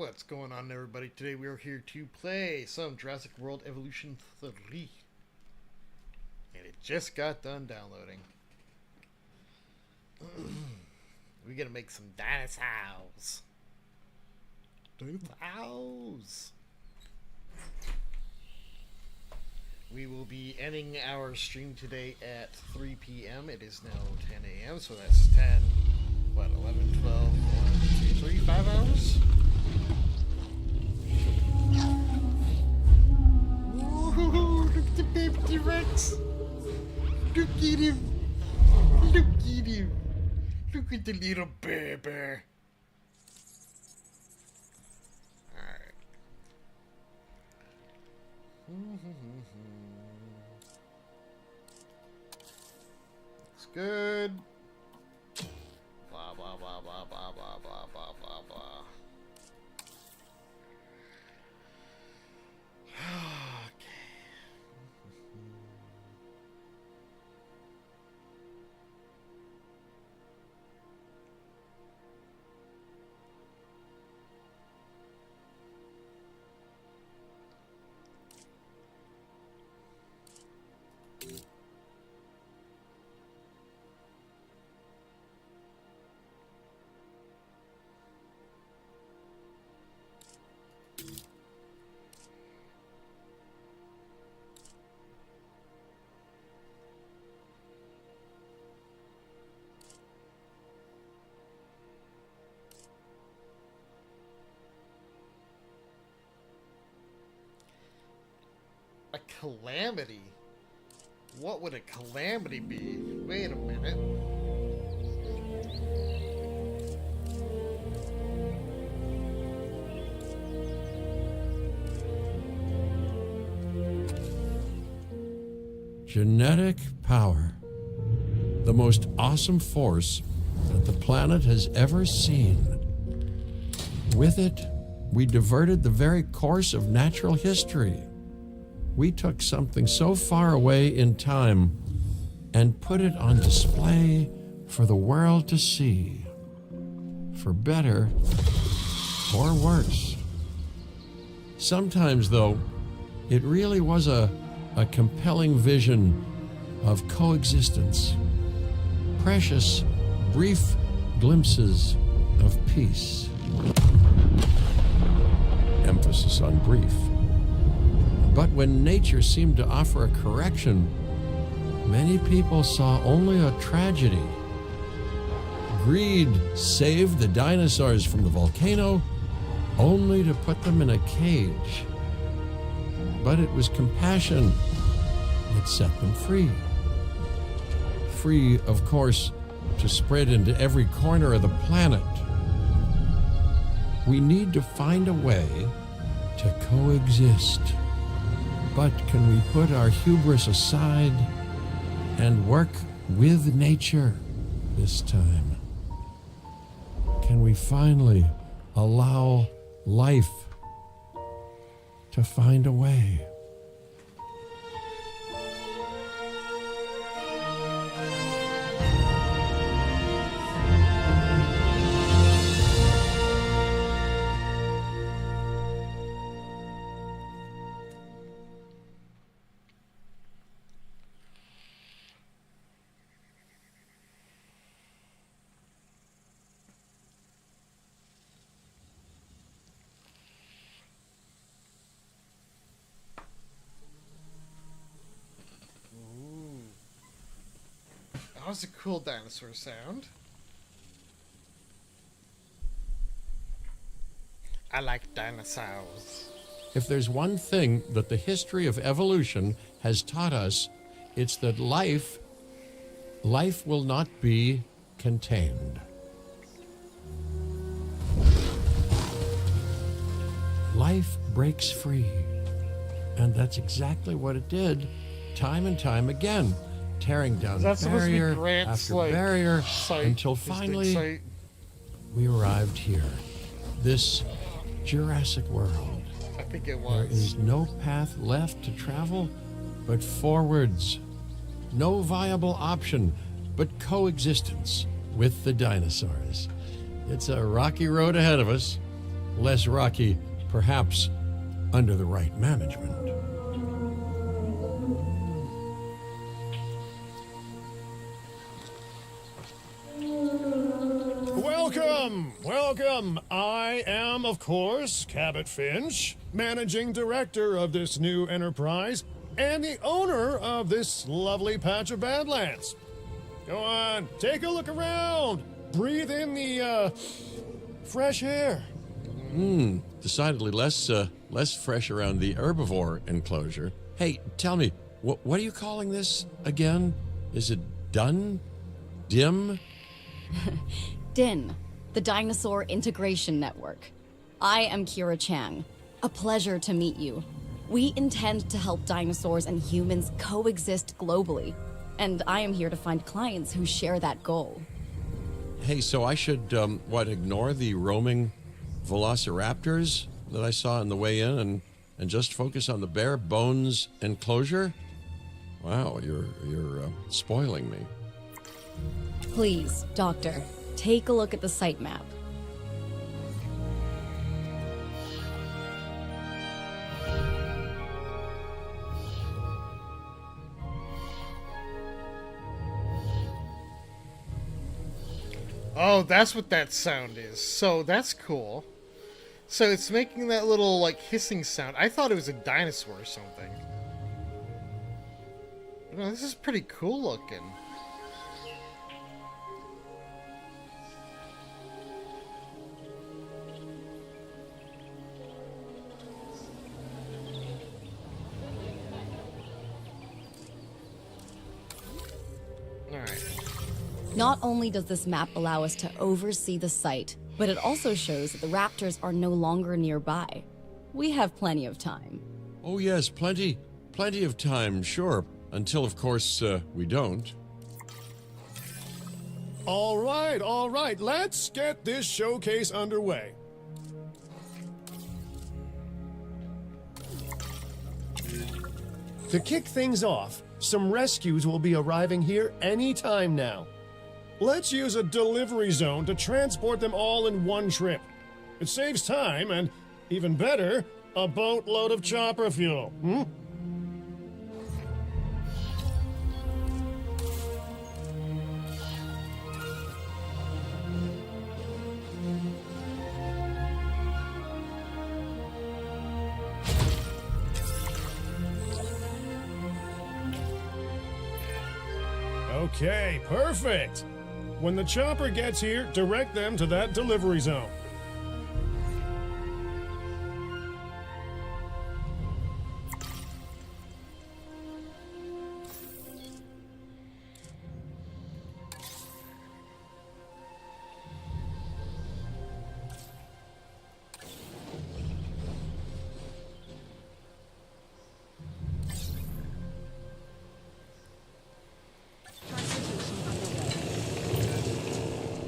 What's going on, everybody? Today we are here to play some Jurassic World Evolution 3. And it just got done downloading. We're gonna make some dinosaurs. Dinosaurs! We will be ending our stream today at 3 p.m. It is now 10 a.m., so that's 10, 11, 12, 1, 2, 3, 5 hours? Ooh, look at the baby T-Rex! Look at him! Look at him! Look at the little baby! Alright. Looks good. Blah, blah, blah, blah, blah, blah, blah, blah, blah, blah. Okay. A calamity? What would a calamity be? Wait a minute. Genetic power. The most awesome force that the planet has ever seen. With it, we diverted the very course of natural history. We took something so far away in time and put it on display for the world to see, for better or worse. Sometimes, though, it really was a compelling vision of coexistence, precious, brief glimpses of peace. Emphasis on brief. But when nature seemed to offer a correction, many people saw only a tragedy. Greed saved the dinosaurs from the volcano, only to put them in a cage. But it was compassion that set them free. Free, of course, to spread into every corner of the planet. We need to find a way to coexist. But can we put our hubris aside and work with nature this time? Can we finally allow life to find a way? That was a cool dinosaur sound. I like dinosaurs. If there's one thing that the history of evolution has taught us, it's that life will not be contained. Life breaks free. And that's exactly what it did, time and time again, tearing down barrier after barrier until finally we arrived here, this Jurassic World. I think it was. There is no path left to travel but forwards. No viable option but coexistence with the dinosaurs. It's a rocky road ahead of us, less rocky, perhaps under the right management. Welcome. I am, of course, Cabot Finch, managing director of this new enterprise and the owner of this lovely patch of Badlands. Go on, take a look around. Breathe in the, fresh air. Decidedly less fresh around the herbivore enclosure. Hey, tell me, what are you calling this again? Is it done? Dim? DIN, the Dinosaur Integration Network. I am Kira Chang. A pleasure to meet you. We intend to help dinosaurs and humans coexist globally, and I am here to find clients who share that goal. Hey, so I should, ignore the roaming velociraptors that I saw on the way in and just focus on the bare bones enclosure? Wow, you're spoiling me. Please, Doctor, take a look at the site map. Oh, that's what that sound is. So that's cool. So it's making that little, like, hissing sound. I thought it was a dinosaur or something. You know, this is pretty cool looking. Alright. Not only does this map allow us to oversee the site, but it also shows that the raptors are no longer nearby. We have plenty of time. Oh yes, plenty of time, sure. Until, of course, we don't. All right, let's get this showcase underway. To kick things off, some rescues will be arriving here any time now. Let's use a delivery zone to transport them all in one trip. It saves time and, even better, a boatload of chopper fuel. Okay, perfect. When the chopper gets here, direct them to that delivery zone.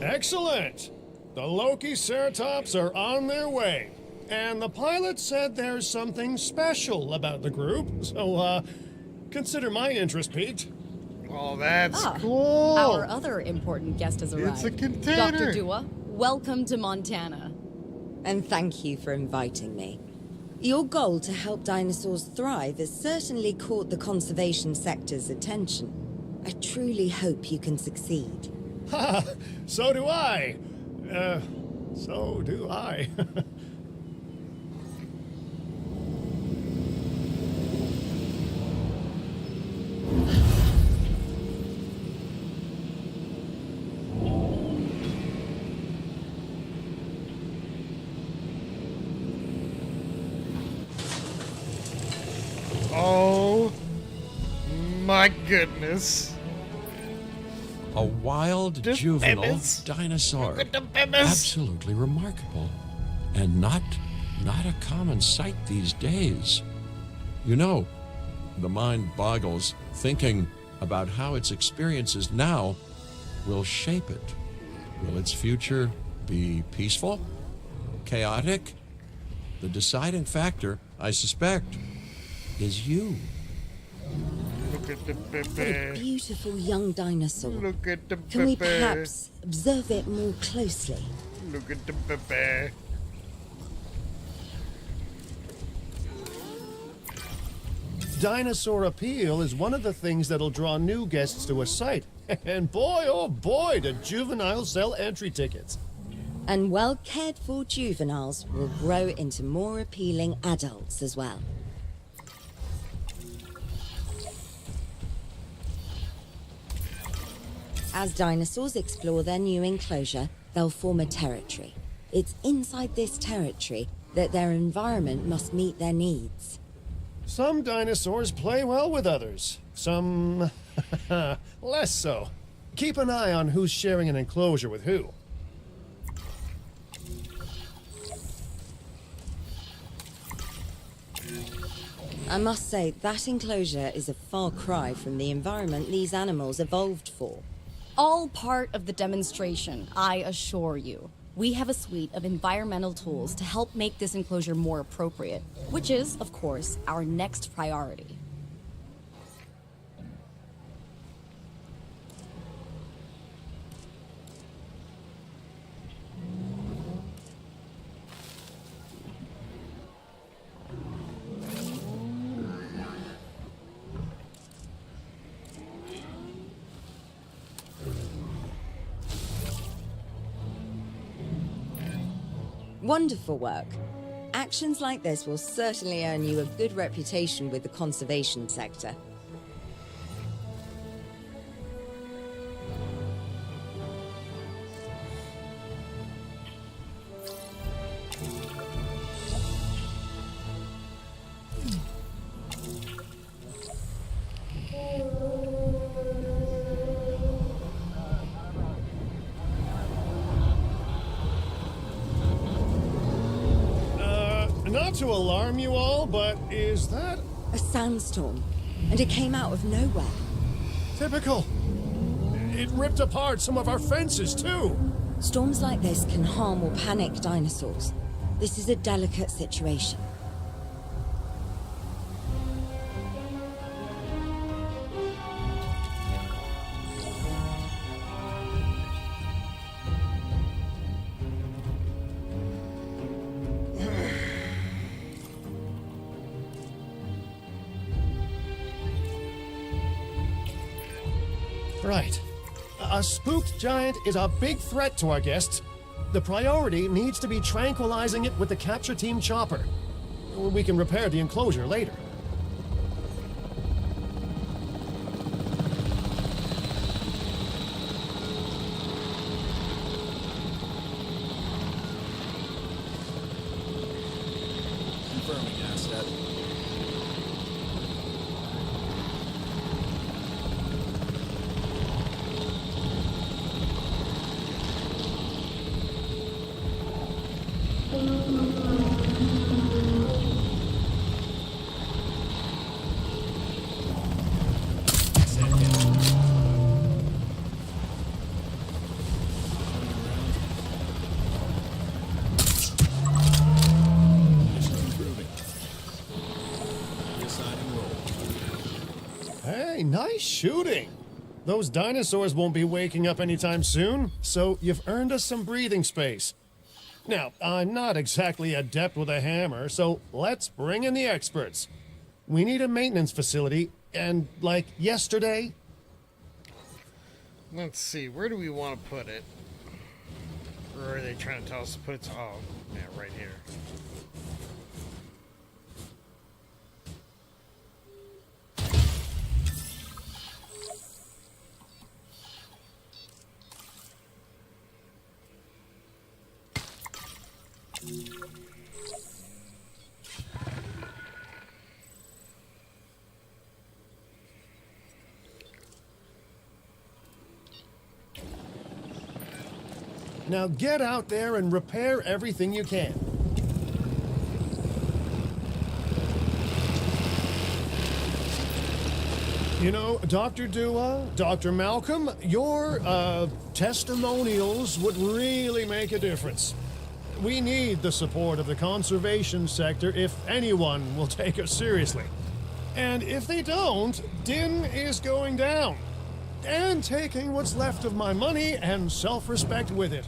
Excellent! The Loki-Ceratops are on their way. And the pilot said there's something special about the group, so, consider my interest piqued. Oh, that's cool! Our other important guest has arrived. It's a container! Dr. Dua, welcome to Montana. And thank you for inviting me. Your goal to help dinosaurs thrive has certainly caught the conservation sector's attention. I truly hope you can succeed. Ha! So do I. So do I. Oh my goodness. A wild, The juvenile babies. dinosaur. Look at the babies. Absolutely remarkable. And not a common sight these days. You know, the mind boggles thinking about how its experiences now will shape it. Will its future be peaceful? Chaotic? The deciding factor, I suspect, is you. Look at the What a baby. beautiful young dinosaur. Look at the Can we baby. perhaps observe it more closely? Look at the baby. Dinosaur appeal is one of the things that'll draw new guests to a site. And boy, oh boy, do juveniles sell entry tickets. And well cared for juveniles will grow into more appealing adults as well. As dinosaurs explore their new enclosure, they'll form a territory. It's inside this territory that their environment must meet their needs. Some dinosaurs play well with others. Some less so. Keep an eye on who's sharing an enclosure with who. I must say, that enclosure is a far cry from the environment these animals evolved for. All part of the demonstration, I assure you. We have a suite of environmental tools to help make this enclosure more appropriate, which is, of course, our next priority. Wonderful work. Actions like this will certainly earn you a good reputation with the conservation sector. Not to alarm you all, but is that A sandstorm, and it came out of nowhere. typical? It ripped apart some of our fences, too. Storms like this can harm or panic dinosaurs. This is a delicate situation. Right. A spooked giant is a big threat to our guests. The priority needs to be tranquilizing it with the capture team chopper. We can repair the enclosure later. Confirming asset. Hey, nice shooting. Those dinosaurs won't be waking up anytime soon, so you've earned us some breathing space. Now, I'm not exactly adept with a hammer, so let's bring in the experts. We need a maintenance facility, and like yesterday. Let's see, where do we want to put it? Or are they trying to tell us to put it to... Oh, yeah, right here. Now get out there and repair everything you can. You know, Dr. Dua, Dr. Malcolm, your testimonials would really make a difference. We need the support of the conservation sector if anyone will take us seriously. And if they don't, Din is going down. And taking what's left of my money and self-respect with it.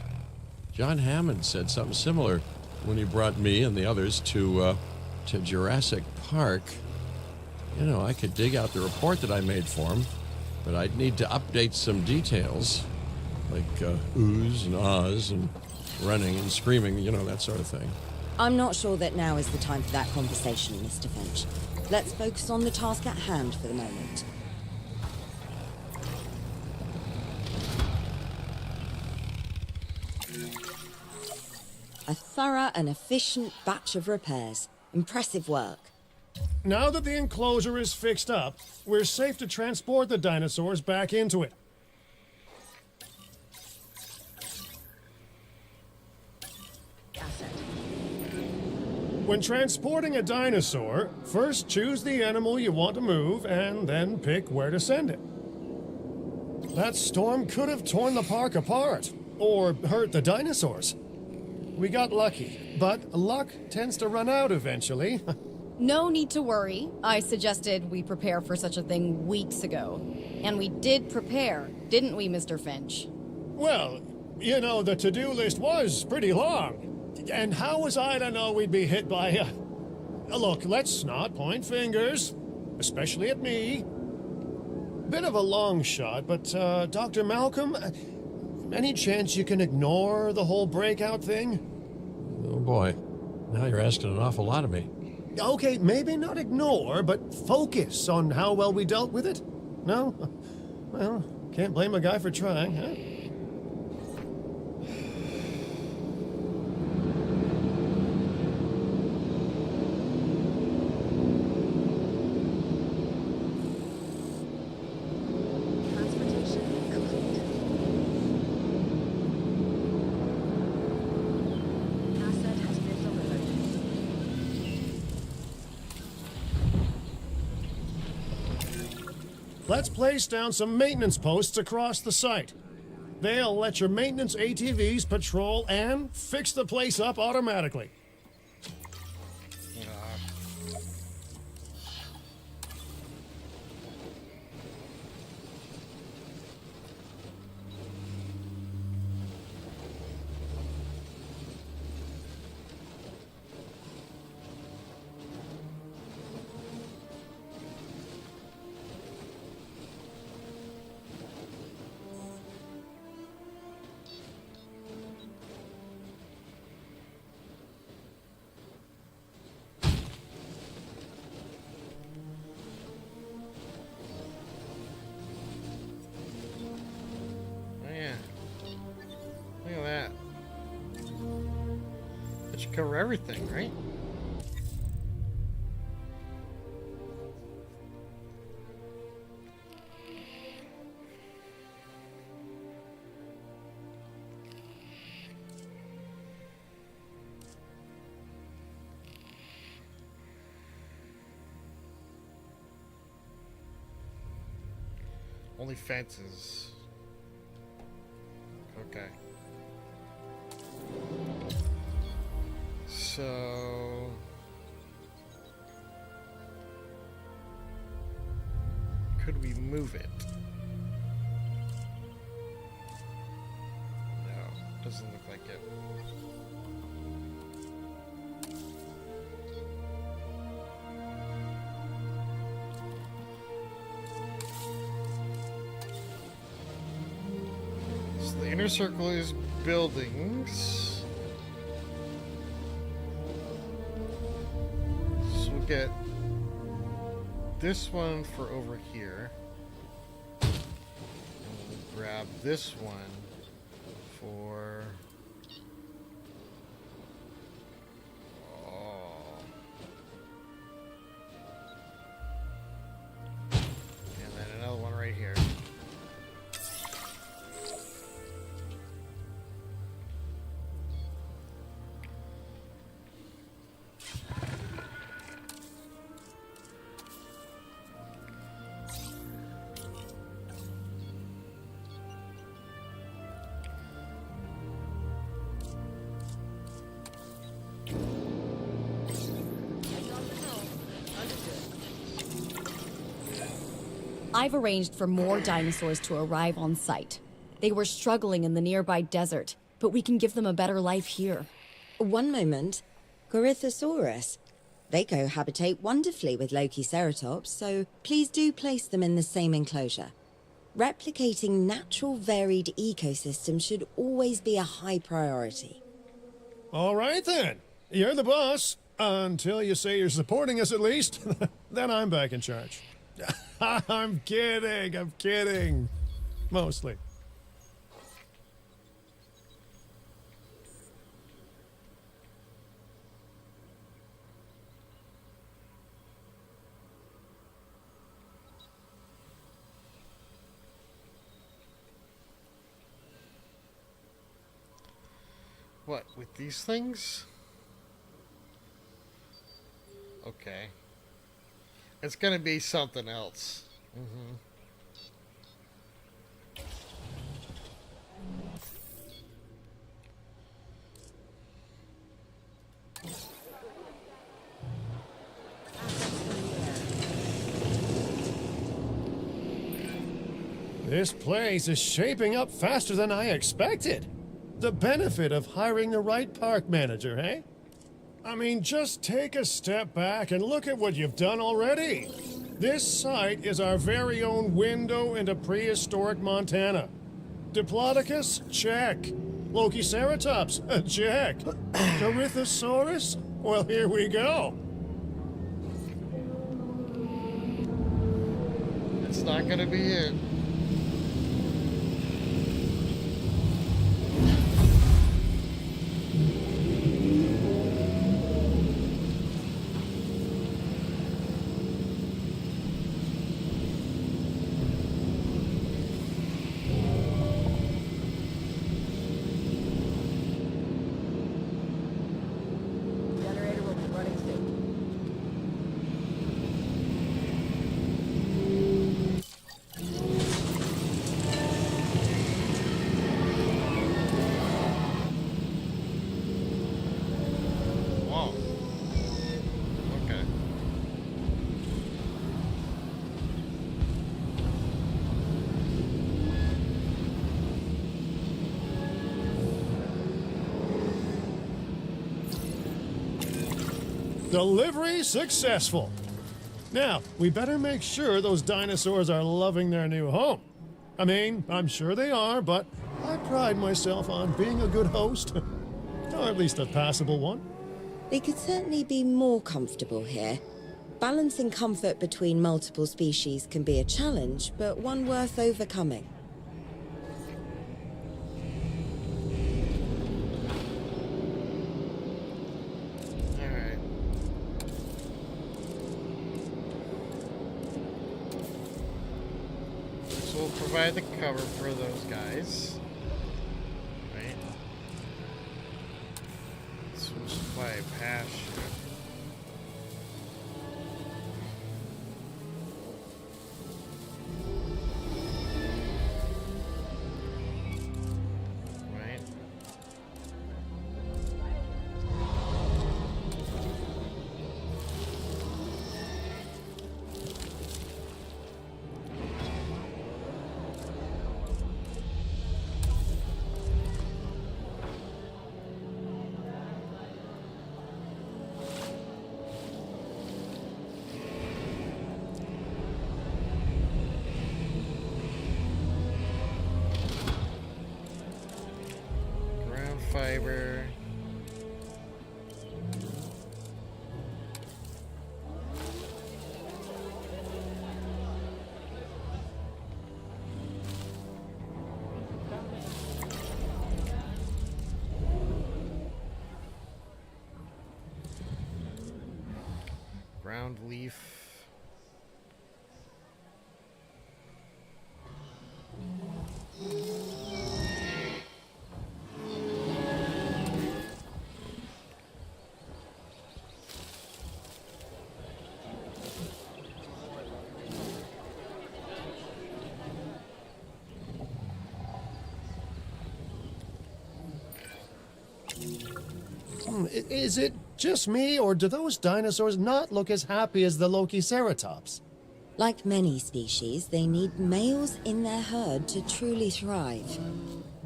John Hammond said something similar when he brought me and the others to Jurassic Park. You know, I could dig out the report that I made for him, but I'd need to update some details, like oohs and ahs and running and screaming, you know, that sort of thing. I'm not sure that now is the time for that conversation, Mr. Finch. Let's focus on the task at hand for the moment. A thorough and efficient batch of repairs. Impressive work. Now that the enclosure is fixed up, we're safe to transport the dinosaurs back into it. When transporting a dinosaur, first choose the animal you want to move and then pick where to send it. That storm could have torn the park apart or hurt the dinosaurs. We got lucky, but luck tends to run out eventually. No need to worry. I suggested we prepare for such a thing weeks ago. And we did prepare, didn't we, Mr. Finch? Well, you know, the to-do list was pretty long. And how was I to know we'd be hit by a... Look, let's not point fingers, especially at me. Bit of a long shot, but, Dr. Malcolm, any chance you can ignore the whole breakout thing? Oh boy, now you're asking an awful lot of me. Okay, maybe not ignore, but focus on how well we dealt with it? No? Well, can't blame a guy for trying, huh? Let's place down some maintenance posts across the site. They'll let your maintenance ATVs patrol and fix the place up automatically. Cover everything, right? Only fences. Okay. So could we move it? No, doesn't look like it. So the inner circle is buildings. Get this one for over here, and we'll grab this one for and then another one right here. I've arranged for more dinosaurs to arrive on site. They were struggling in the nearby desert, but we can give them a better life here. One moment. Corythosaurus. They cohabitate wonderfully with Lokiceratops, so please do place them in the same enclosure. Replicating natural varied ecosystems should always be a high priority. All right then. You're the boss. Until you say you're supporting us at least. Then I'm back in charge. I'm kidding. Mostly. What, with these things? Okay. It's gonna be something else. This place is shaping up faster than I expected. The benefit of hiring the right park manager, eh? I mean, just take a step back and look at what you've done already. This site is our very own window into prehistoric Montana. Diplodocus? Check. Lokiceratops? Check. Corythosaurus? Well, here we go. It's not gonna be it. Generator will be running soon. Whoa. Okay. Delivery successful. Now, we better make sure those dinosaurs are loving their new home. I mean, I'm sure they are, but I pride myself on being a good host. Or at least a passable one. They could certainly be more comfortable here. Balancing comfort between multiple species can be a challenge, but one worth overcoming. Alright. This will provide the cover for those guys. Right? This will supply a pasture. Right? Ground fiber. Ground leaf. Is it just me, or do those dinosaurs not look as happy as the Lokiceratops? Like many species, they need males in their herd to truly thrive.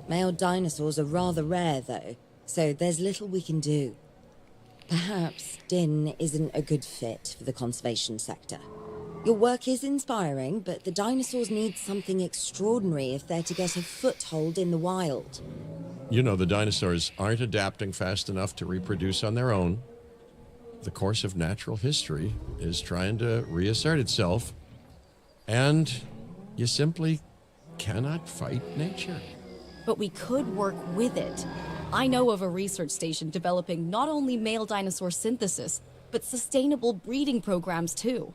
Male dinosaurs are rather rare, though, so there's little we can do. Perhaps Din isn't a good fit for the conservation sector. Your work is inspiring, but the dinosaurs need something extraordinary if they're to get a foothold in the wild. You know, the dinosaurs aren't adapting fast enough to reproduce on their own. The course of natural history is trying to reassert itself, and you simply cannot fight nature. But we could work with it. I know of a research station developing not only male dinosaur synthesis, but sustainable breeding programs too.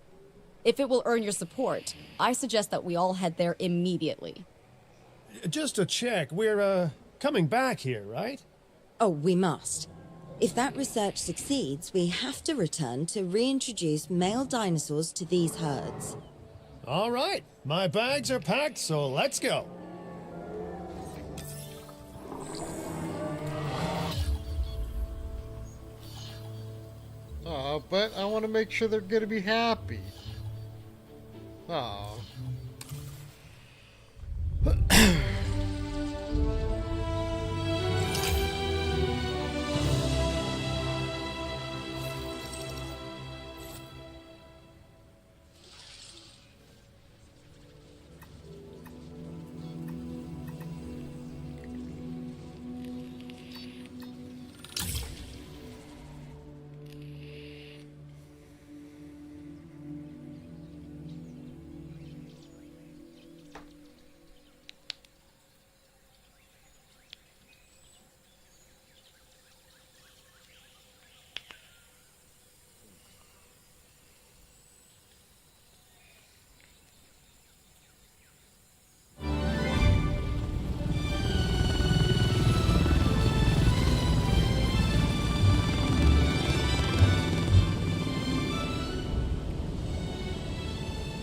If it will earn your support, I suggest that we all head there immediately. Just to check, we're, coming back here, right? Oh, we must. If that research succeeds, we have to return to reintroduce male dinosaurs to these herds. All right, my bags are packed, so let's go. Oh, but I want to make sure they're going to be happy. Oh.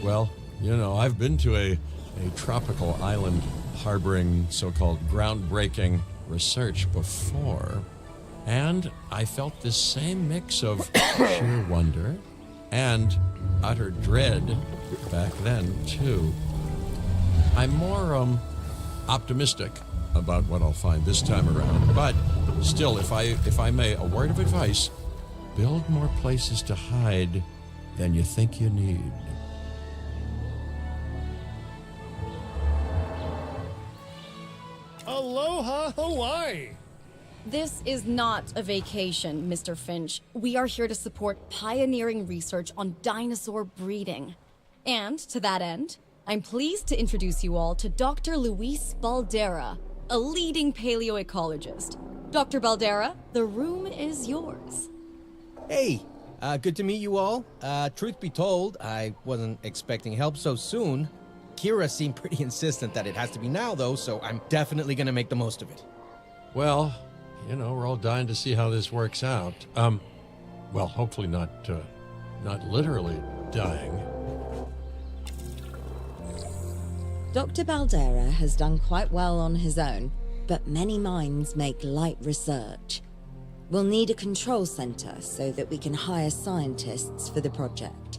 Well, you know, I've been to a tropical island harboring so-called groundbreaking research before, and I felt this same mix of sheer wonder and utter dread back then, too. I'm more optimistic about what I'll find this time around, but still, if I may, a word of advice: build more places to hide than you think you need. Aloha, Hawaii! This is not a vacation, Mr. Finch. We are here to support pioneering research on dinosaur breeding. And to that end, I'm pleased to introduce you all to Dr. Luis Baldera, a leading paleoecologist. Dr. Baldera, the room is yours. Hey, good to meet you all. Truth be told, I wasn't expecting help so soon. Kira seemed pretty insistent that it has to be now, though, so I'm definitely gonna make the most of it. Well, you know, we're all dying to see how this works out. Well, hopefully not literally dying. Dr. Baldera has done quite well on his own, but many minds make light research. We'll need a control center so that we can hire scientists for the project.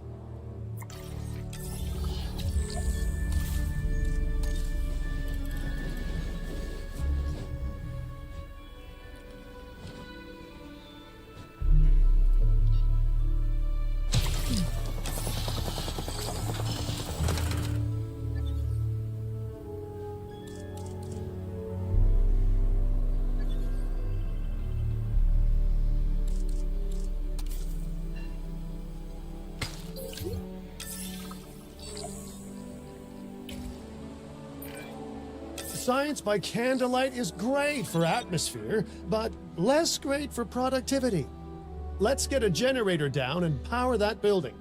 Science by candlelight is great for atmosphere, but less great for productivity. Let's get a generator down and power that building.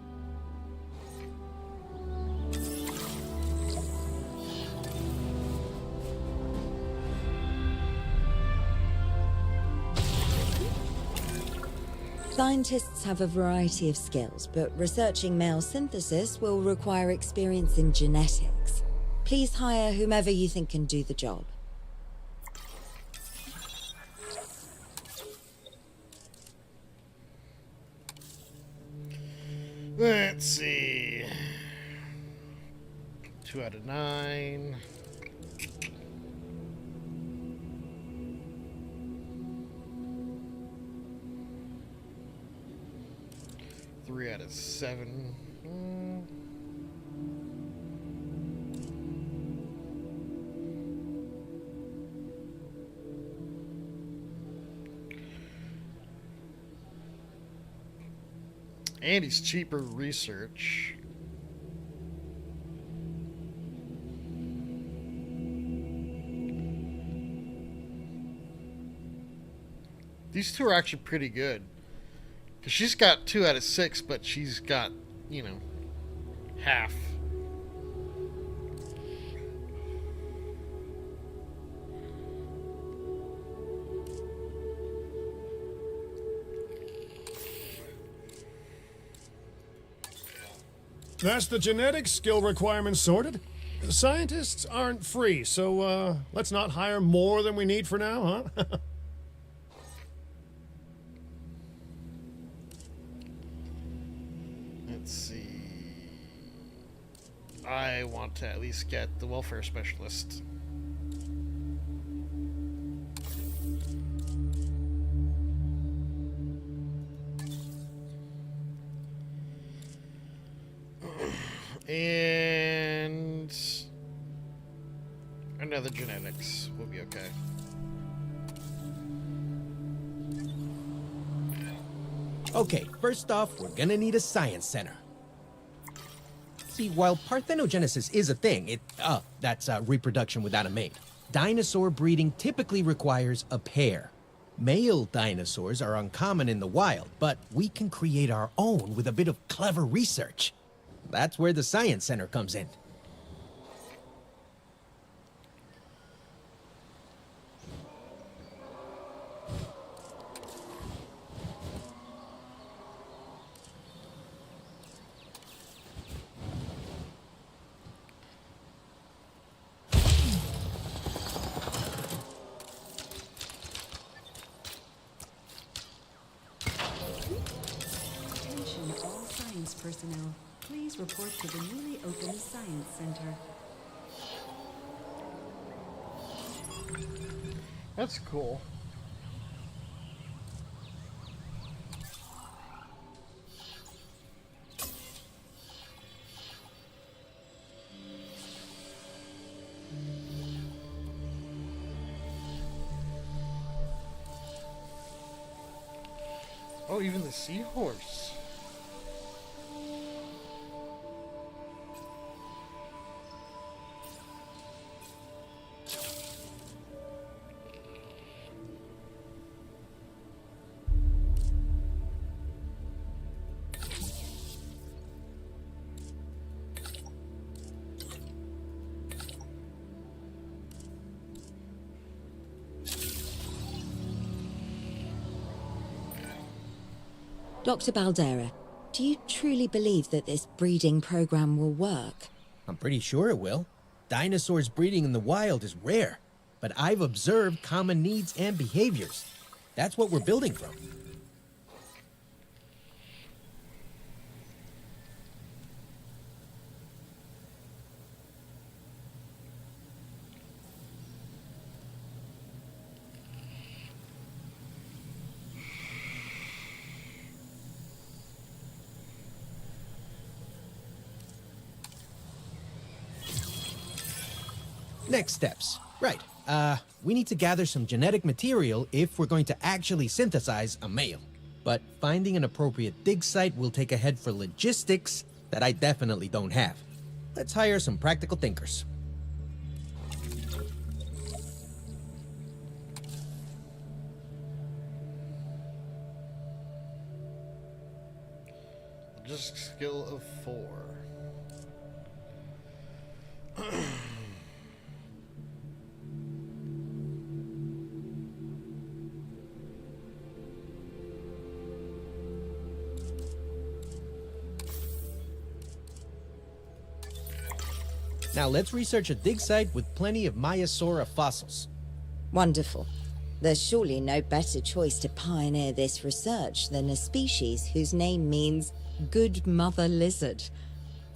Scientists have a variety of skills, but researching male synthesis will require experience in genetics. Please hire whomever you think can do the job. Let's see. 2 out of 9. 3 out of 7. And he's cheaper research. These two are actually pretty good. Because she's got 2 out of 6, but she's got, you know, half. That's the genetic skill requirements sorted. Scientists aren't free, so let's not hire more than we need for now, huh? Let's see. I want to at least get the welfare specialist. And another genetics will be okay. Okay, first off, we're gonna need a science center. See, while parthenogenesis is a thing, that's reproduction without a mate. Dinosaur breeding typically requires a pair. Male dinosaurs are uncommon in the wild, but we can create our own with a bit of clever research. That's where the science center comes in. Attention all science personnel. Please report to the newly opened Science Center. That's cool. Oh, even the seahorse. Dr. Baldera, do you truly believe that this breeding program will work? I'm pretty sure it will. Dinosaurs breeding in the wild is rare, but I've observed common needs and behaviors. That's what we're building from. Next steps. Right. We need to gather some genetic material if we're going to actually synthesize a male. But finding an appropriate dig site will take a head for logistics that I definitely don't have. Let's hire some practical thinkers. Just skill of 4. Now let's research a dig site with plenty of Maiasaura fossils. Wonderful. There's surely no better choice to pioneer this research than a species whose name means good mother lizard.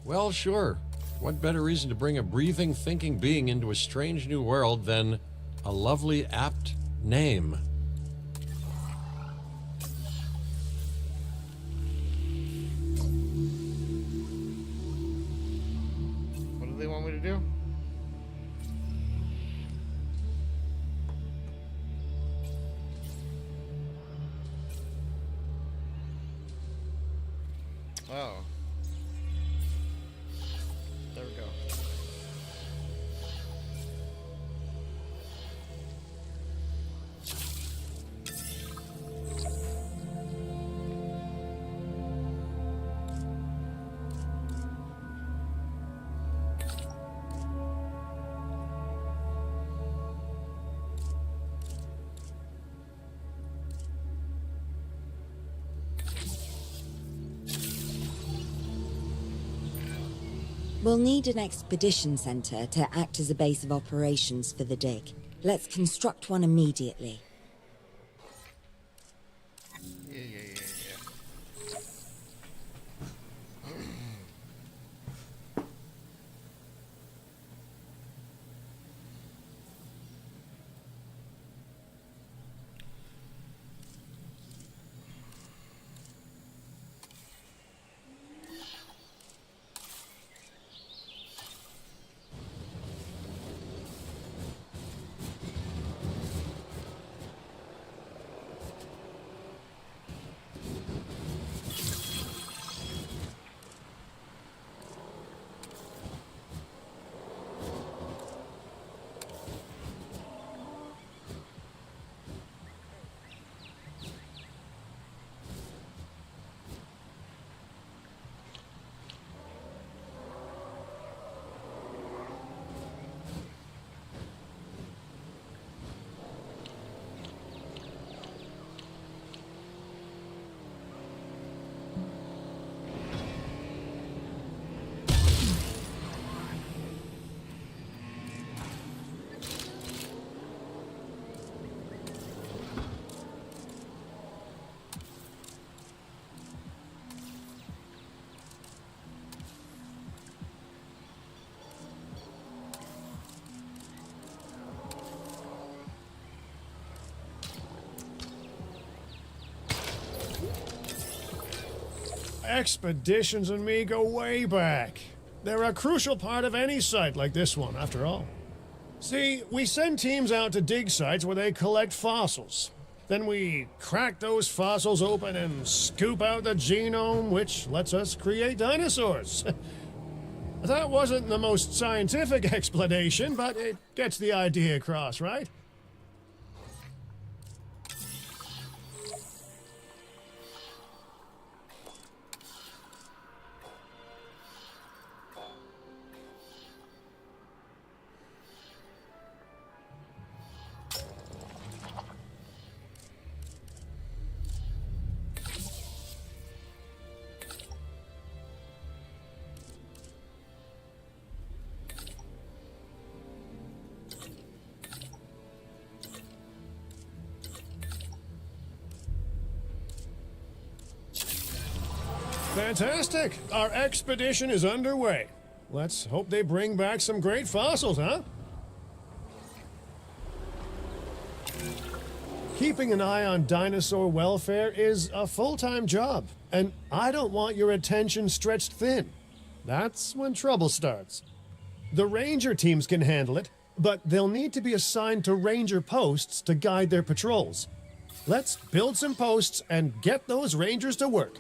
Well, sure. What better reason to bring a breathing, thinking being into a strange new world than a lovely, apt name? to do? Oh. There we go. We'll need an expedition center to act as a base of operations for the dig. Let's construct one immediately. Yeah. Expeditions and me go way back. They're a crucial part of any site like this one, after all. See, we send teams out to dig sites where they collect fossils. Then we crack those fossils open and scoop out the genome, which lets us create dinosaurs. That wasn't the most scientific explanation, but it gets the idea across, right? Fantastic! Our expedition is underway. Let's hope they bring back some great fossils, huh? Keeping an eye on dinosaur welfare is a full-time job, and I don't want your attention stretched thin. That's when trouble starts. The ranger teams can handle it, but they'll need to be assigned to ranger posts to guide their patrols. Let's build some posts and get those rangers to work.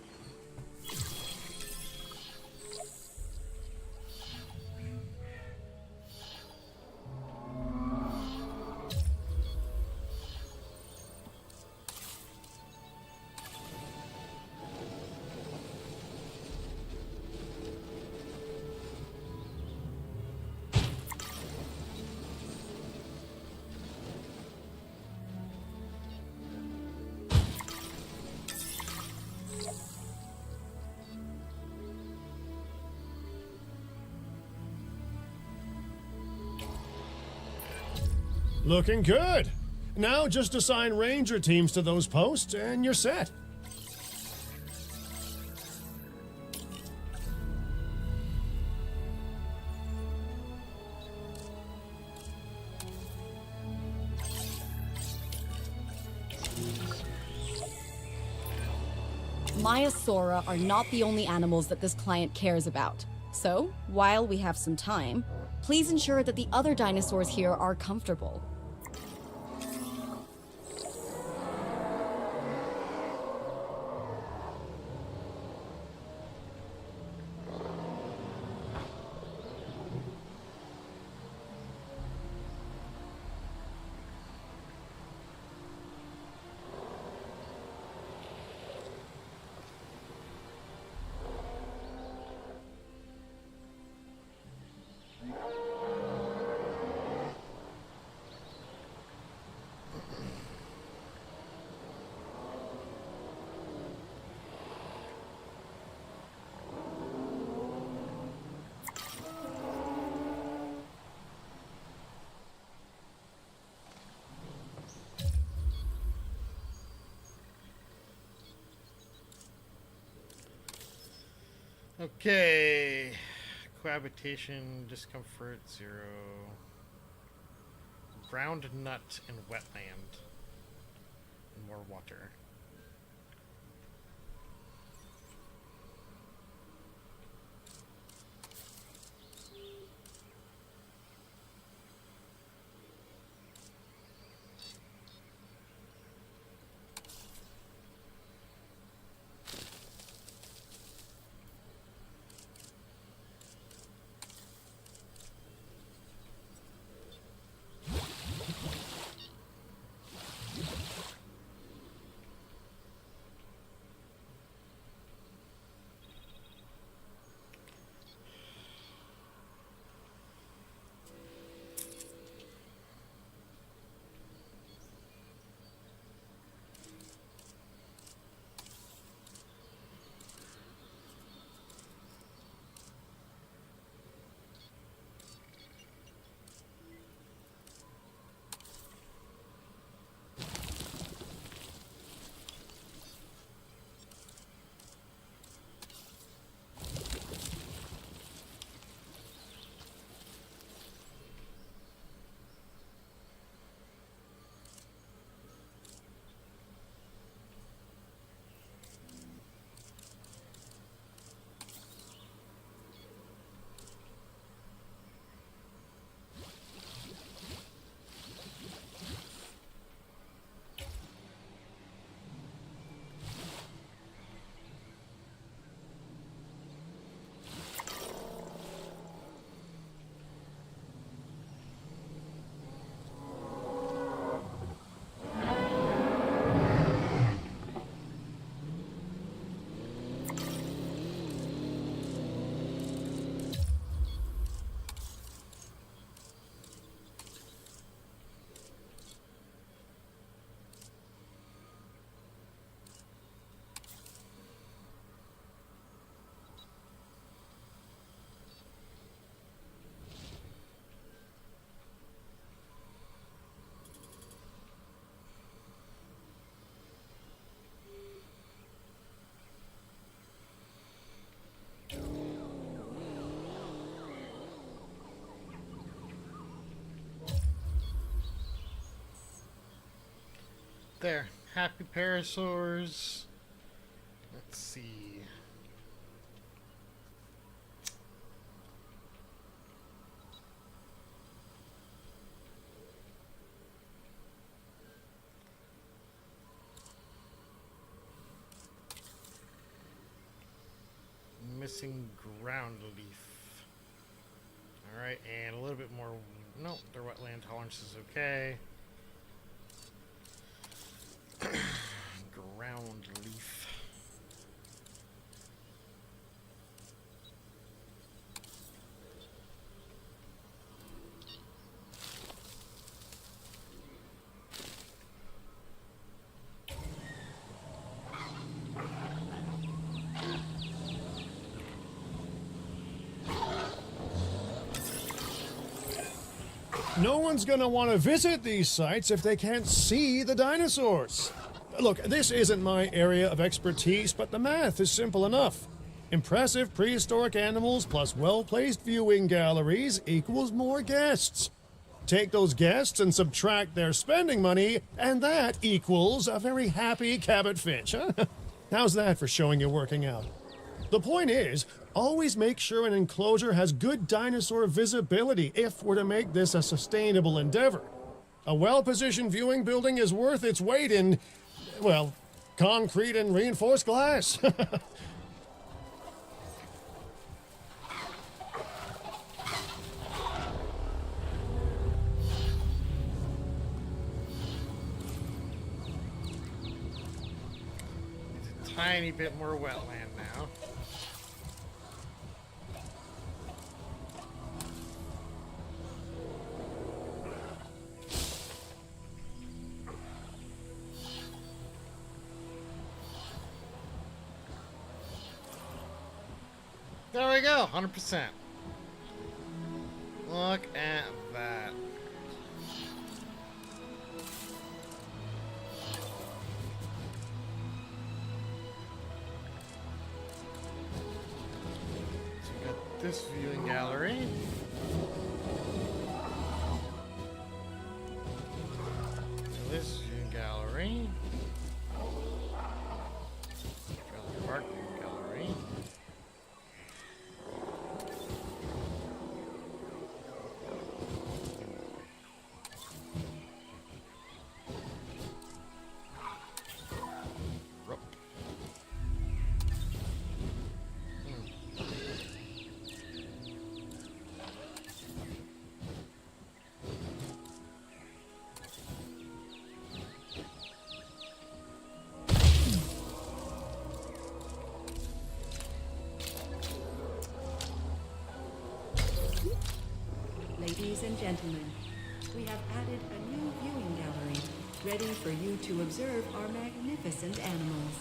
Looking good. Now just assign ranger teams to those posts and you're set. Maiasaura are not the only animals that this client cares about. So, while we have some time, Please ensure that the other dinosaurs here are comfortable. Okay. Cohabitation, discomfort, 0. Ground nut and wetland. And more water. There. Happy parasaurs. Let's see. Missing ground leaf. Alright, and a little bit more. No, their wetland tolerance is okay. Ground leaf. No one's gonna want to visit these sites if they can't see the dinosaurs. Look, this isn't my area of expertise, but the math is simple enough. Impressive prehistoric animals plus well-placed viewing galleries equals more guests. Take those guests and subtract their spending money, and that equals a very happy Cabot Finch, huh? How's that for showing you working out? The point is, always make sure an enclosure has good dinosaur visibility if we're to make this a sustainable endeavor. A well-positioned viewing building is worth its weight in, well, concrete and reinforced glass. It's a tiny bit more wetland now. There we go, 100%. Look at that. So we got this viewing gallery. This viewing gallery. Jurassic Park viewing gallery. Rup. Ladies and gentlemen, we have added a new viewing gallery, ready for you to observe our magnificent animals.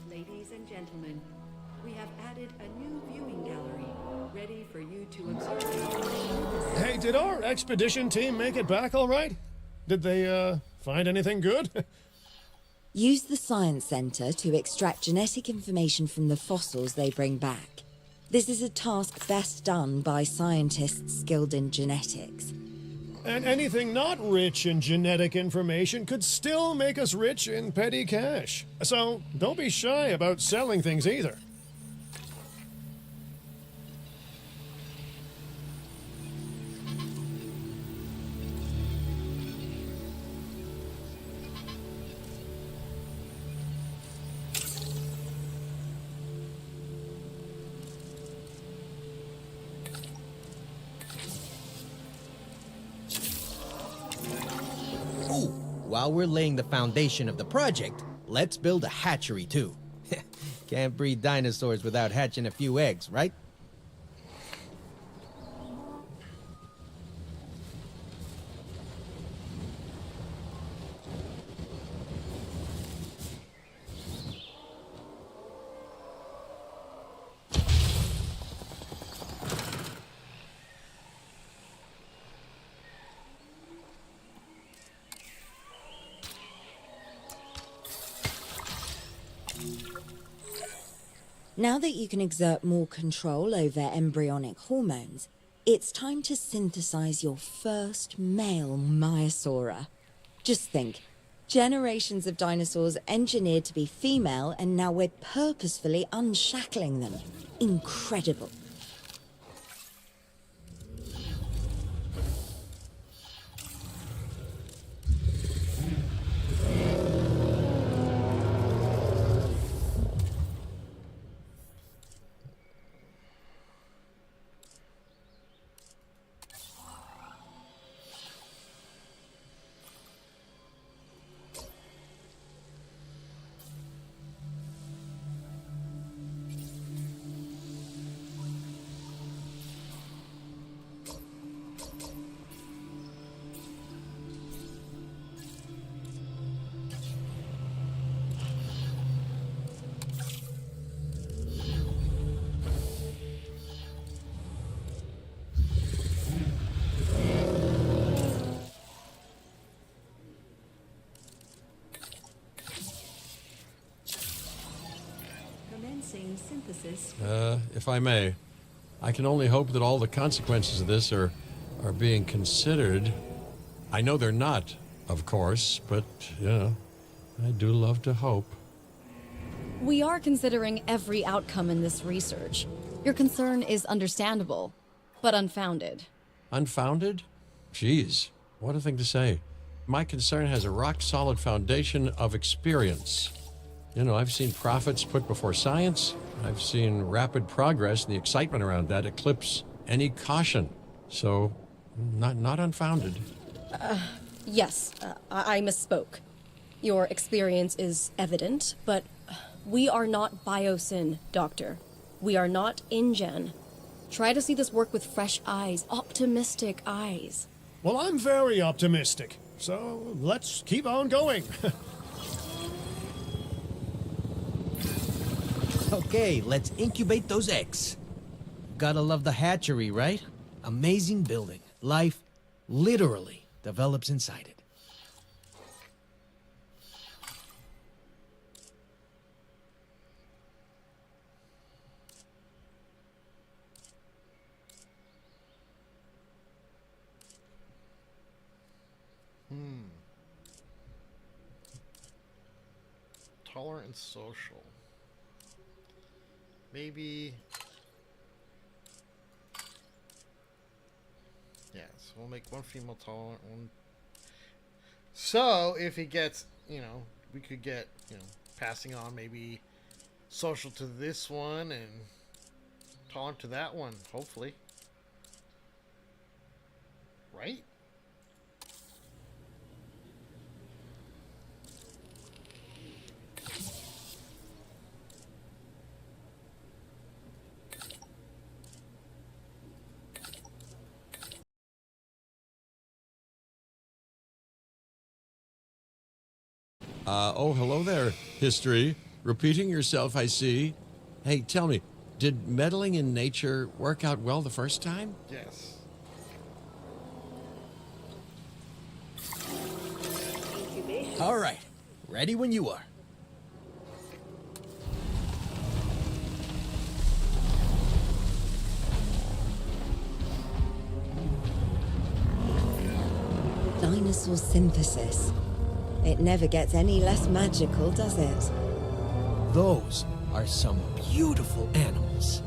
Ladies and gentlemen, we have added a new viewing gallery, ready for you to observe. Hey, did our expedition team make it back all right? Did they, find anything good? Use the Science Center to extract genetic information from the fossils they bring back. This is a task best done by scientists skilled in genetics. And anything not rich in genetic information could still make us rich in petty cash. So don't be shy about selling things either. Ooh, while we're laying the foundation of the project, let's build a hatchery too. Can't breed dinosaurs without hatching a few eggs, right? Now that you can exert more control over embryonic hormones, it's time to synthesize your first male Maiasaura. Just think, generations of dinosaurs engineered to be female, and now we're purposefully unshackling them. Incredible. Commencing synthesis. If I may, I can only hope that all the consequences of this are being considered. I know they're not, of course, but, I do love to hope. We are considering every outcome in this research. Your concern is understandable, but unfounded. Unfounded? Geez, what a thing to say. My concern has a rock-solid foundation of experience. I've seen profits put before science. I've seen rapid progress, and the excitement around that eclipse any caution. So, not unfounded. Yes, I misspoke. Your experience is evident, but we are not Biosyn, Doctor. We are not InGen. Try to see this work with fresh eyes, optimistic eyes. Well, I'm very optimistic, so let's keep on going. Okay, let's incubate those eggs. Gotta love the hatchery, right? Amazing building. Life literally develops inside it. Tolerant and social. Maybe. Yeah, so we'll make one female tolerant, one. So if he gets, we could get, passing on maybe social to this one and tolerant to that one, hopefully. Right? Hello there, history. Repeating yourself, I see. Hey, tell me, did meddling in nature work out well the first time? Yes. All right, ready when you are. Dinosaur synthesis. It never gets any less magical, does it? Those are some beautiful animals.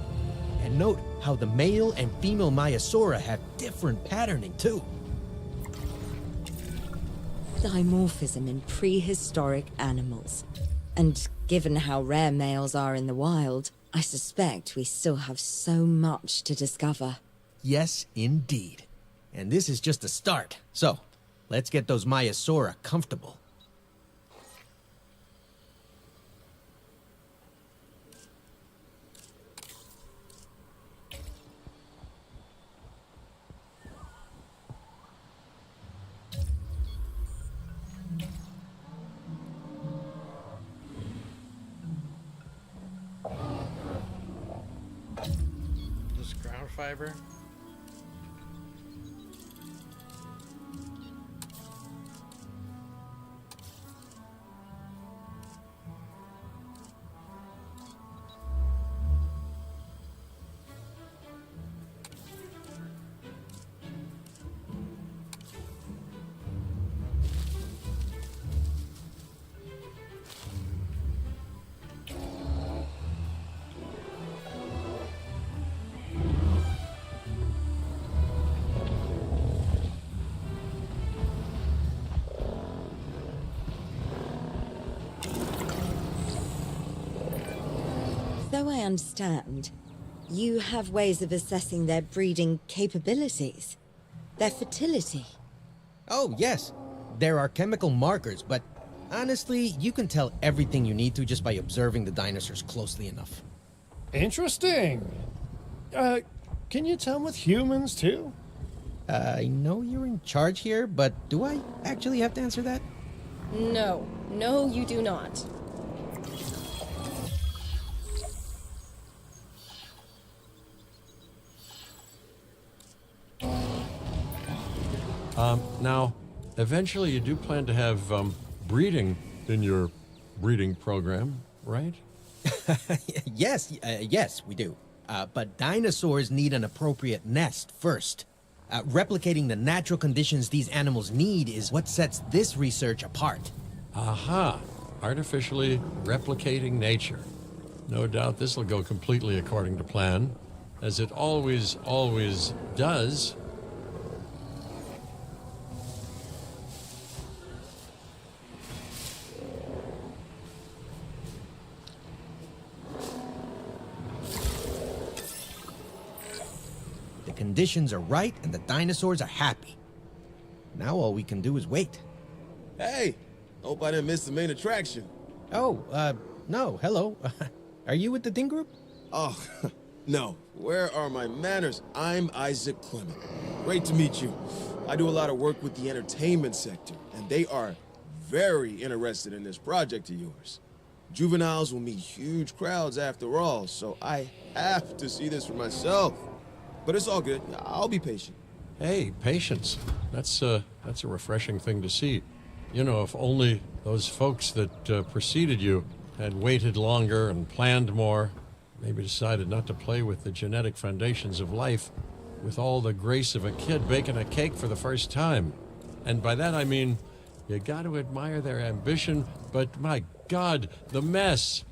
And note how the male and female Maiasaura have different patterning too. Dimorphism in prehistoric animals. And given how rare males are in the wild, I suspect we still have so much to discover. Yes, indeed. And this is just the start. So, let's get those Maiasaura comfortable. Just ground fiber. So I understand, you have ways of assessing their breeding capabilities, their fertility. Oh, yes. There are chemical markers, but honestly, you can tell everything you need to just by observing the dinosaurs closely enough. Interesting. Can you tell with humans too? I know you're in charge here, but do I actually have to answer that? No, you do not. Now, eventually you do plan to have breeding in your breeding program, right? Yes, we do. But dinosaurs need an appropriate nest first. Replicating the natural conditions these animals need is what sets this research apart. Aha! Artificially replicating nature. No doubt this will go completely according to plan, as it always does. The conditions are right and the dinosaurs are happy. Now all we can do is wait. Hey, hope I didn't miss the main attraction. Oh, no, hello. Are you with the Ding Group? Oh, no. Where are my manners? I'm Isaac Clement. Great to meet you. I do a lot of work with the entertainment sector, and they are very interested in this project of yours. Juveniles will meet huge crowds after all, so I have to see this for myself. But it's all good. I'll be patient. Hey, patience. That's a refreshing thing to see. You know, if only those folks that preceded you had waited longer and planned more, maybe decided not to play with the genetic foundations of life with all the grace of a kid baking a cake for the first time. And by that I mean, you got to admire their ambition, but my God, the mess.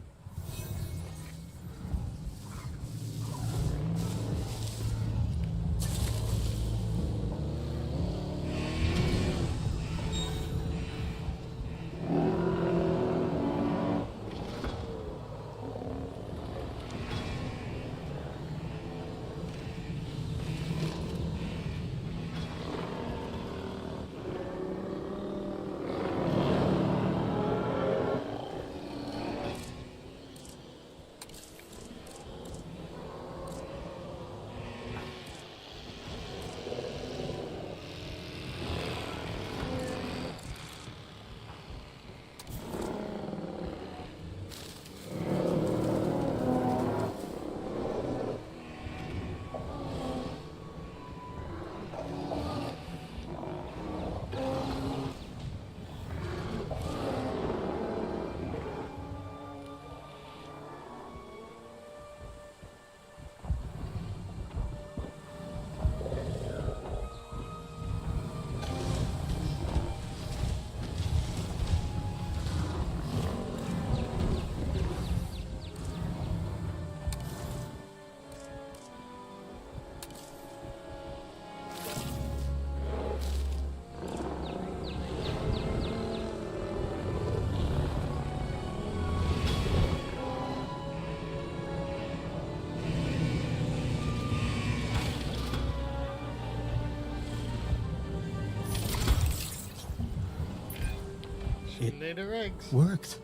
It laid her eggs. Worked.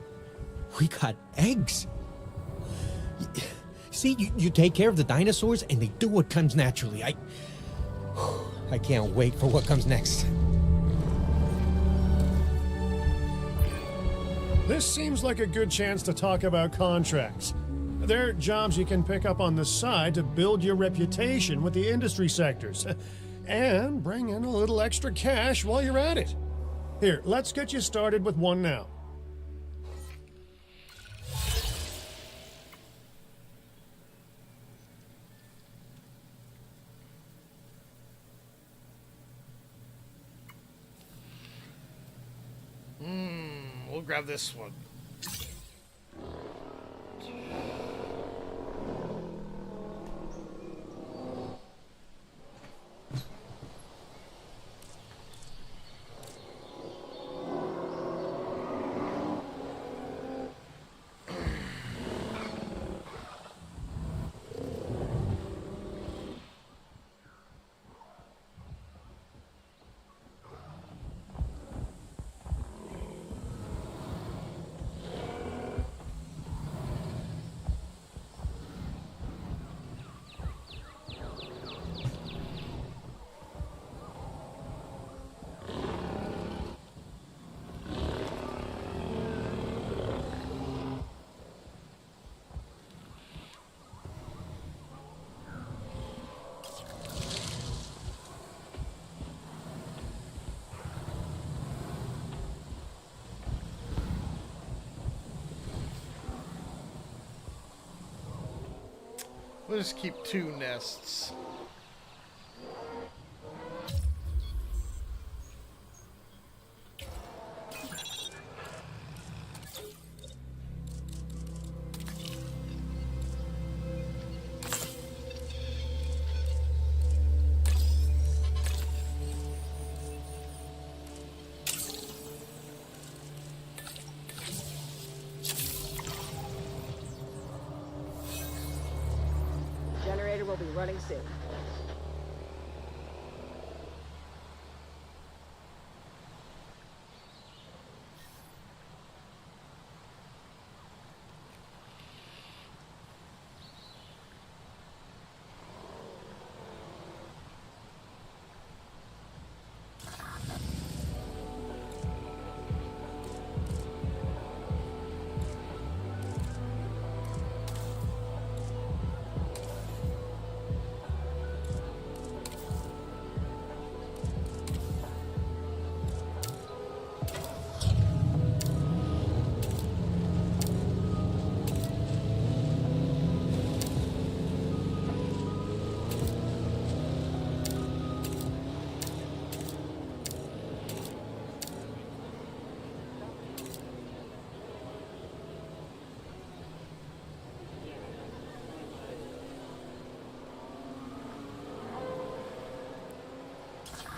We got eggs. See, you take care of the dinosaurs and they do what comes naturally. I can't wait for what comes next. This seems like a good chance to talk about contracts. They're jobs you can pick up on the side to build your reputation with the industry sectors. And bring in a little extra cash while you're at it. Here, let's get you started with one now. We'll grab this one. We'll just keep 2 nests. Generator will be running soon.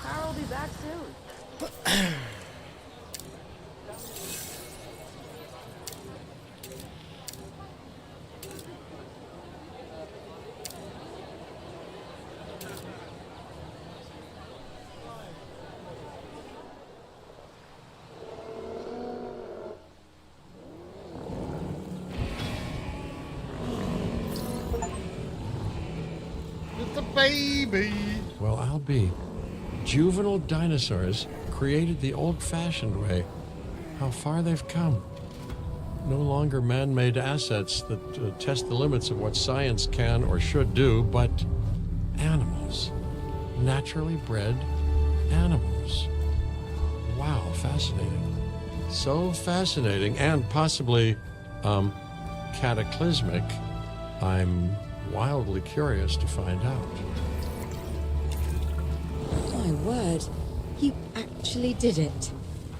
Power will be back soon. With the baby. Well, I'll be. Juvenile dinosaurs created the old-fashioned way. How far they've come. No longer man-made assets that test the limits of what science can or should do, but animals. Naturally bred animals. Wow, fascinating. So fascinating and possibly, cataclysmic. I'm wildly curious to find out. My word, you actually did it.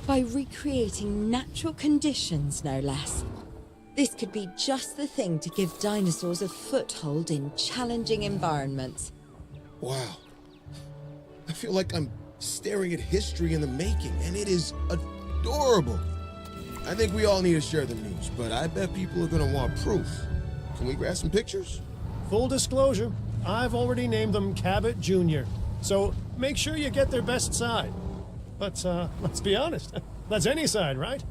By recreating natural conditions, no less. This could be just the thing to give dinosaurs a foothold in challenging environments. Wow. I feel like I'm staring at history in the making, and it is adorable. I think we all need to share the news, but I bet people are gonna want proof. Can we grab some pictures? Full disclosure, I've already named them Cabot Jr., so make sure you get their best side. But let's be honest, that's any side, right?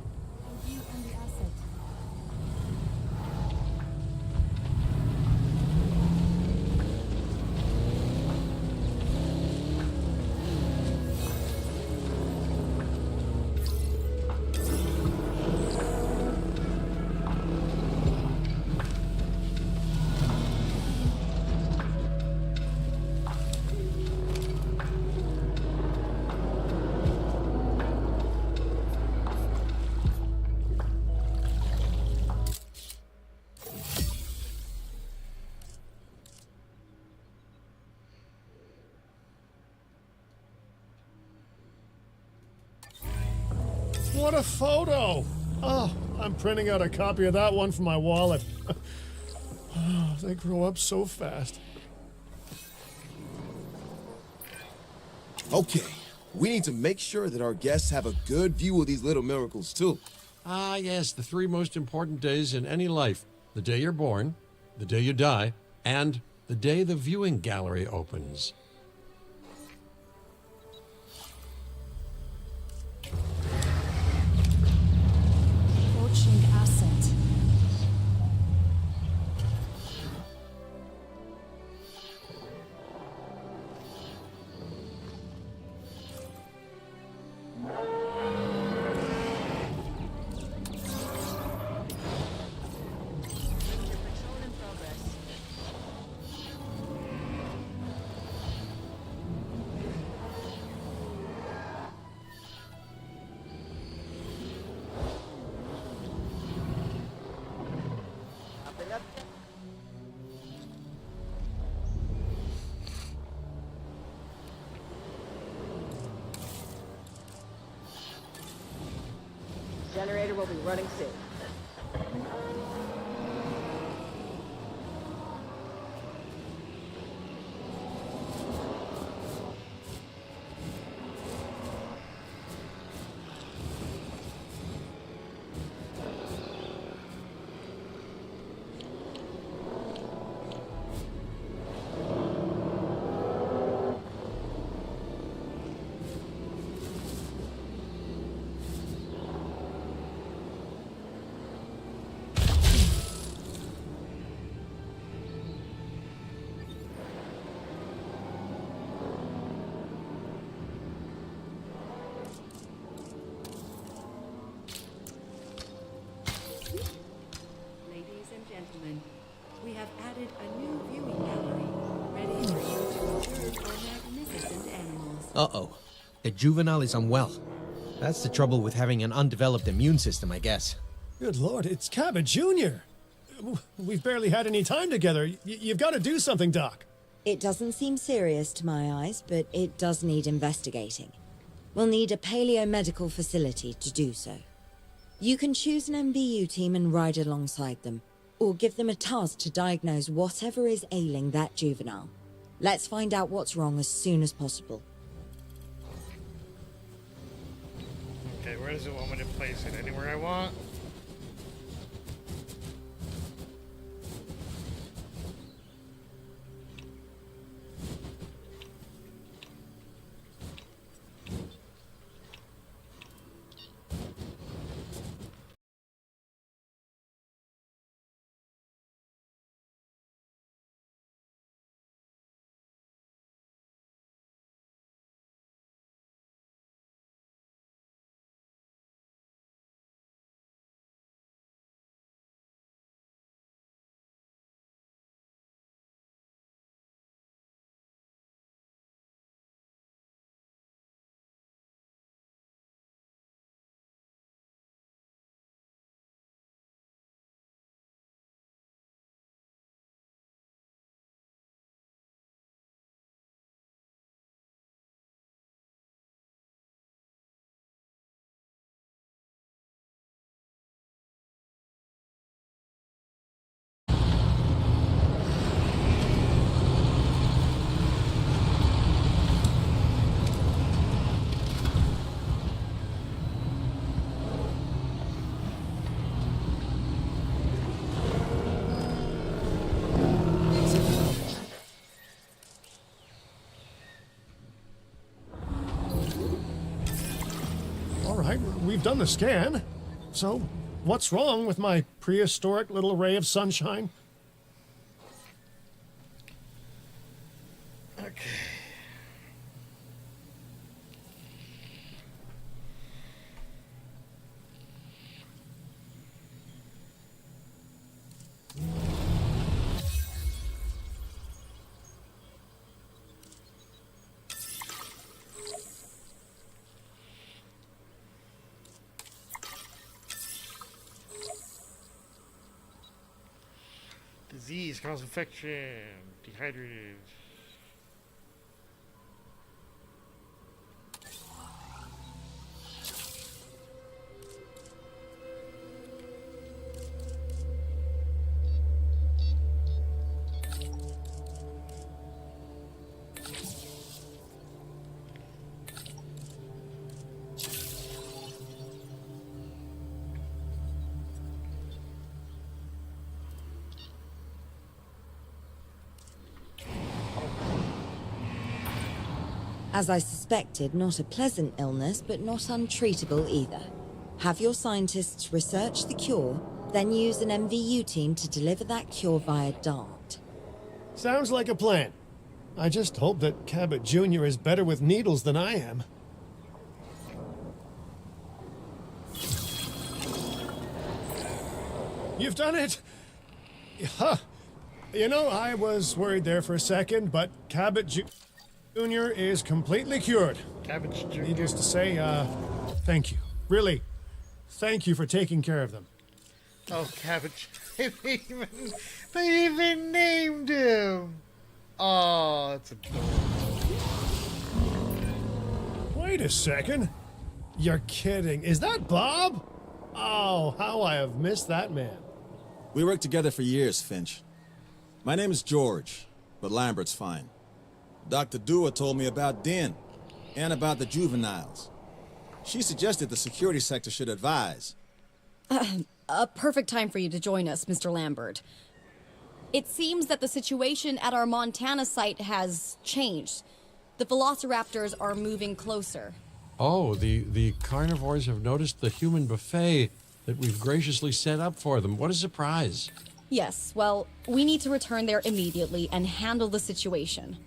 What a photo! Oh, I'm printing out a copy of that one for my wallet. Oh, they grow up so fast. Okay, we need to make sure that our guests have a good view of these little miracles, too. Ah, yes, the 3 most important days in any life. The day you're born, the day you die, and the day the viewing gallery opens. Approaching asset. we'll be running soon. Ladies and gentlemen, we have added a new viewing gallery, ready for you to observe our magnificent animals. Uh-oh. The juvenile is unwell. That's the trouble with having an undeveloped immune system, I guess. Good lord, it's Cabot Jr. We've barely had any time together. You've got to do something, Doc. It doesn't seem serious to my eyes, but it does need investigating. We'll need a paleomedical facility to do so. You can choose an MVU team and ride alongside them, or give them a task to diagnose whatever is ailing that juvenile. Let's find out what's wrong as soon as possible. Okay, where does it want me to place it? Anywhere I want? We've done the scan. So, what's wrong with my prehistoric little ray of sunshine? Okay. Disease, cause infection, dehydrated. As I suspected, not a pleasant illness, but not untreatable either. Have your scientists research the cure, then use an MVU team to deliver that cure via DART. Sounds like a plan. I just hope that Cabot Jr. is better with needles than I am. You've done it! Huh. You know, I was worried there for a second, but Cabot Jr. is completely cured. Cabot Jr. Needless to say, thank you. Really, thank you for taking care of them. Oh, Cabbage. They even named him. Oh, that's adorable. Wait a second. You're kidding. Is that Bob? Oh, how I have missed that man. We worked together for years, Finch. My name is George, but Lambert's fine. Dr. Dua told me about Din, and about the juveniles. She suggested the security sector should advise. A perfect time for you to join us, Mr. Lambert. It seems that the situation at our Montana site has changed. The velociraptors are moving closer. Oh, the carnivores have noticed the human buffet that we've graciously set up for them. What a surprise. Yes, well, we need to return there immediately and handle the situation.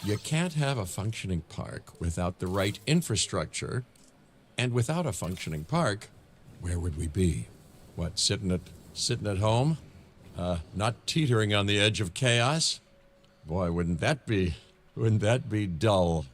You can't have a functioning park without the right infrastructure. And without a functioning park, where would we be? What, sitting at home? Not teetering on the edge of chaos? Boy, wouldn't that be dull?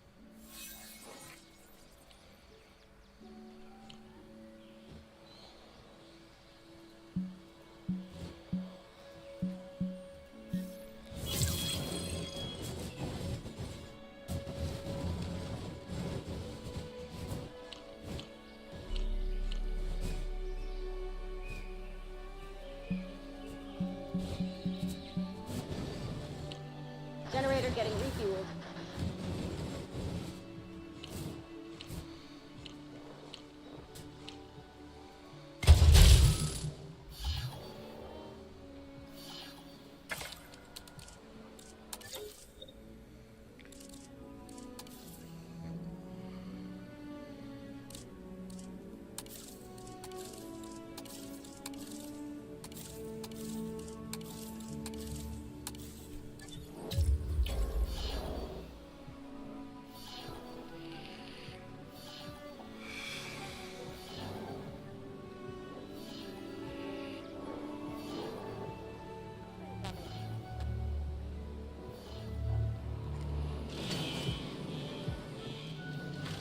Generator getting refueled.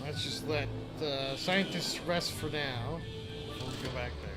Let's just let the scientists rest for now. We'll go back there.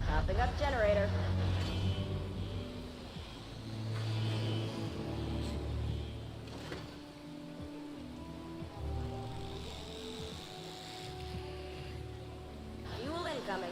Popping up generator. Fuel incoming.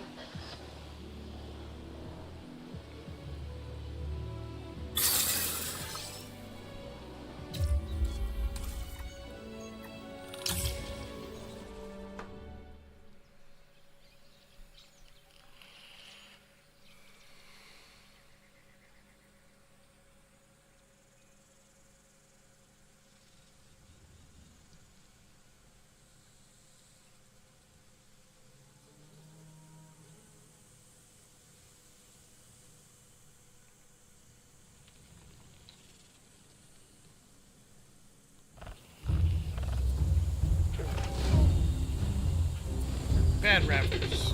bad raptors.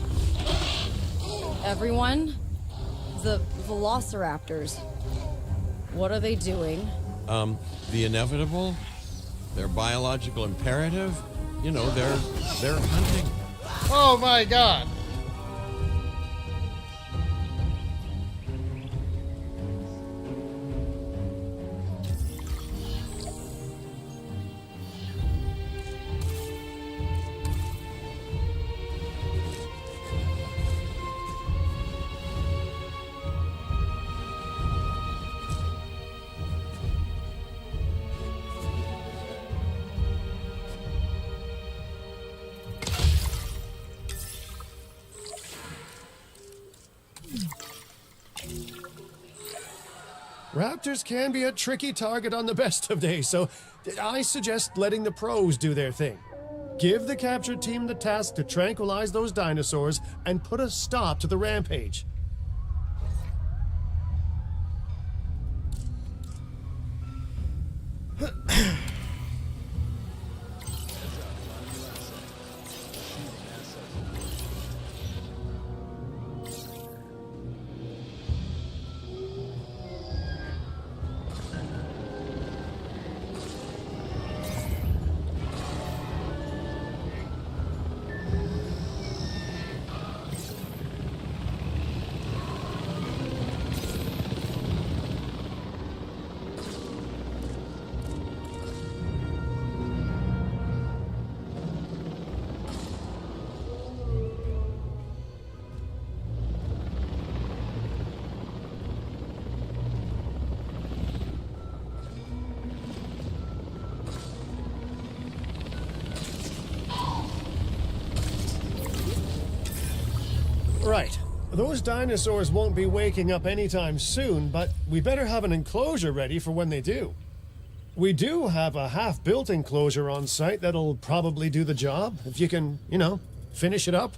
Everyone, the velociraptors. What are they doing? The inevitable, their biological imperative, you know, they're hunting. Oh my god. Raptors can be a tricky target on the best of days, so I suggest letting the pros do their thing. Give the capture team the task to tranquilize those dinosaurs and put a stop to the rampage. Right. Those dinosaurs won't be waking up anytime soon, but we better have an enclosure ready for when they do. We do have a half-built enclosure on site that'll probably do the job, if you can, you know, finish it up.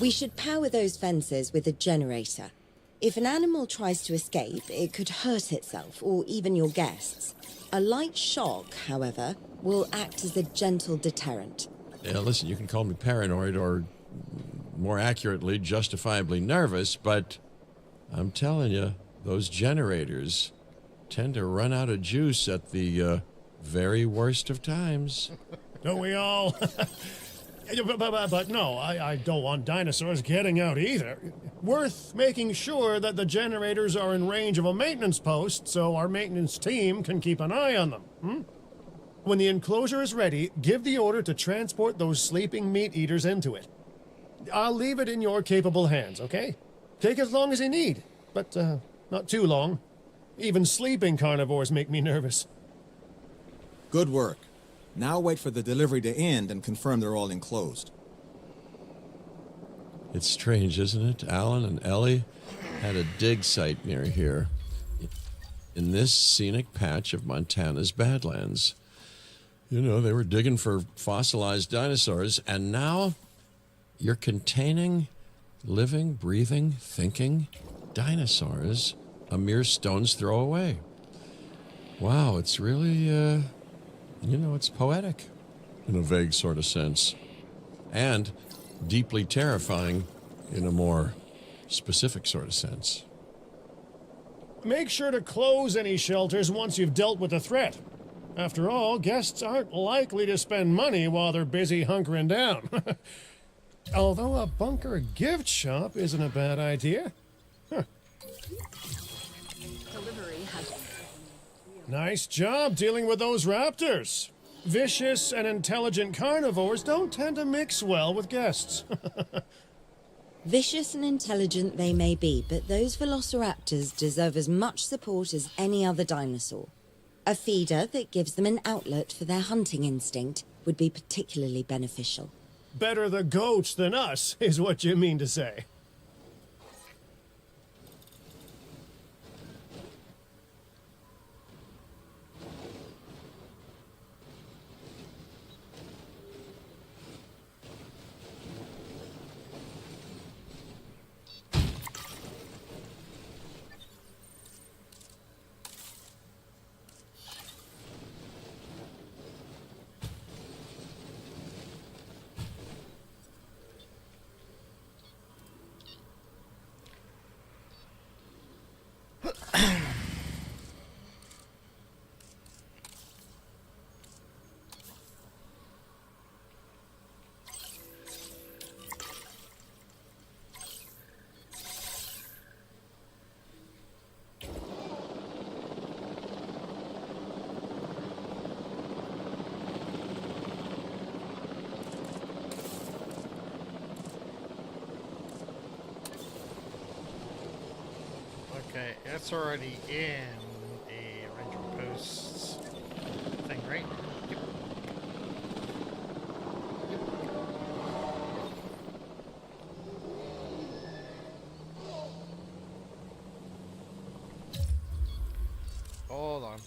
We should power those fences with a generator. If an animal tries to escape, it could hurt itself or even your guests. A light shock, however, will act as a gentle deterrent. Yeah, listen, you can call me paranoid or, more accurately, justifiably nervous, but I'm telling you, those generators tend to run out of juice at the very worst of times. Don't we all? But no, I don't want dinosaurs getting out either. Worth making sure that the generators are in range of a maintenance post so our maintenance team can keep an eye on them. When the enclosure is ready, give the order to transport those sleeping meat eaters into it. I'll leave it in your capable hands, okay? Take as long as you need, but not too long. Even sleeping carnivores make me nervous. Good work. Now wait for the delivery to end and confirm they're all enclosed. It's strange, isn't it? Alan and Ellie had a dig site near here, in this scenic patch of Montana's Badlands. You know, they were digging for fossilized dinosaurs, and now you're containing living, breathing, thinking dinosaurs a mere stone's throw away. Wow, it's really You know, it's poetic in a vague sort of sense, and deeply terrifying in a more specific sort of sense. Make sure to close any shelters once you've dealt with the threat. After all, guests aren't likely to spend money while they're busy hunkering down. Although a bunker gift shop isn't a bad idea. Delivery has... Nice job dealing with those raptors. Vicious and intelligent carnivores don't tend to mix well with guests. Vicious and intelligent they may be, but those velociraptors deserve as much support as any other dinosaur. A feeder that gives them an outlet for their hunting instinct would be particularly beneficial. Better the goats than us, is what you mean to say. Okay, that's already in a ranger posts thing, right? Yep. Hold on.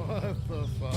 What the fuck?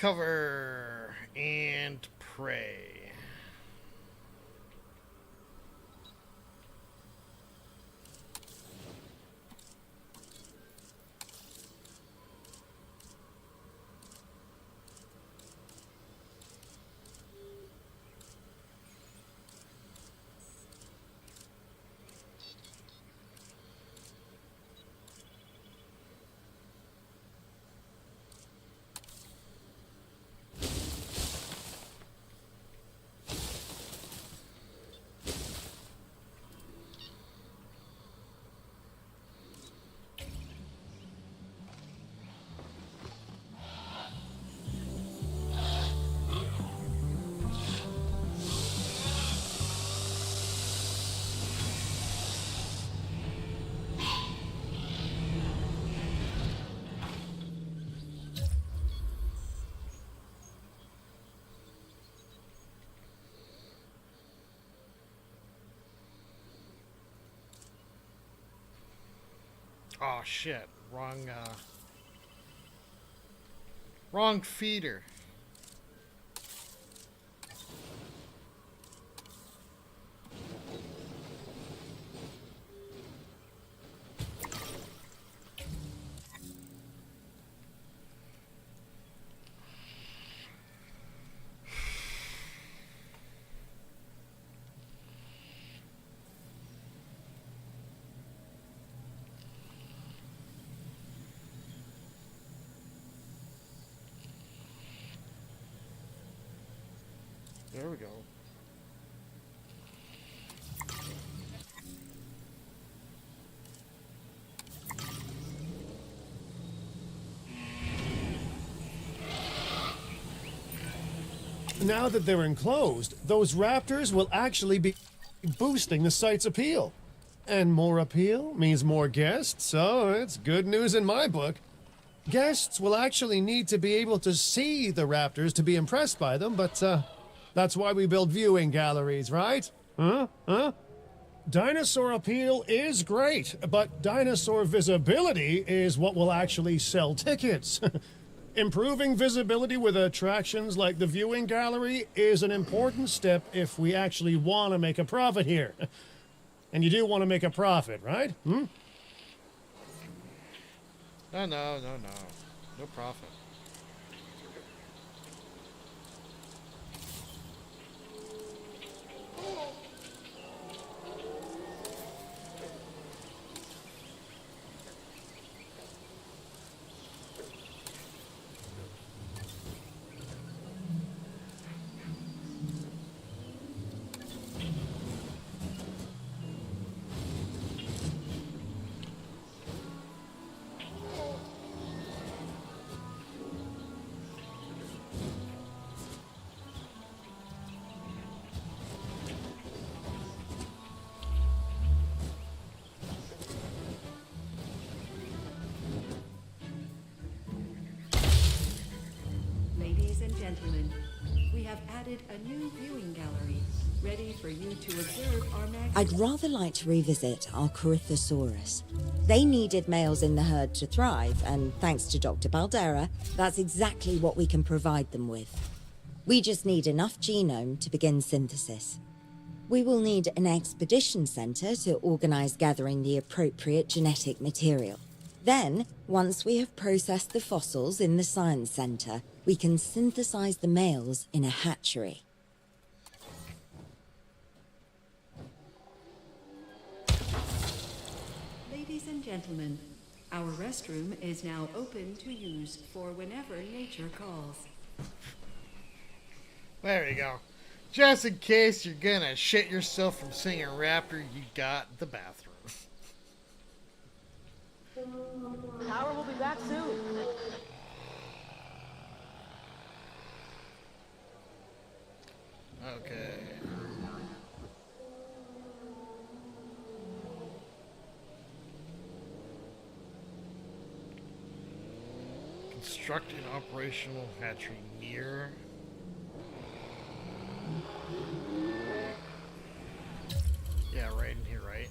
Cover and pray. Oh shit, wrong feeder. There we go. Now that they're enclosed, those raptors will actually be boosting the site's appeal. And more appeal means more guests, so it's good news in my book. Guests will actually need to be able to see the raptors to be impressed by them, but that's why we build viewing galleries, right? Huh? Dinosaur appeal is great, but dinosaur visibility is what will actually sell tickets. Improving visibility with attractions like the viewing gallery is an important step if we actually want to make a profit here. And you do want to make a profit, right? No profit. Ladies and gentlemen, we have added a new viewing gallery, ready for you to observe our I'd rather like to revisit our Corythosaurus. They needed males in the herd to thrive, and thanks to Dr. Baldera, that's exactly what we can provide them with. We just need enough genome to begin synthesis. We will need an expedition center to organize gathering the appropriate genetic material. Then, once we have processed the fossils in the science center, we can synthesize the males in a hatchery. Ladies and gentlemen, our restroom is now open to use for whenever nature calls. There you go. Just in case you're gonna shit yourself from seeing a raptor, you got the bathroom. Power will be back soon. Okay. Construct an operational hatchery near. Yeah, right in here, right?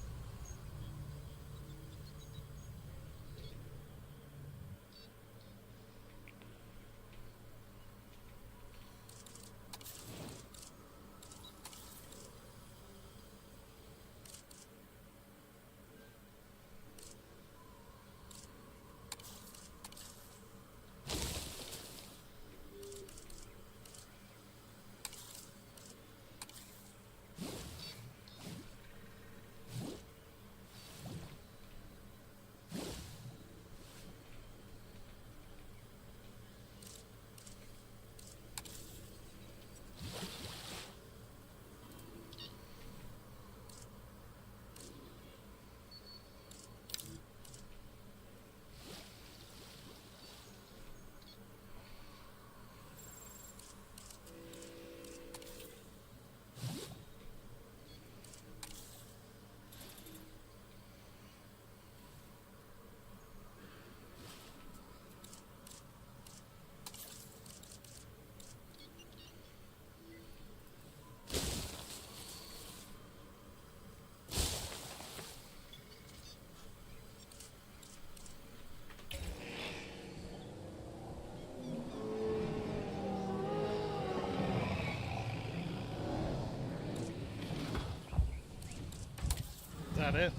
that it?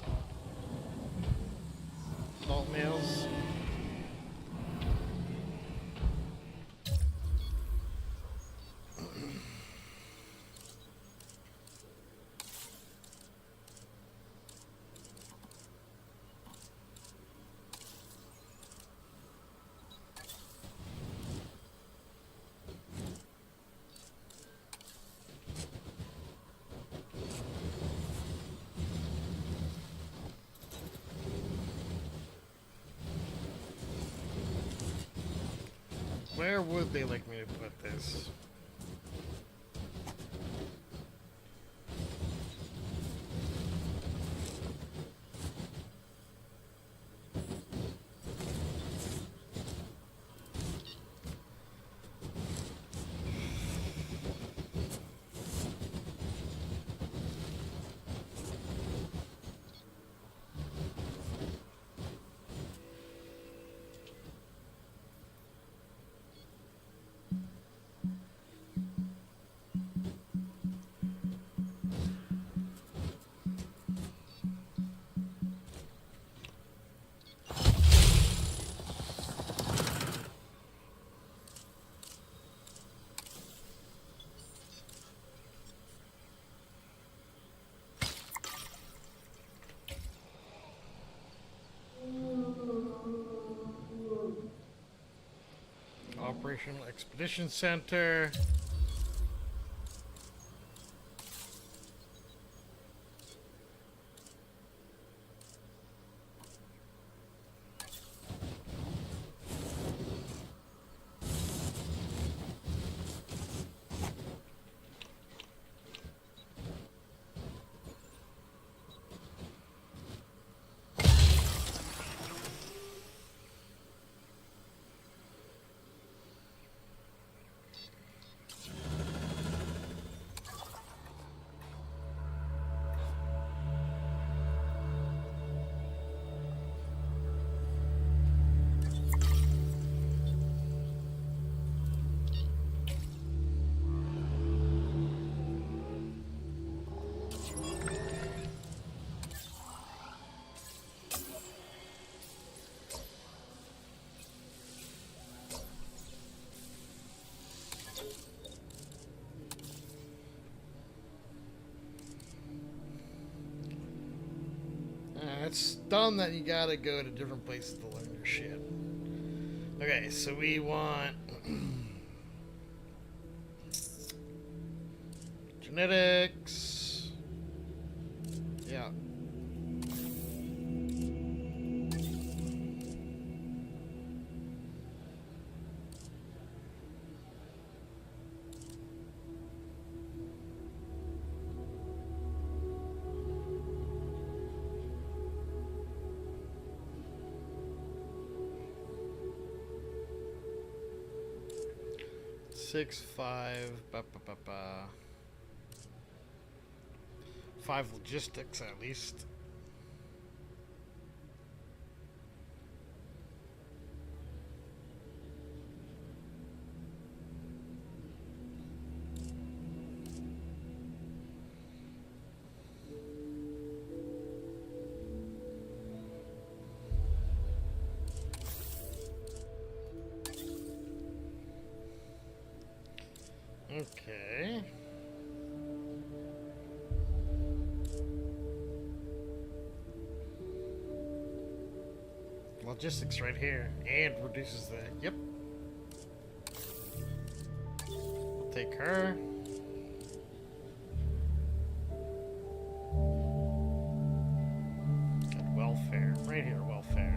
Adult males. Where would they like me to put this? Operational Expedition Center. It's dumb that you gotta go to different places to learn your shit. Okay, so we want genetics. Yeah. Six, five, five logistics at least. Okay. Logistics right here, and reduces the, yep. We'll take her. Got welfare, right here, welfare.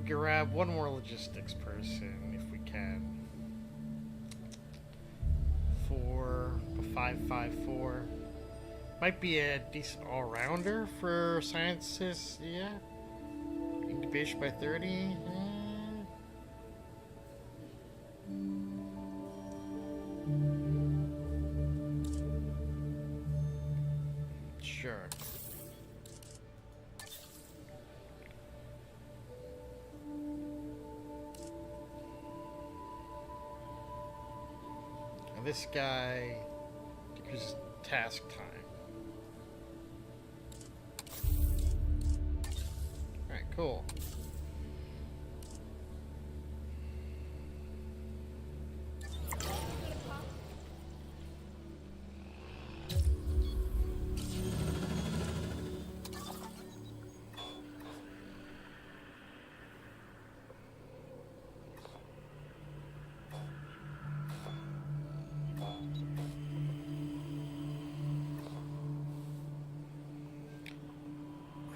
Grab one more logistics person if we can. 554 might be a decent all-rounder for scientists. Yeah, incubation by 30. Sure. this guy decreases task time. Alright, cool.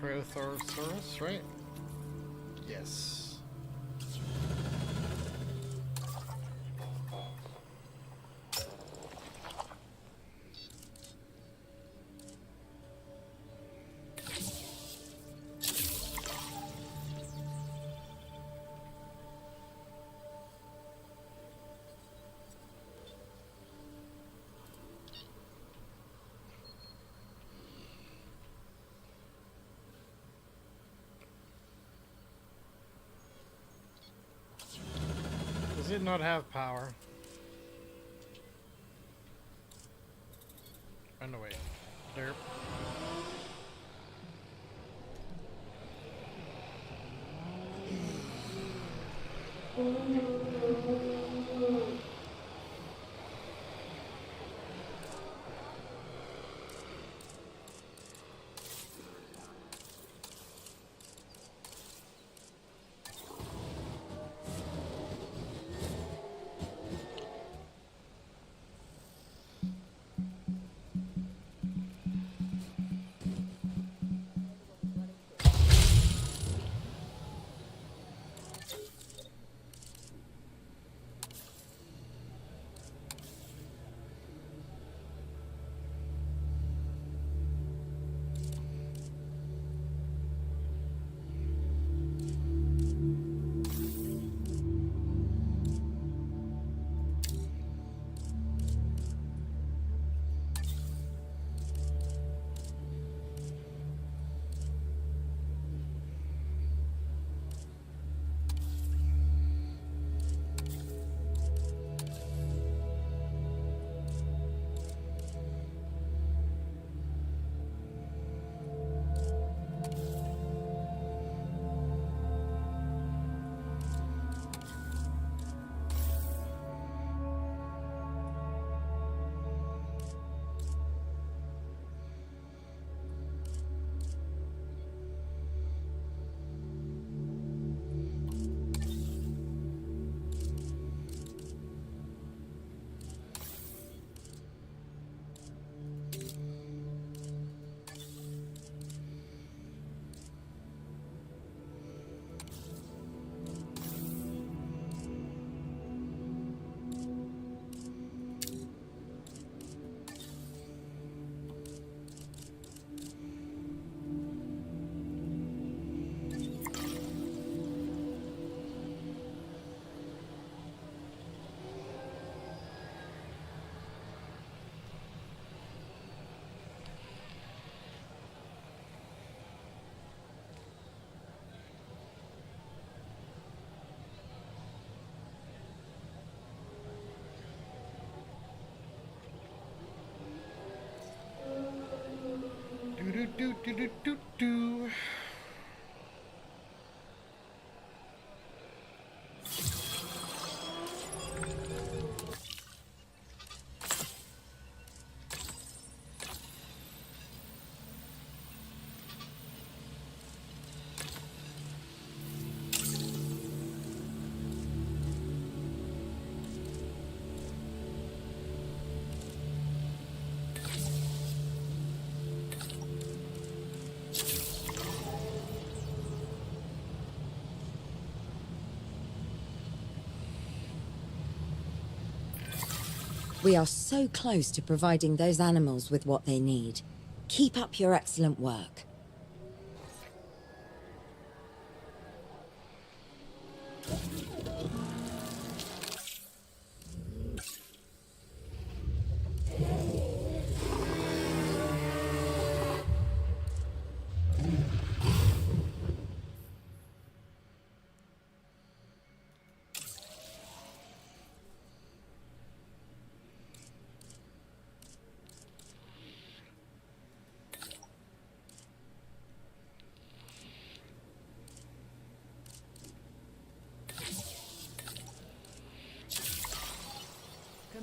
Cryosaurus, right? Yes. Does it not have power? Run away. Derp. Do do do do do. We are so close to providing those animals with what they need. Keep up your excellent work.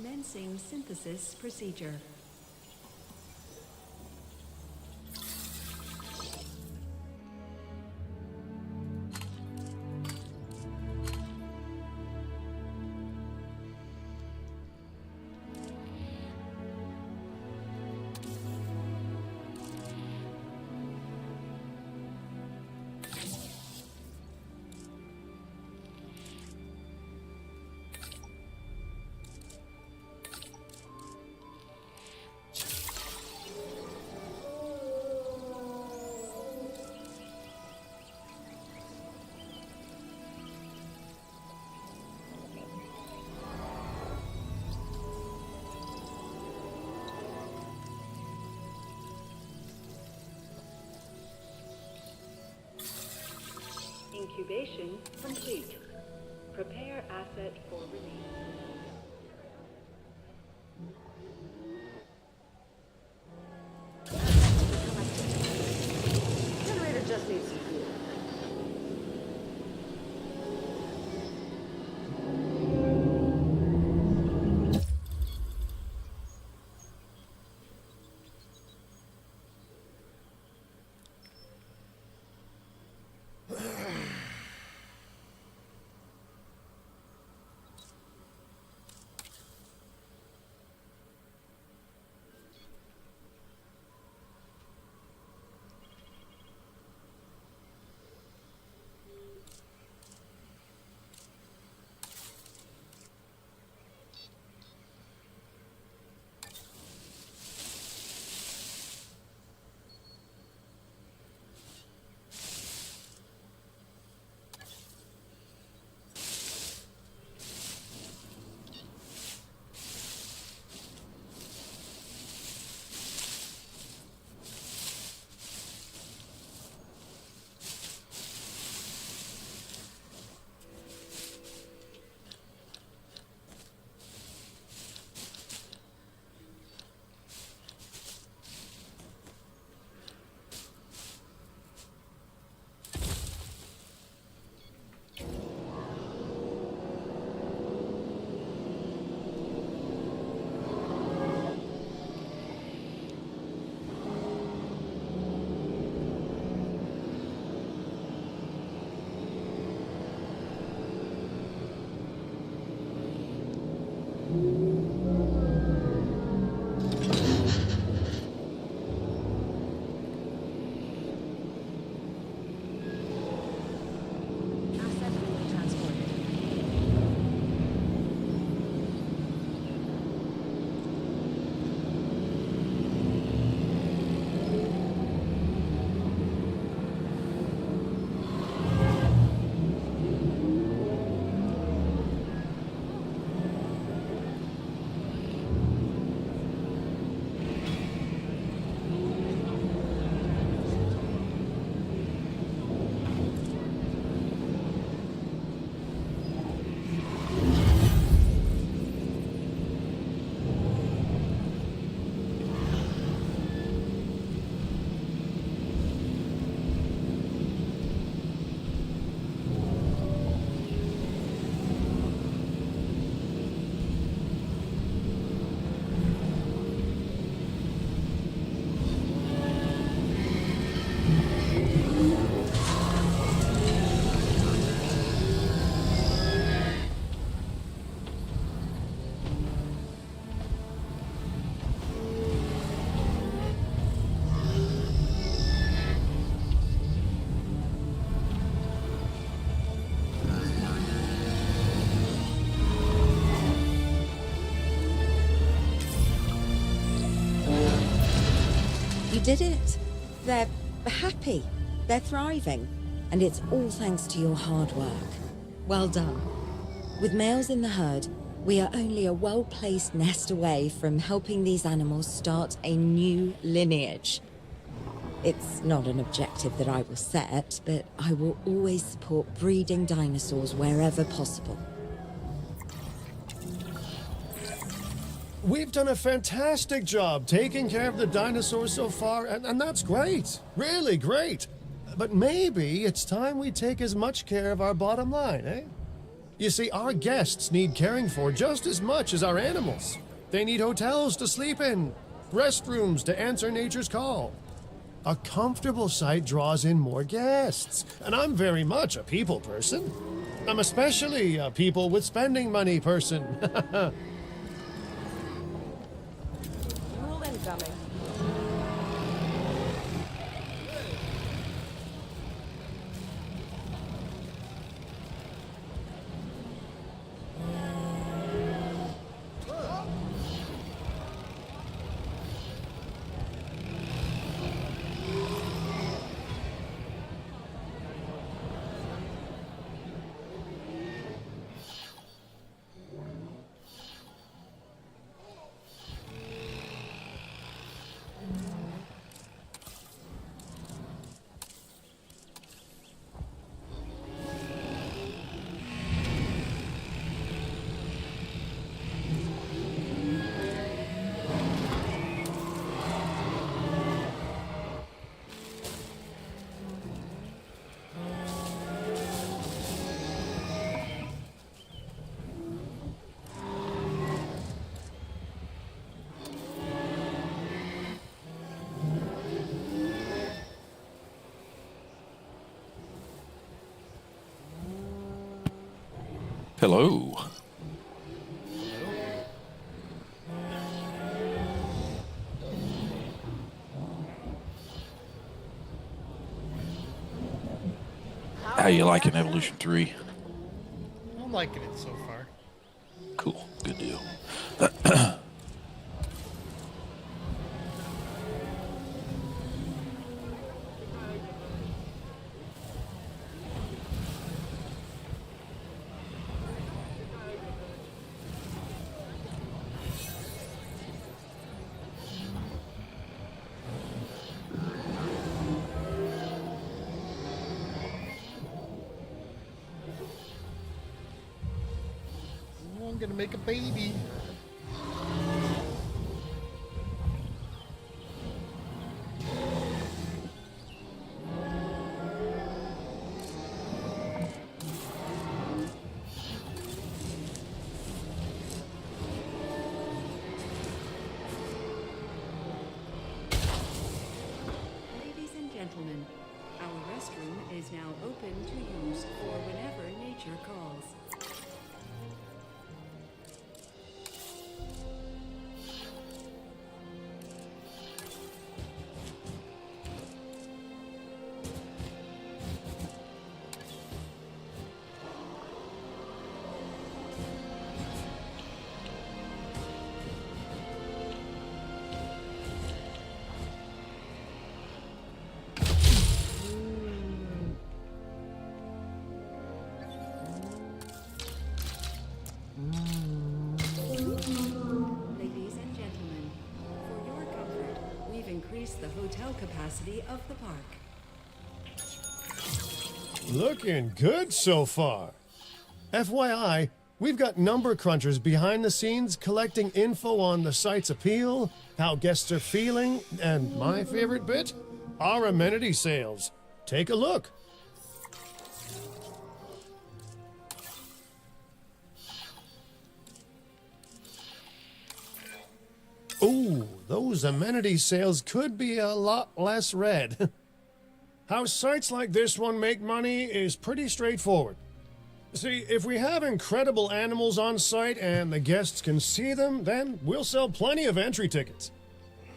commencing synthesis procedure. Incubation complete. Prepare asset for release. Generator just needs some fuel. did it. They're happy. They're thriving. And it's all thanks to your hard work. Well done. With males in the herd, we are only a well-placed nest away from helping these animals start a new lineage. It's not an objective that I will set, but I will always support breeding dinosaurs wherever possible. We've done a fantastic job taking care of the dinosaurs so far, and that's great. Really great. But maybe it's time we take as much care of our bottom line, eh? You see, our guests need caring for just as much as our animals. They need hotels to sleep in, restrooms to answer nature's call. A comfortable site draws in more guests, and I'm very much a people person. I'm especially a people with spending money person. Rule incoming. Hello. How you liking Evolution 3? I'm liking it so far. Cool. Good deal. I'm gonna make a baby. Ladies and gentlemen, our restroom is now open to use for whenever nature calls. Ladies and gentlemen, for your comfort, we've increased the hotel capacity of the park. Looking good so far. FYI, we've got number crunchers behind the scenes collecting info on the site's appeal, how guests are feeling, and my favorite bit, our amenity sales. Take a look. Ooh, those amenity sales could be a lot less red. How sites like this one make money is pretty straightforward. See, if we have incredible animals on site and the guests can see them, then we'll sell plenty of entry tickets.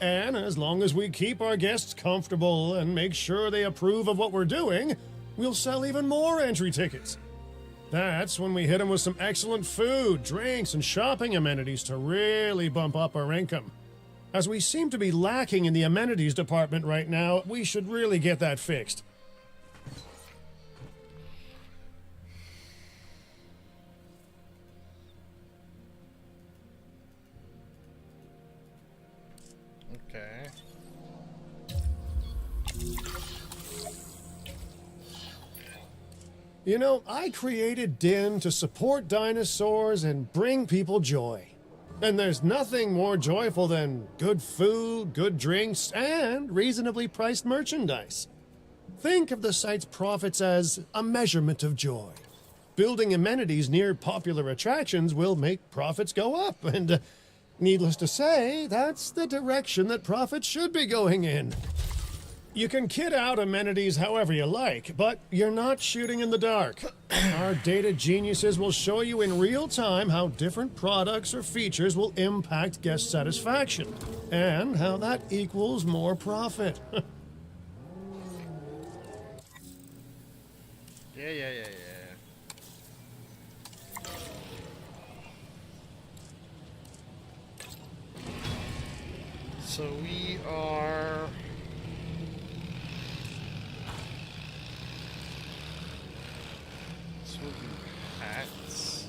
And as long as we keep our guests comfortable and make sure they approve of what we're doing, we'll sell even more entry tickets. That's when we hit them with some excellent food, drinks, and shopping amenities to really bump up our income. As we seem to be lacking in the amenities department right now, we should really get that fixed. Okay. You know, I created Din to support dinosaurs and bring people joy. And there's nothing more joyful than good food, good drinks, and reasonably priced merchandise. Think of the site's profits as a measurement of joy. building amenities near popular attractions will make profits go up, and needless to say, that's the direction that profits should be going in. You can kit out amenities however you like, but you're not shooting in the dark. Our data geniuses will show you in real time how different products or features will impact guest satisfaction, and how that equals more profit. Yeah. So we are... So we'll do hats.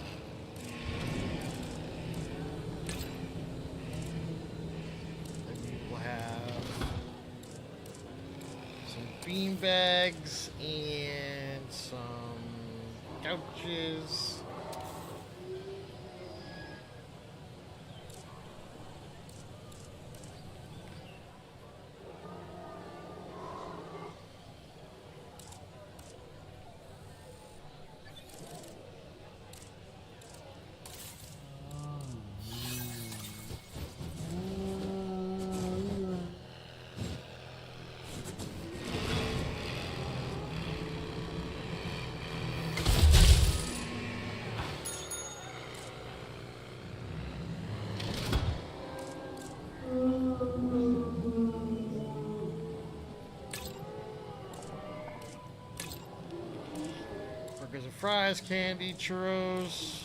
Then we will have some bean bags and some couches. Burgers and fries, candy, churros.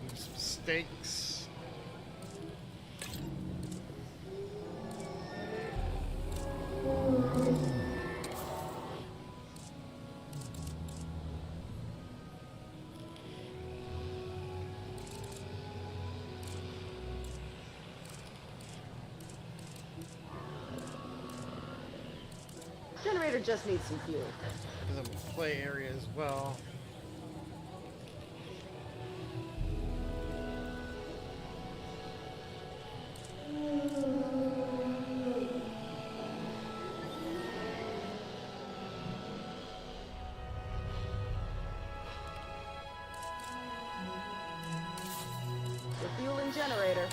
Maybe some steaks. Generator just needs some fuel. There's a play area as well. Refueling generator.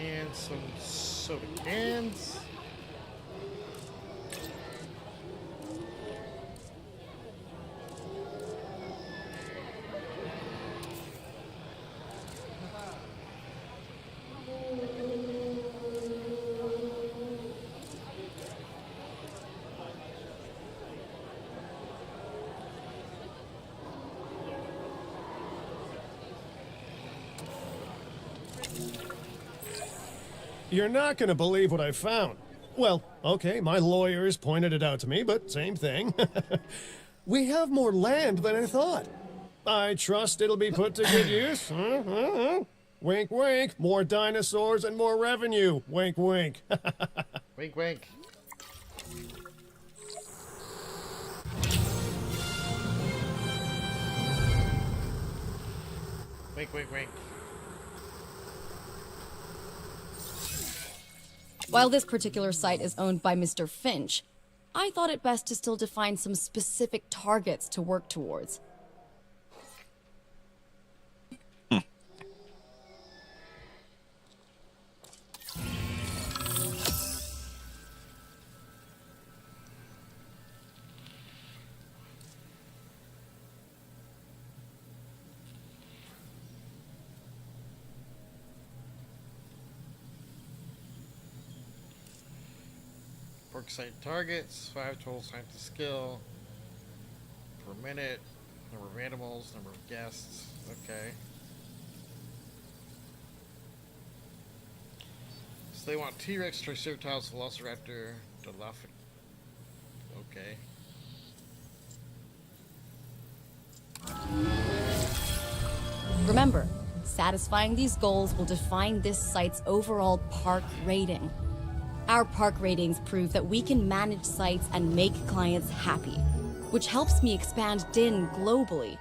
And some soda cans. You're not going to believe what I found. Well, okay, my lawyers pointed it out to me, but same thing. We have more land than I thought. I trust it'll be put to good use. Wink, wink. More dinosaurs and more revenue. Wink, wink. Wink, wink. Wink, wink, wink. While this particular site is owned by Mr. Finch, I thought it best to still define some specific targets to work towards. Worksite targets, 5 total scientist skill per minute, number of animals, number of guests. Okay. So they want T-Rex, Triceratops, Velociraptor, Dilophosaurus. Okay. Remember, satisfying these goals will define this site's overall park rating. Our park ratings prove that we can manage sites and make clients happy, which helps me expand DIN globally.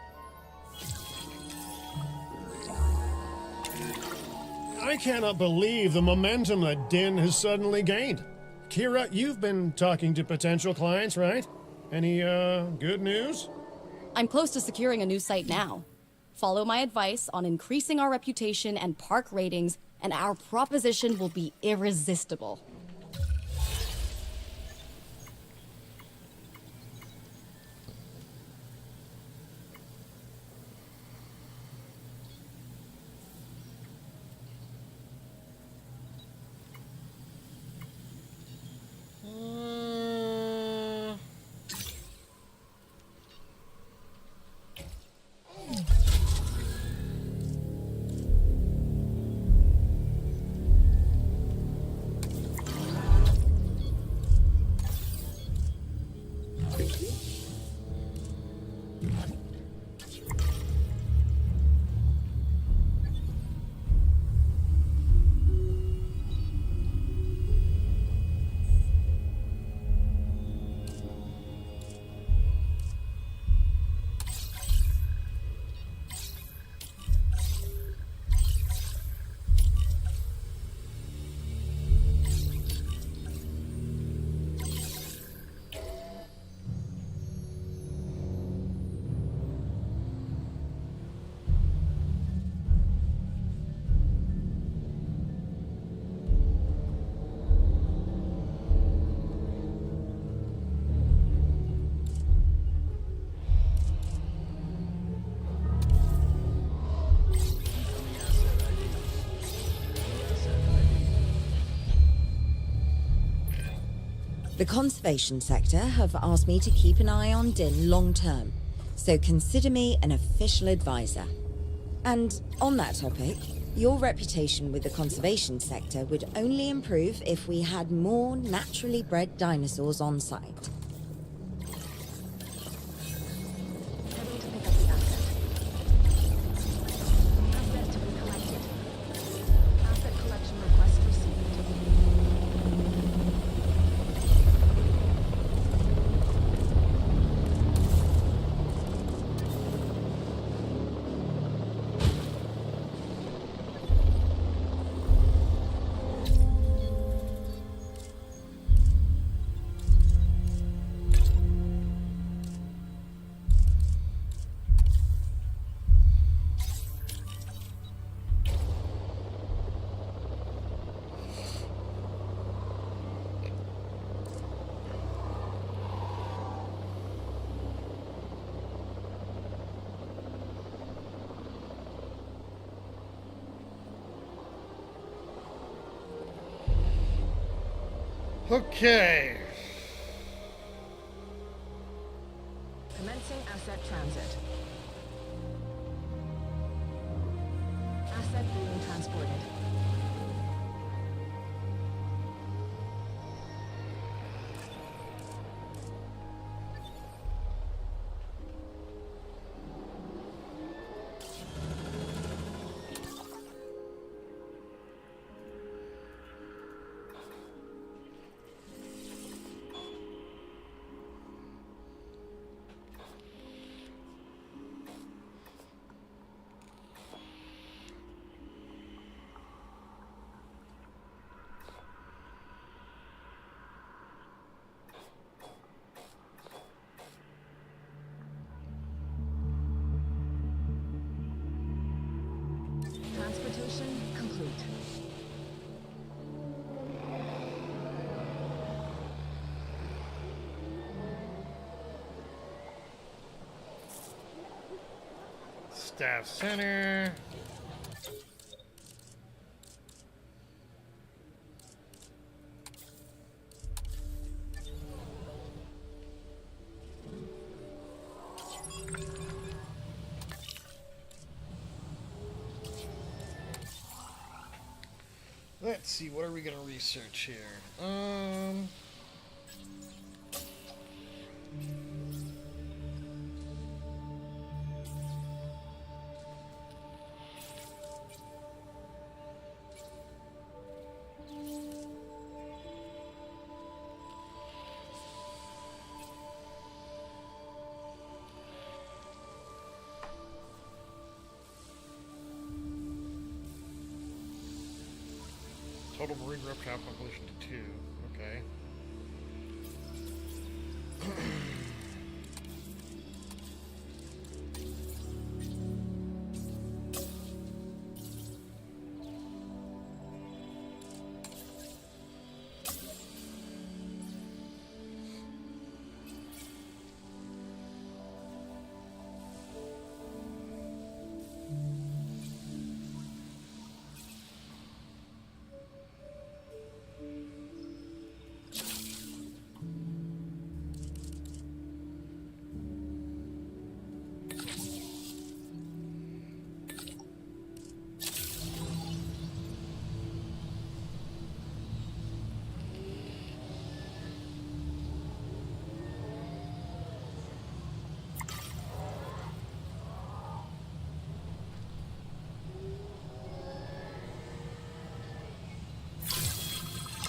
I cannot believe the momentum that DIN has suddenly gained. Kira, you've been talking to potential clients, right? Any, good news? I'm close to securing a new site now. Follow my advice on increasing our reputation and park ratings, and our proposition will be irresistible. The conservation sector have asked me to keep an eye on DIN long term, so consider me an official advisor. And on that topic, your reputation with the conservation sector would only improve if we had more naturally bred dinosaurs on site. Heading to pick up the asset. Asset to be collected. Asset collection request received. Okay. Commencing asset transit. Asset being transported. Transportation complete. Staff center. Let's see, what are we gonna research here? Total marine reptile population to 2. Okay.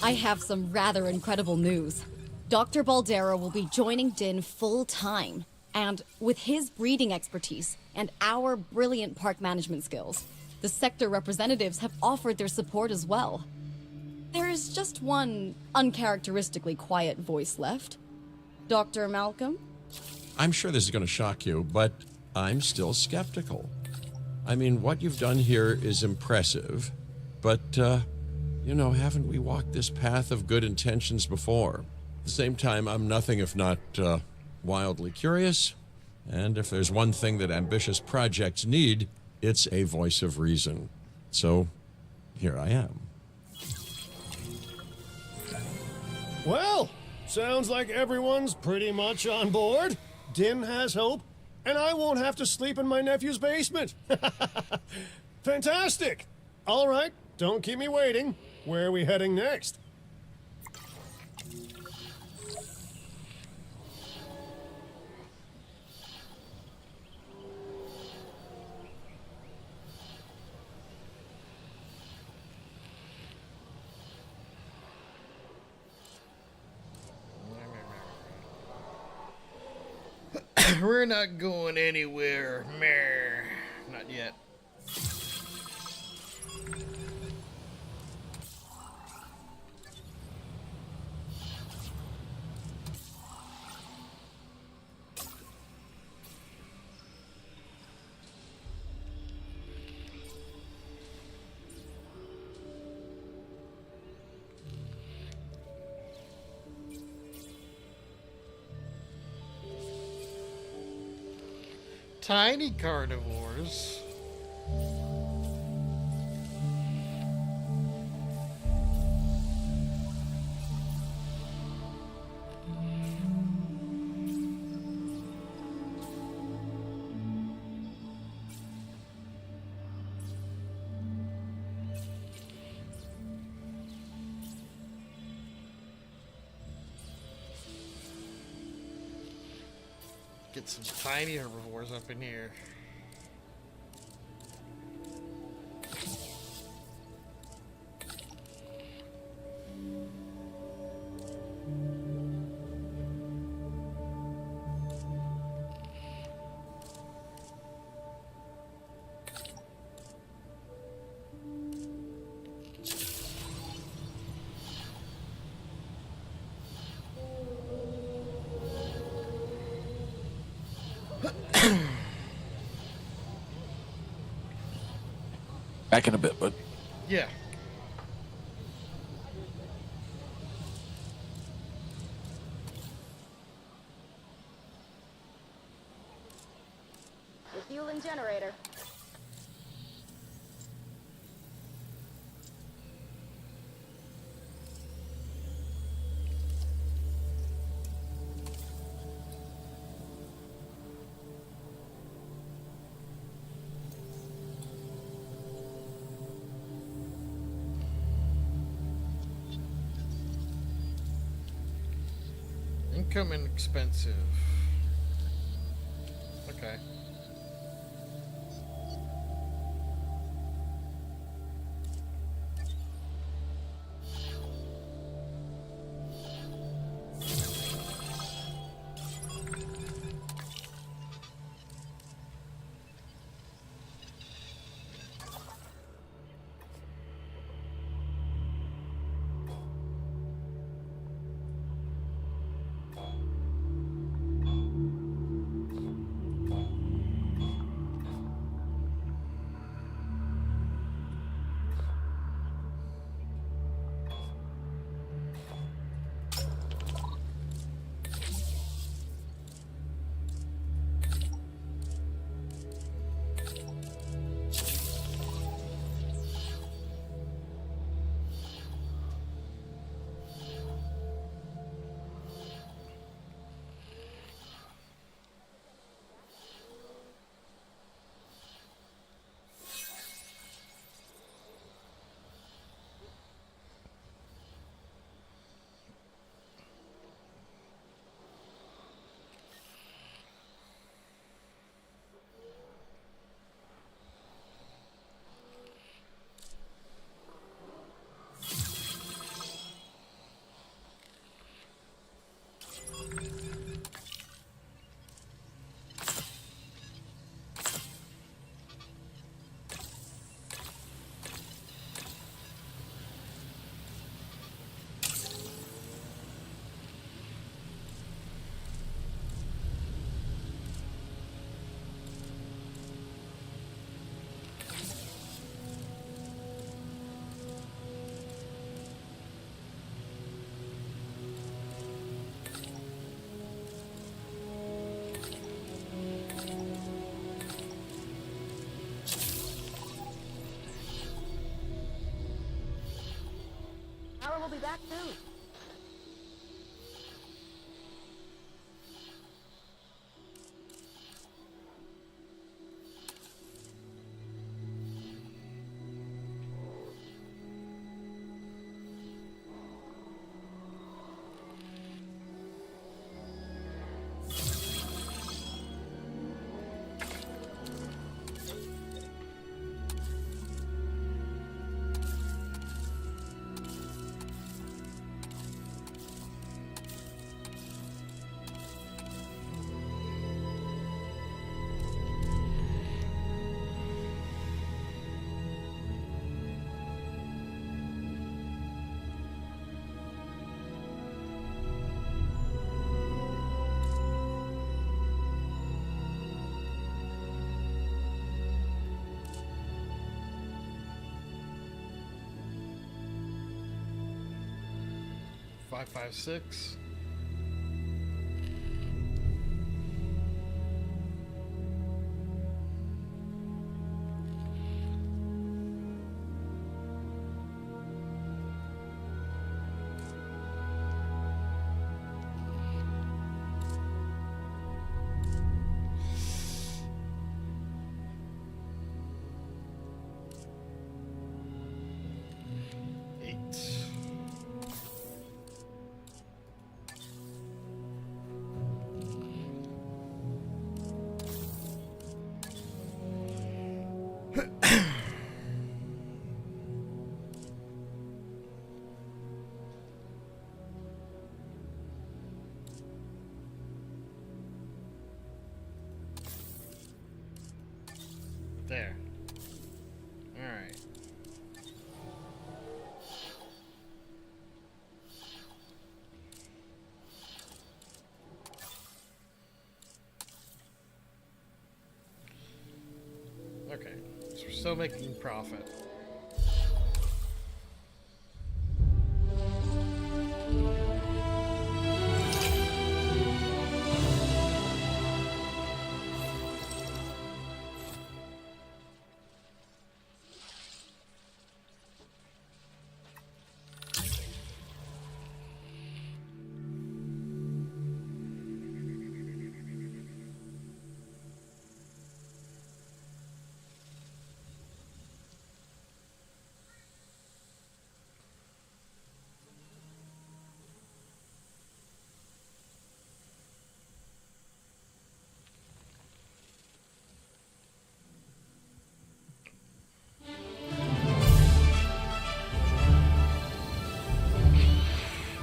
I have some rather incredible news. Dr. Baldera will be joining Din full-time. And with his breeding expertise and our brilliant park management skills, the sector representatives have offered their support as well. There is just one uncharacteristically quiet voice left. Dr. Malcolm? I'm sure this is going to shock you, but I'm still skeptical. I mean, what you've done here is impressive, but, you know, haven't we walked this path of good intentions before? At the same time, I'm nothing if not, wildly curious, and if there's one thing that ambitious projects need, it's a voice of reason. So, here I am. Well, sounds like everyone's pretty much on board. Din has hope, and I won't have to sleep in my nephew's basement. Fantastic! All right, don't keep me waiting. Where are we heading next? We're not going anywhere. Meh. Not yet. Tiny carnivores. Get some tiny herbivores up in here. Back in a bit, bud. Yeah. Refueling generator. Incoming expensive. Okay. We'll be back soon. Five, 6. There. Alright. Okay. So we're still making profit.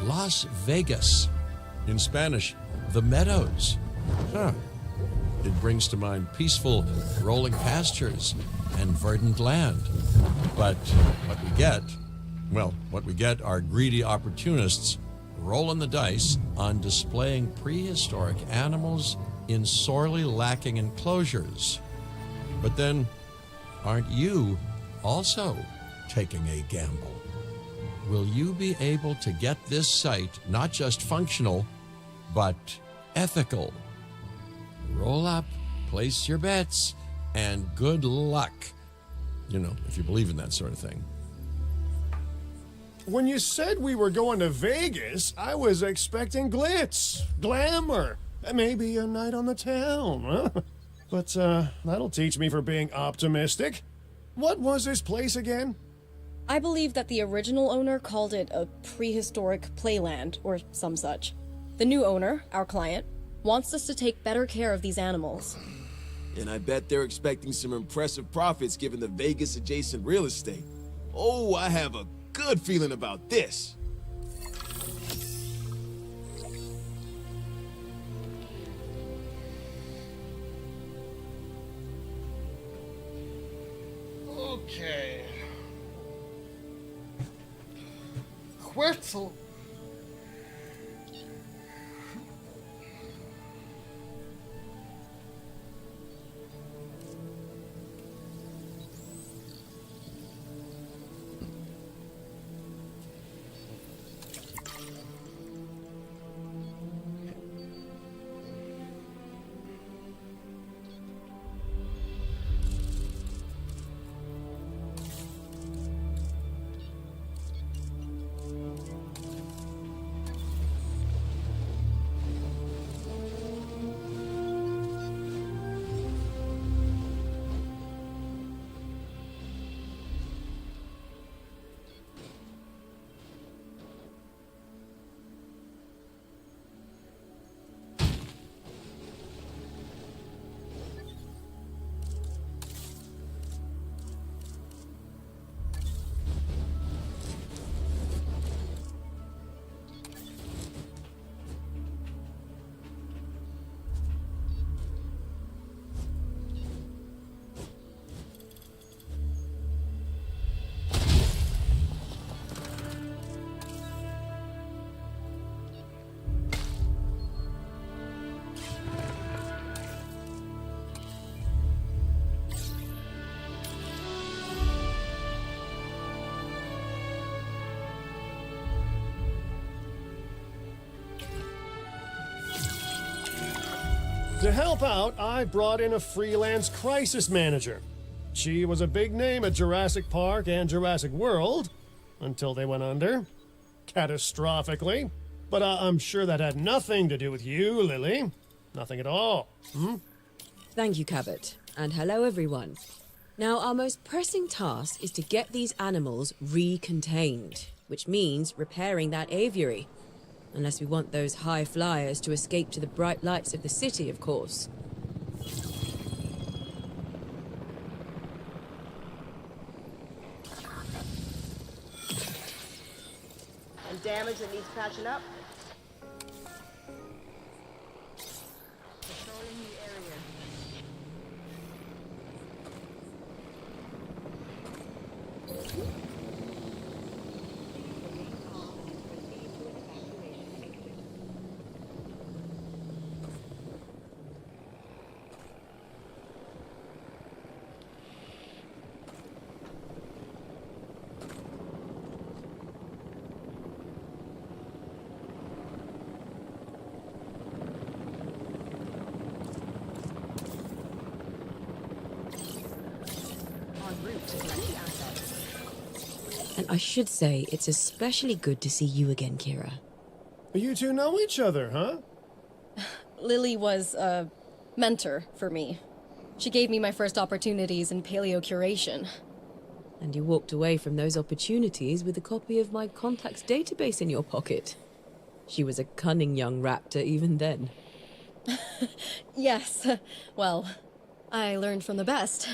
Las Vegas. In Spanish, the Meadows. Huh. It brings to mind peaceful, rolling pastures and verdant land. But what we get are greedy opportunists rolling the dice on displaying prehistoric animals in sorely lacking enclosures. But then, aren't you also taking a gamble? Will you be able to get this site not just functional, but ethical? Roll up, place your bets, and good luck. You know, if you believe in that sort of thing. When you said we were going to Vegas, I was expecting glitz, glamour, maybe a night on the town, huh? But that'll teach me for being optimistic. What was this place again? I believe that the original owner called it a prehistoric playland, or some such. The new owner, our client, wants us to take better care of these animals. And I bet they're expecting some impressive profits given the Vegas adjacent real estate. Oh, I have a good feeling about this. Okay. Quetzal. To help out, I brought in a freelance crisis manager. She was a big name at Jurassic Park and Jurassic World, until they went under. Catastrophically. But I'm sure that had nothing to do with you, Lily. Nothing at all. Thank you, Cabot. And hello, everyone. Now, our most pressing task is to get these animals recontained, which means repairing that aviary. Unless we want those high flyers to escape to the bright lights of the city, of course. And damage that needs patching up? Patrolling the area. And I should say, it's especially good to see you again, Kira. You two know each other, huh? Lily was a mentor for me. She gave me my first opportunities in paleocuration. And you walked away from those opportunities with a copy of my contacts database in your pocket. She was a cunning young raptor even then. Yes, well, I learned from the best.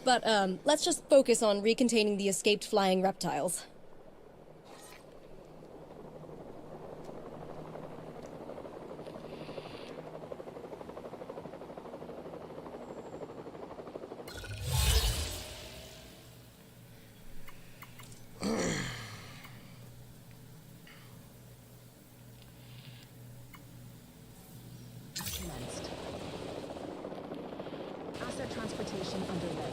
But let's just focus on recontaining the escaped flying reptiles. Asset transportation underway.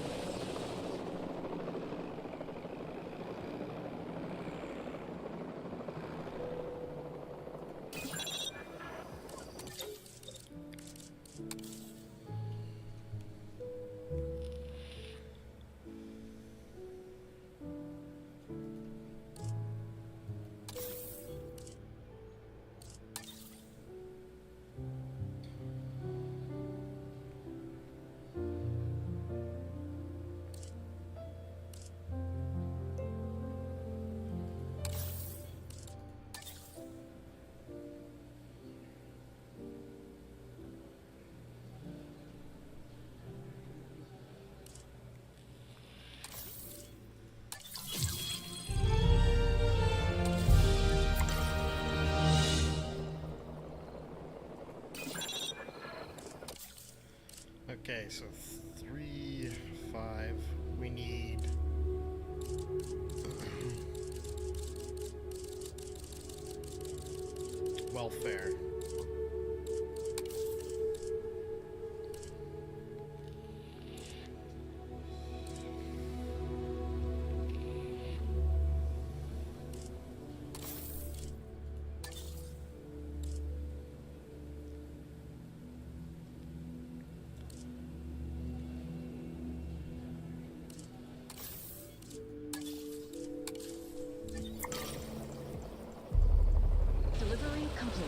Okay, so 3, 5 we need welfare. Delivery complete.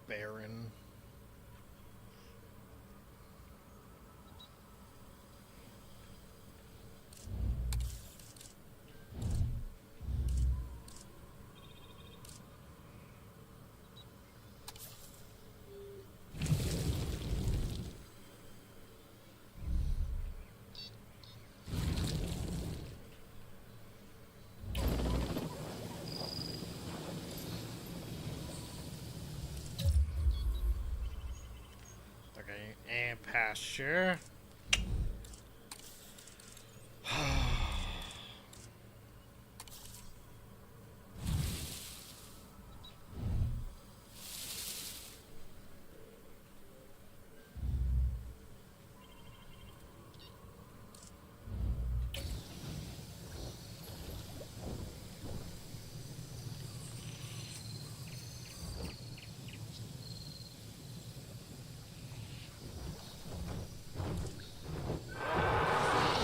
Baron. Okay, and pasture.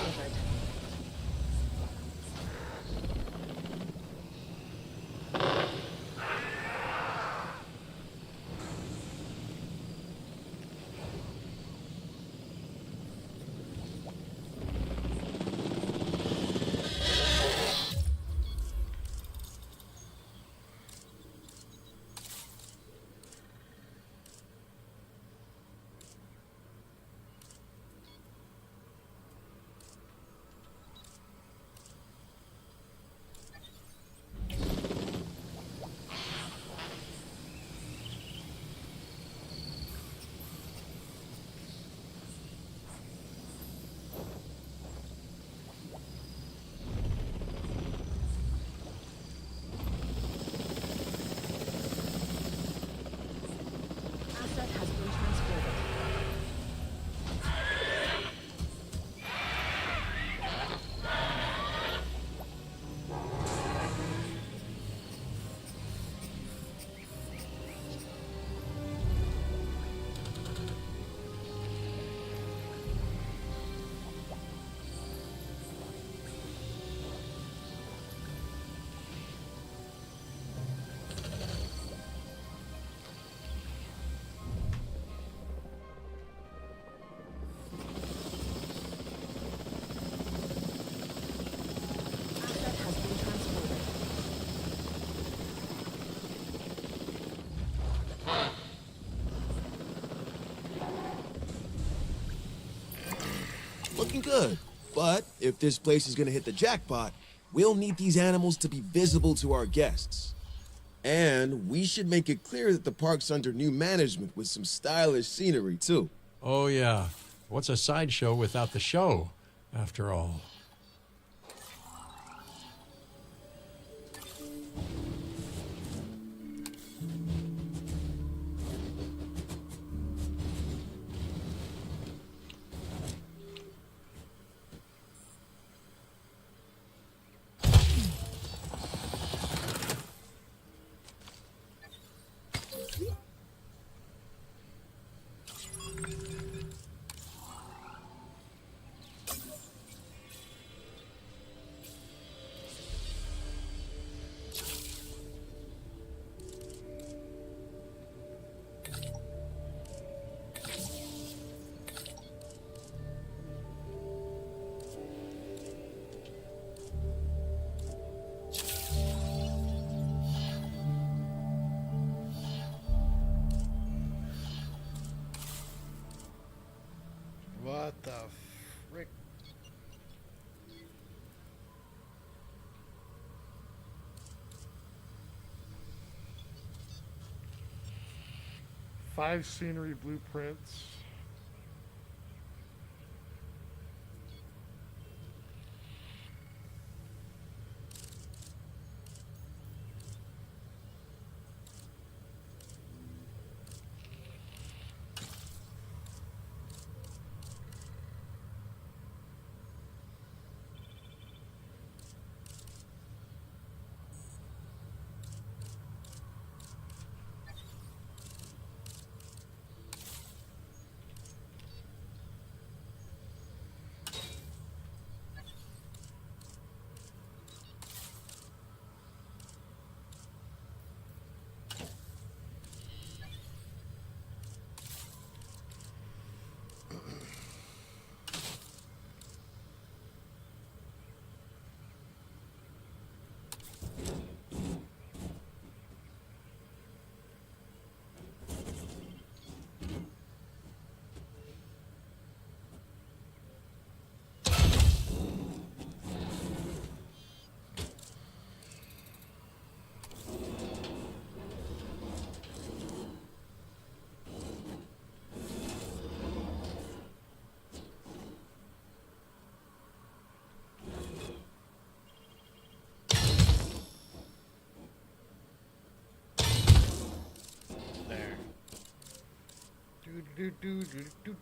Delivered. Asset has been transported. Asset has been transported. Looking good. But if this place is gonna hit the jackpot, we'll need these animals to be visible to our guests. And we should make it clear that the park's under new management with some stylish scenery, too. Oh, yeah. What's a sideshow without the show, after all? What the frick? Five scenery blueprints.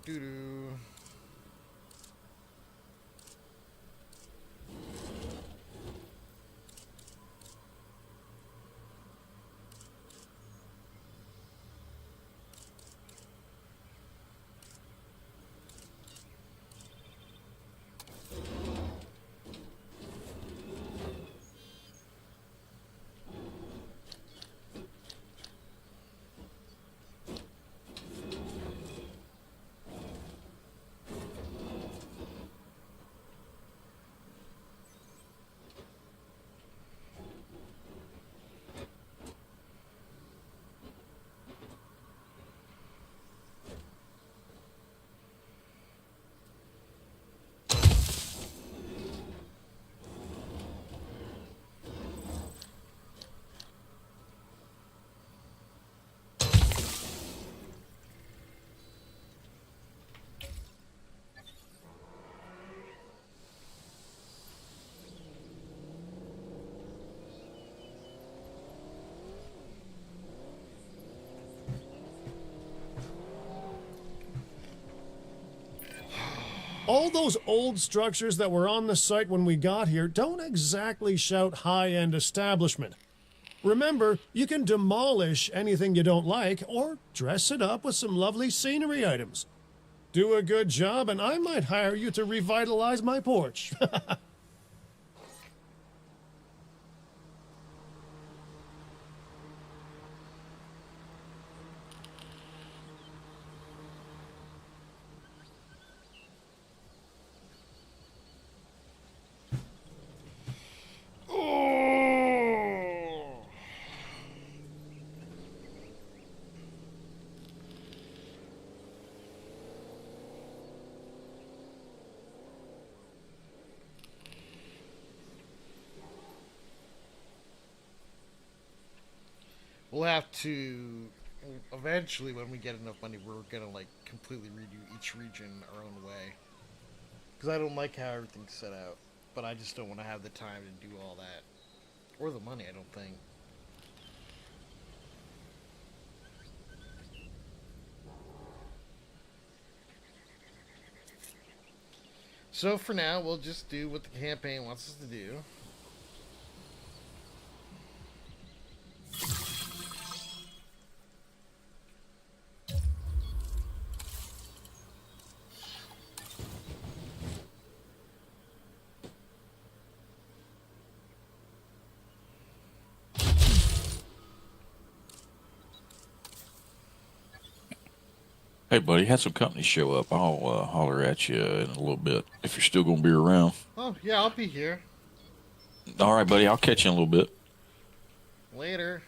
Do. All those old structures that were on the site when we got here don't exactly shout high-end establishment. Remember, you can demolish anything you don't like or dress it up with some lovely scenery items. Do a good job and I might hire you to revitalize my porch. We'll have to eventually, when we get enough money, we're gonna like completely redo each region our own way. Because I don't like how everything's set out, but I just don't want to have the time to do all that, or the money. I don't think. So for now, we'll just do what the campaign wants us to do. Hey, buddy, had some company show up. I'll holler at you in a little bit if you're still going to be around. Oh, yeah, I'll be here. All right, buddy, I'll catch you in a little bit. Later.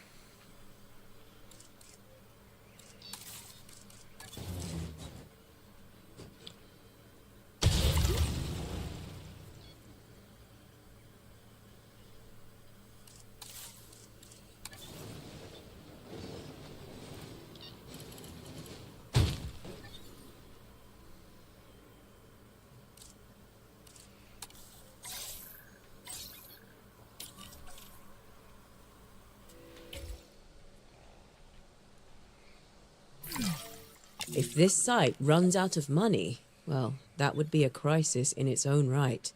If this site runs out of money, well, that would be a crisis in its own right.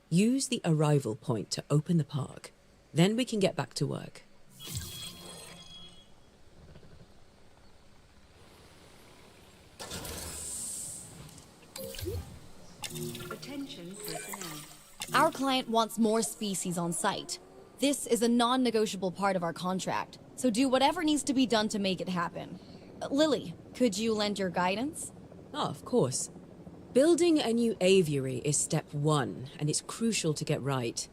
Use the arrival point to open the park. Then we can get back to work. Attention personnel. Our client wants more species on site. This is a non-negotiable part of our contract, so do whatever needs to be done to make it happen. Lily, could you lend your guidance? Oh, of course. Building a new aviary is step one, and it's crucial to get right.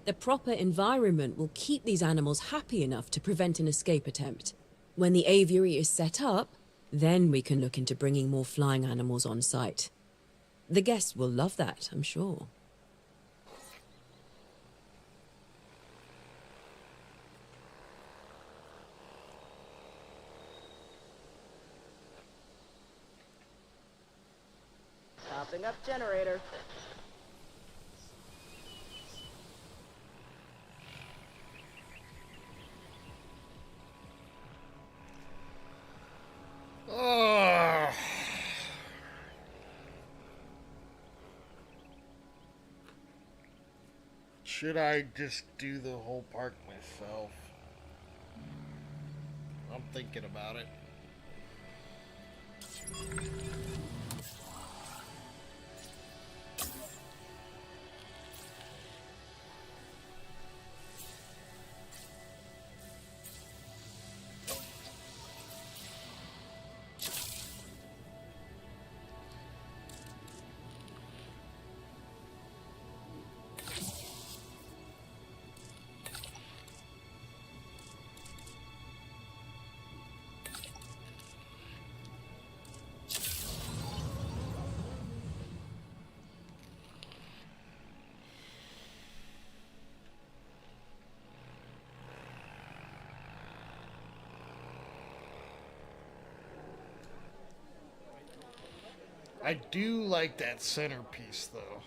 The proper environment will keep these animals happy enough to prevent an escape attempt. When the aviary is set up, then we can look into bringing more flying animals on site. The guests will love that, I'm sure. Topping up generator. Ugh. Should I just do the whole park myself? I'm thinking about it. I do like that centerpiece, though.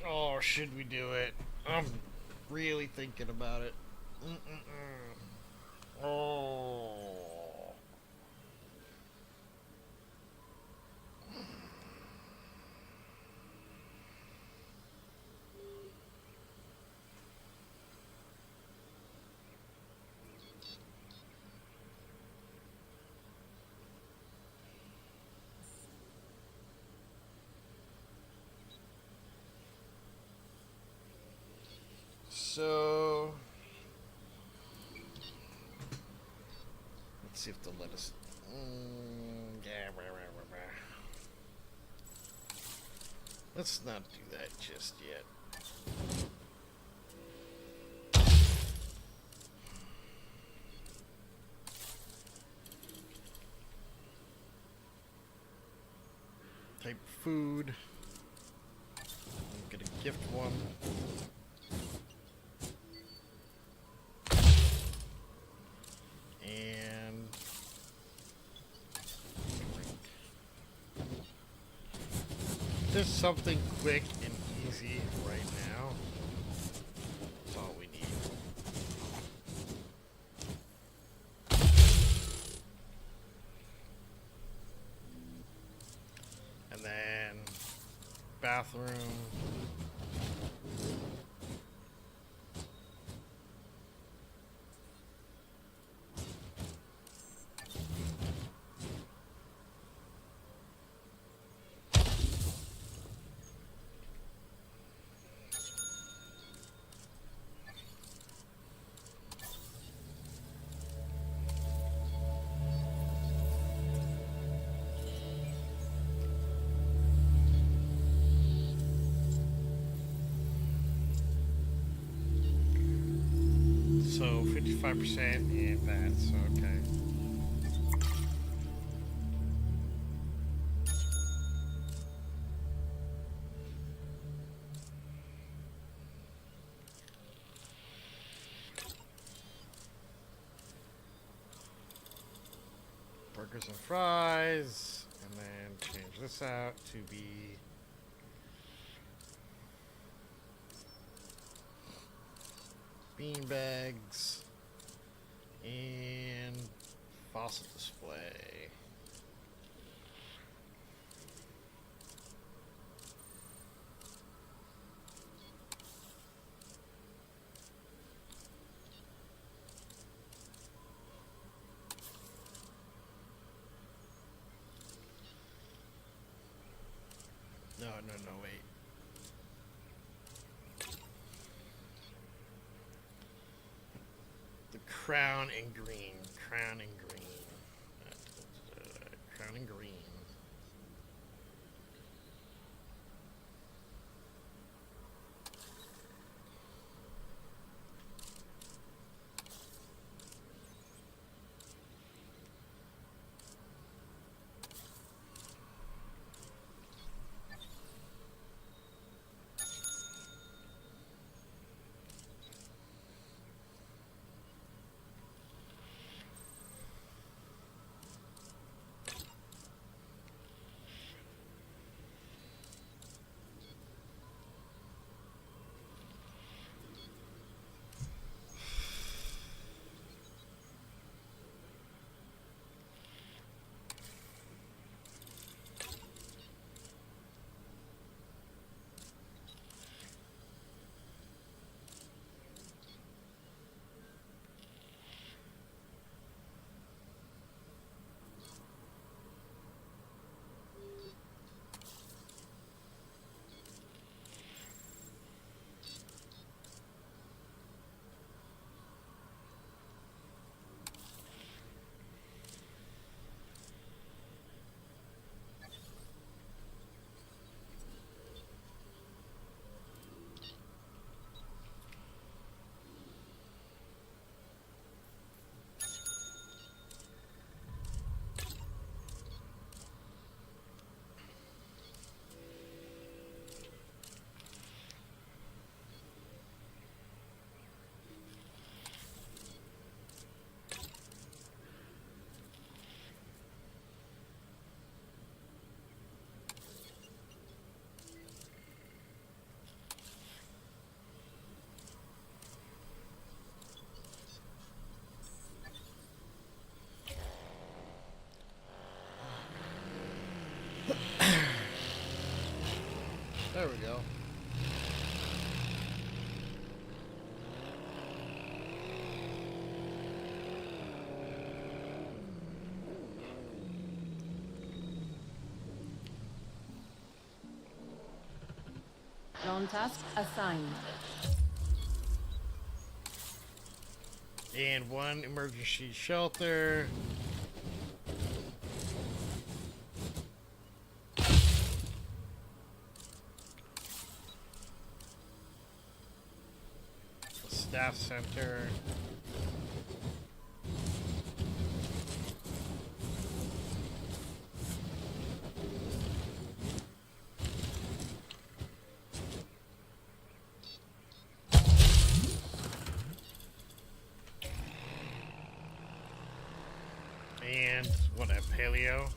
Oh, should we do it? I'm really thinking about it. Oh. So let's see if they'll let us. Let's not do that just yet. Type food. I'm gonna gift one. And just something quick and easy right now. That's all we need. And then bathroom. 25% in fats. Okay. Burgers and fries, and then change this out to be bean bags and fossil display. No, wait. The crown and green. Crown and green. Crown and green. There we go. Non-task assigned. And one emergency shelter. Staff center. And what a paleo.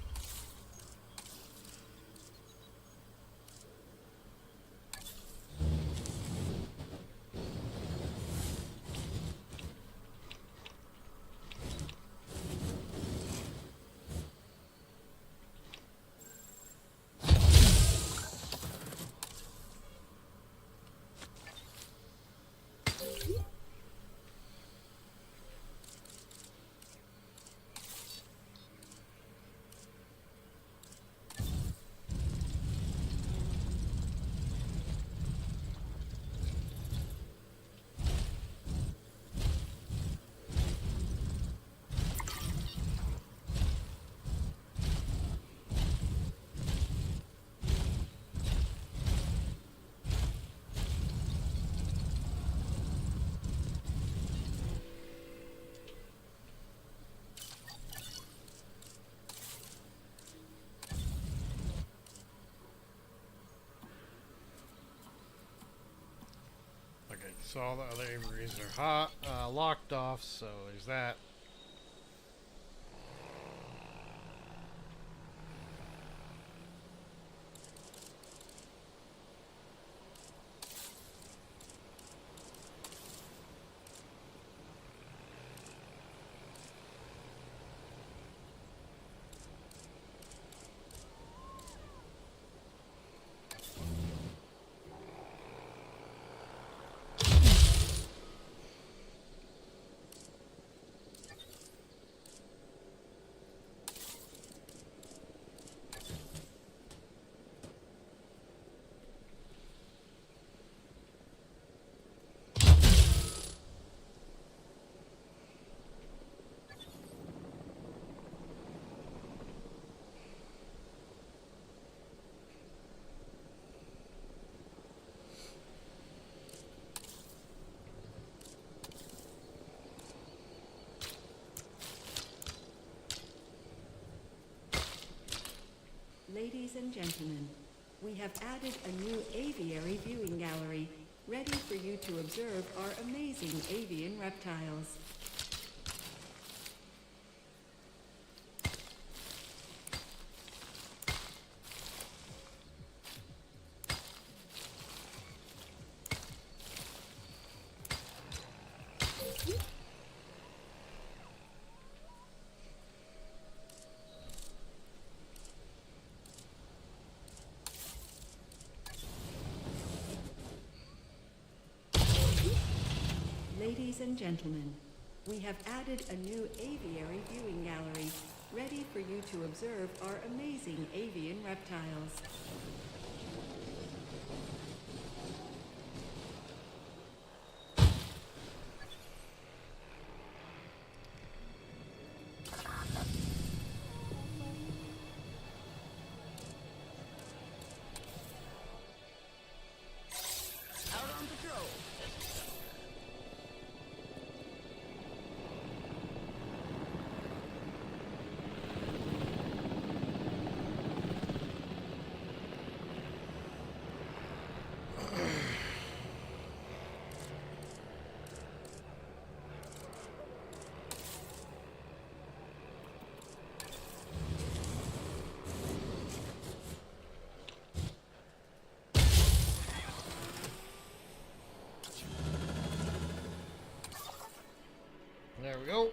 So all the other aviaries are locked off, so there's that. Ladies and gentlemen, we have added a new aviary viewing gallery, ready for you to observe our amazing avian reptiles. Ladies and gentlemen, we have added a new aviary viewing gallery, ready for you to observe our amazing avian reptiles. Out on patrol. There we go.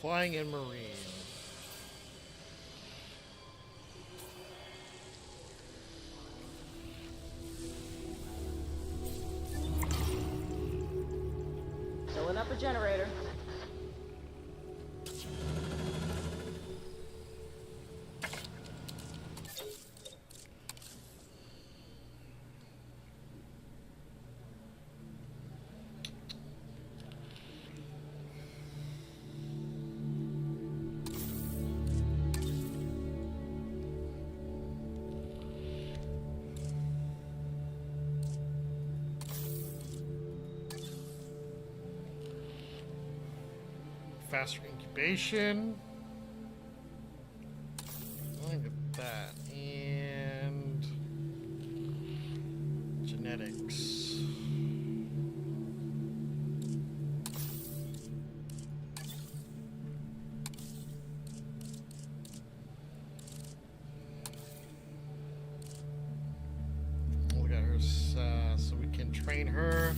Flying and marine. Filling up a generator. Faster incubation. Look at that. And genetics. Look at her, so we can train her.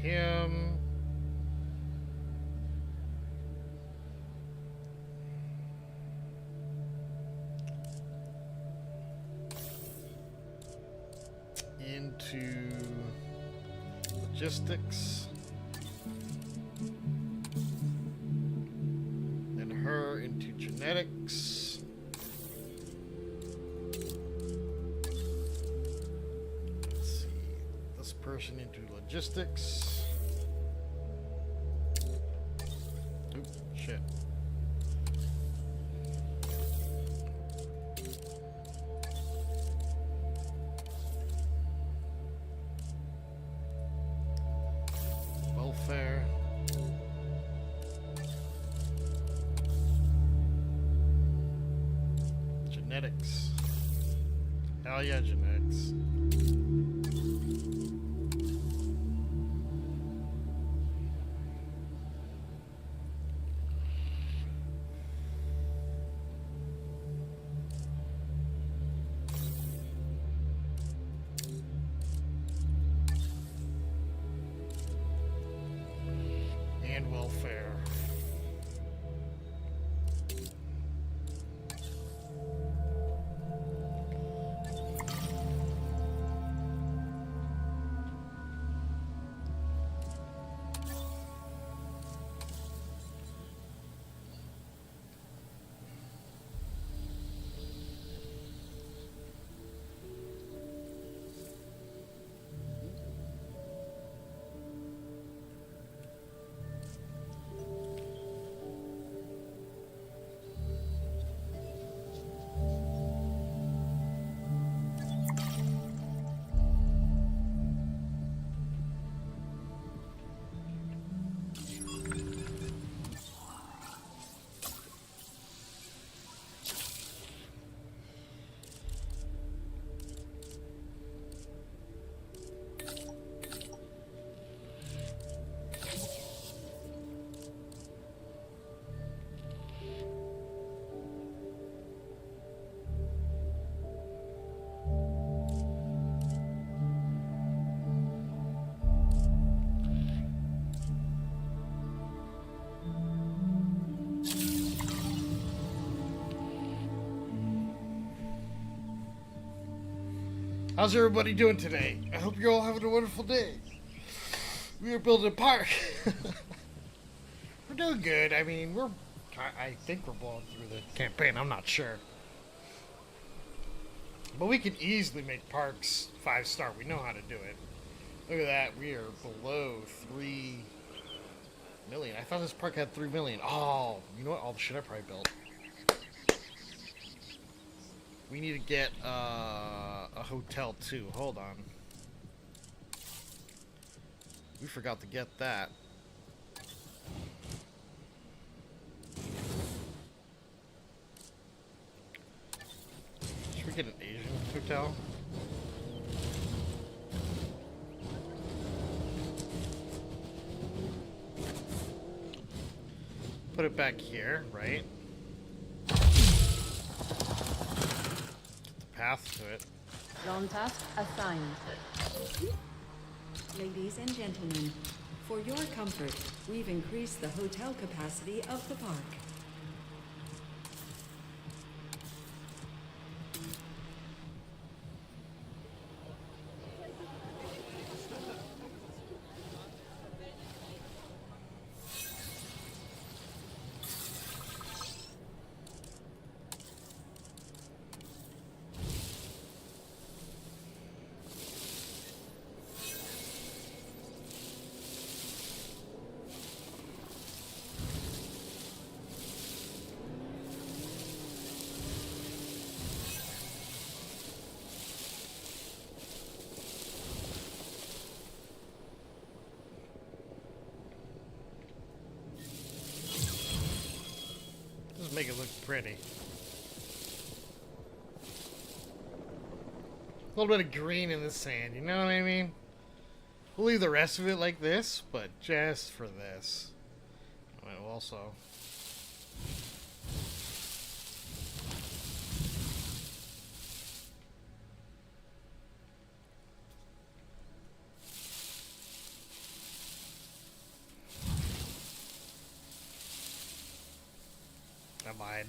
Him. Into logistics. And her into genetics. Let's see. pushing into logistics. Oop, shit. Welfare. Genetics. Hell yeah, genetics. And welfare. How's everybody doing today? I hope you're all having a wonderful day. We are building a park. We're doing good. I mean, I think we're blowing through the campaign. I'm not sure. But we can easily make parks 5-star. We know how to do it. Look at that. We are below 3 million. I thought this park had 3 million. Oh, you know what? All the shit I probably built. We need to get a hotel too. Hold on. We forgot to get that. Should we get an Asian hotel? Put it back here, right? Path to it. Zone task assigned. Ladies and gentlemen, for your comfort, we've increased the hotel capacity of the park. Make it look pretty. A little bit of green in the sand, you know what I mean? We'll leave the rest of it like this, but just for this. I'll also... I lied.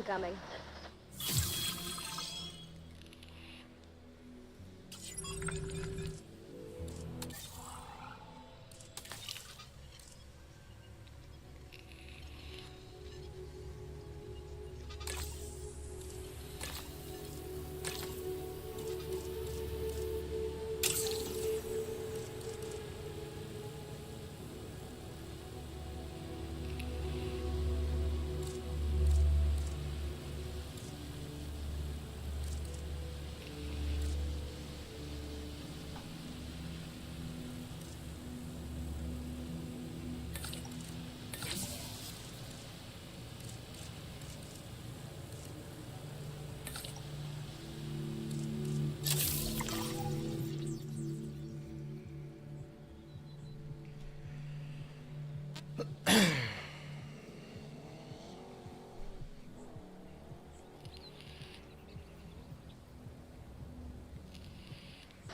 incoming.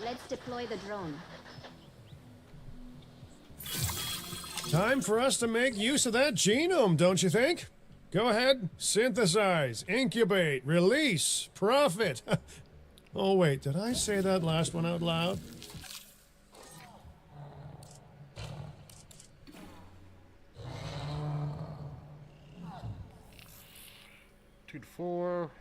Let's deploy the drone. Time for us to make use of that genome, don't you think? Go ahead, synthesize, incubate, release, profit. Oh wait, did I say that last one out loud? Two to four.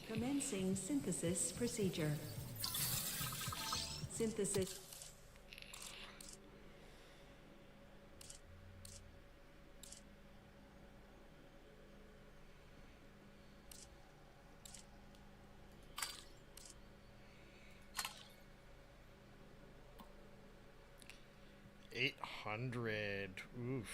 Commencing synthesis procedure. Synthesis. $800. Oof.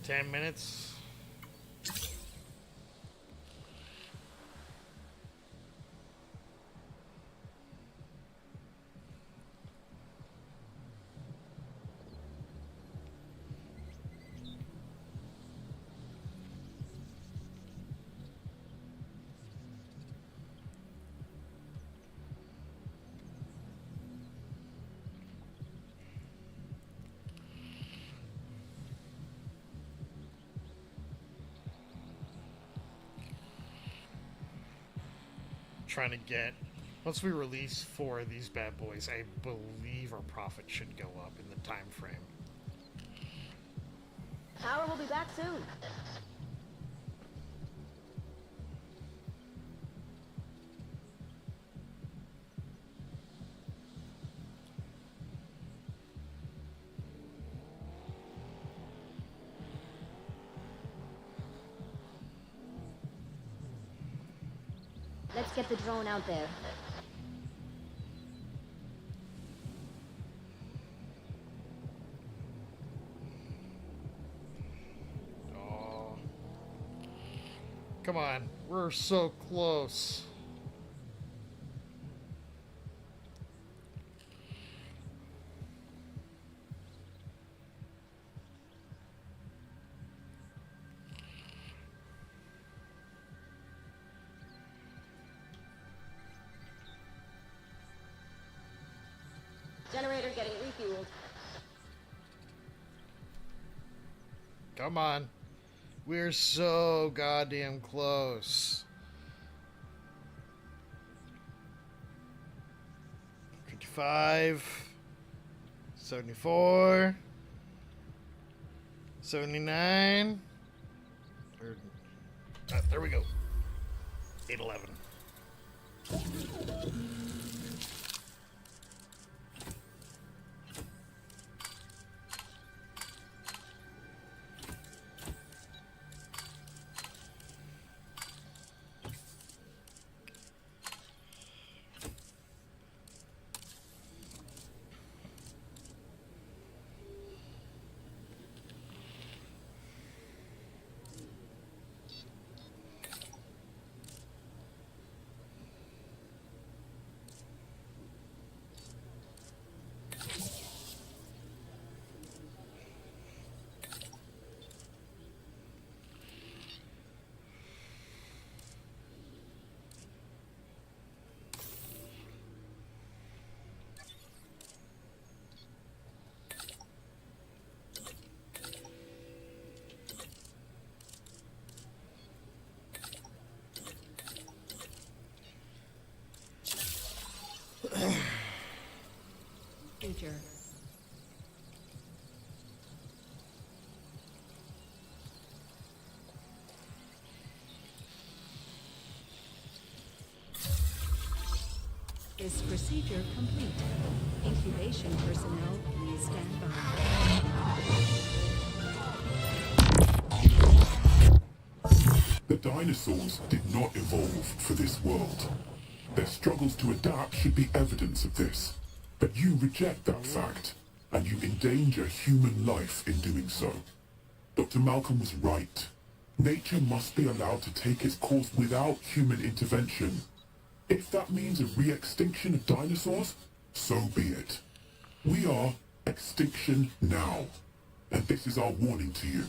$10 minutes. Trying to get, once we release 4 of these bad boys, I believe our profit should go up in the time frame. Power will be back soon. Let's get the drone out there. Oh. Come on, we're so close. Generator getting refueled. Come on. We're so goddamn close. 55, 74, 79. There we go. 811. Procedure. Is procedure complete? Incubation personnel, please stand by. The dinosaurs did not evolve for this world. Their struggles to adapt should be evidence of this. But you reject that fact, and you endanger human life in doing so. Dr. Malcolm was right. Nature must be allowed to take its course without human intervention. If that means a re-extinction of dinosaurs, so be it. We are extinction now. And this is our warning to you.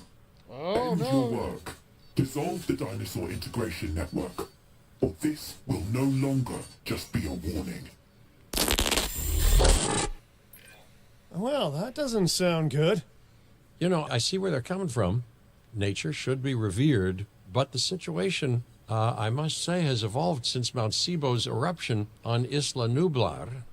Oh, End no. your work. Dissolve the Dinosaur Integration Network. Or this will no longer just be a warning. Well, that doesn't sound good. You know, I see where they're coming from. Nature should be revered, but the situation, I must say, has evolved since Mount Sibo's eruption on Isla Nublar.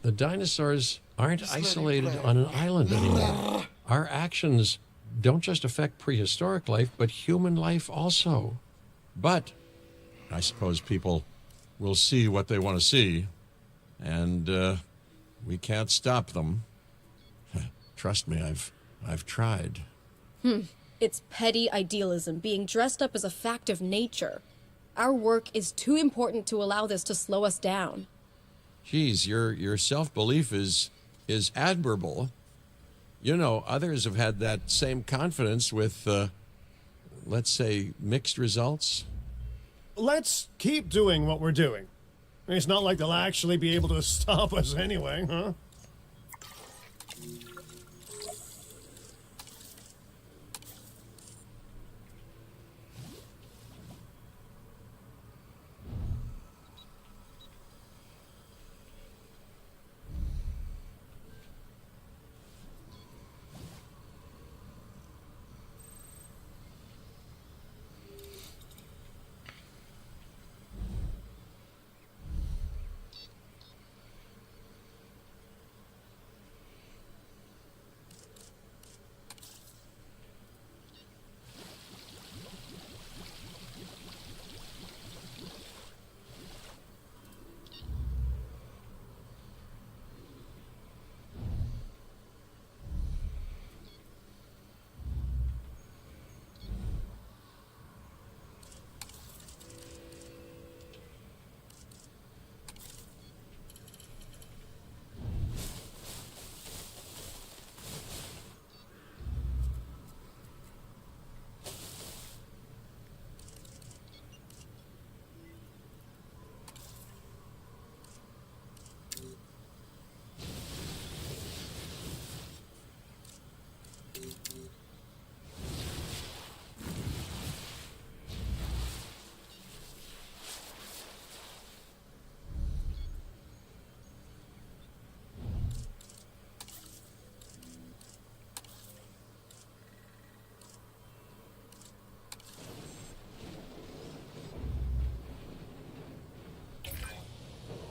The dinosaurs aren't isolated on an island anymore. Our actions don't just affect prehistoric life, but human life also. But I suppose people will see what they want to see, and we can't stop them. Trust me, I've tried. It's petty idealism being dressed up as a fact of nature. Our work is too important to allow this to slow us down. Geez, your self-belief is admirable. You know, others have had that same confidence with, let's say, mixed results. Let's keep doing what we're doing. It's not like they'll actually be able to stop us anyway, huh?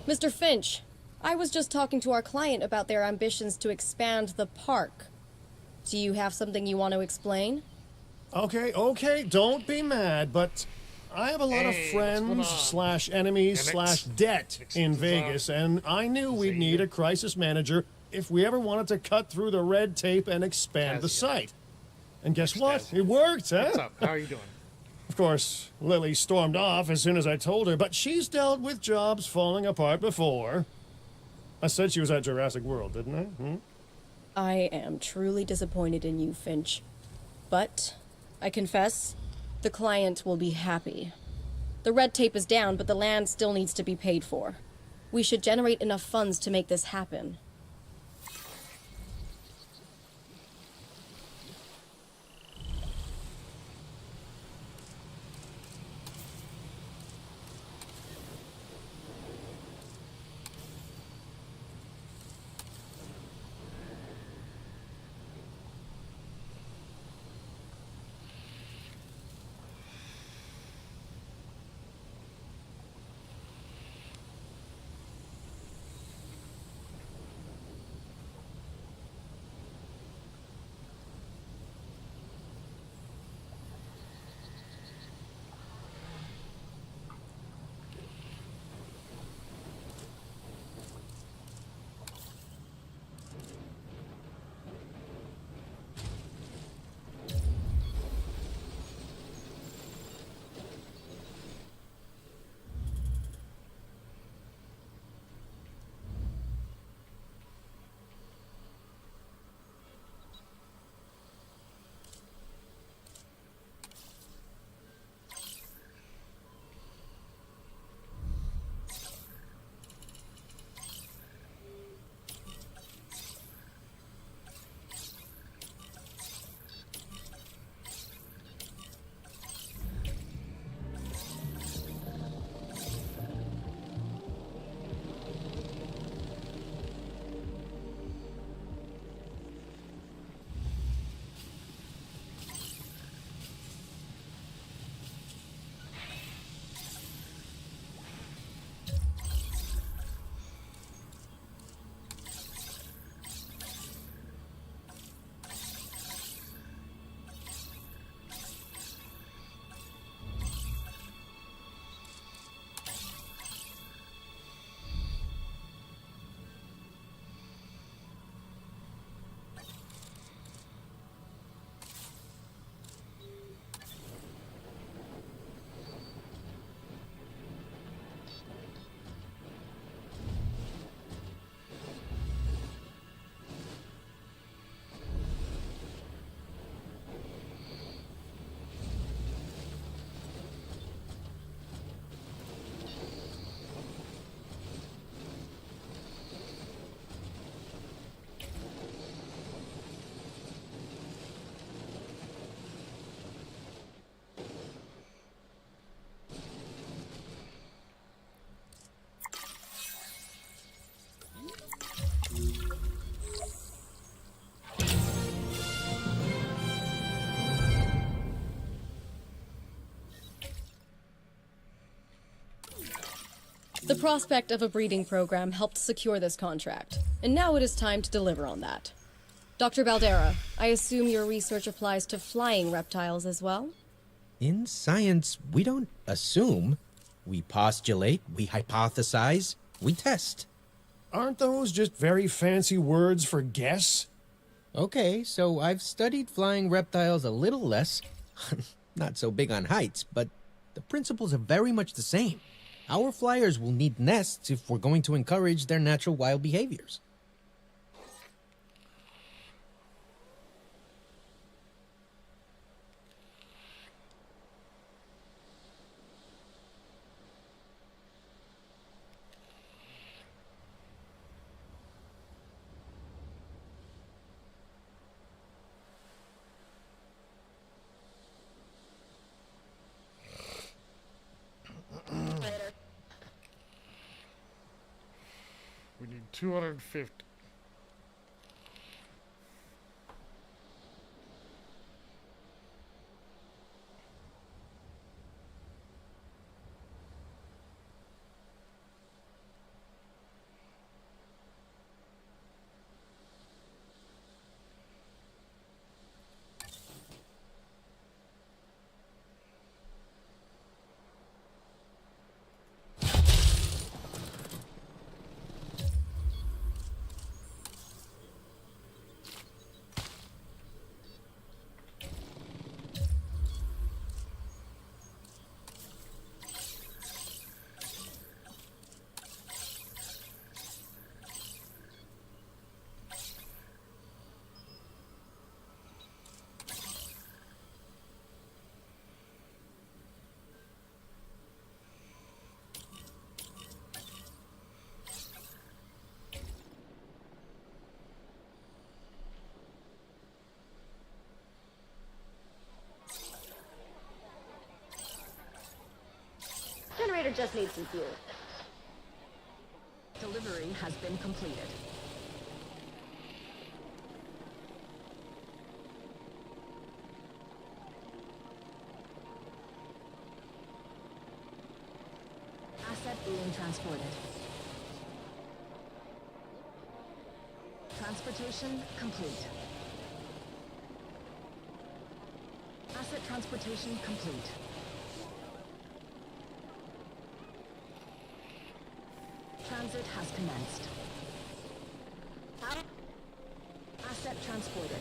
Mr. Finch, I was just talking to our client about their ambitions to expand the park. Do you have something you want to explain? Okay, don't be mad, but I have a lot of friends slash enemies slash debt in Vegas, and I knew we'd need a crisis manager if we ever wanted to cut through the red tape and expand the site. And guess what? It worked, huh? What's up? How are you doing? Of course, Lily stormed off as soon as I told her, but she's dealt with jobs falling apart before. I said she was at Jurassic World, didn't I? I am truly disappointed in you, Finch. But, I confess, the client will be happy. The red tape is down, but the land still needs to be paid for. We should generate enough funds to make this happen. The prospect of a breeding program helped secure this contract, and now it is time to deliver on that. Dr. Baldera, I assume your research applies to flying reptiles as well? In science, we don't assume. We postulate, we hypothesize, we test. Aren't those just very fancy words for guess? Okay, so I've studied flying reptiles a little less. Not so big on heights, but the principles are very much the same. Our flyers will need nests if we're going to encourage their natural wild behaviors. We need 250. Generator just needs some fuel. Delivery has been completed. Asset being transported. Transportation complete. Asset transportation complete. Transit has commenced. Asset transported.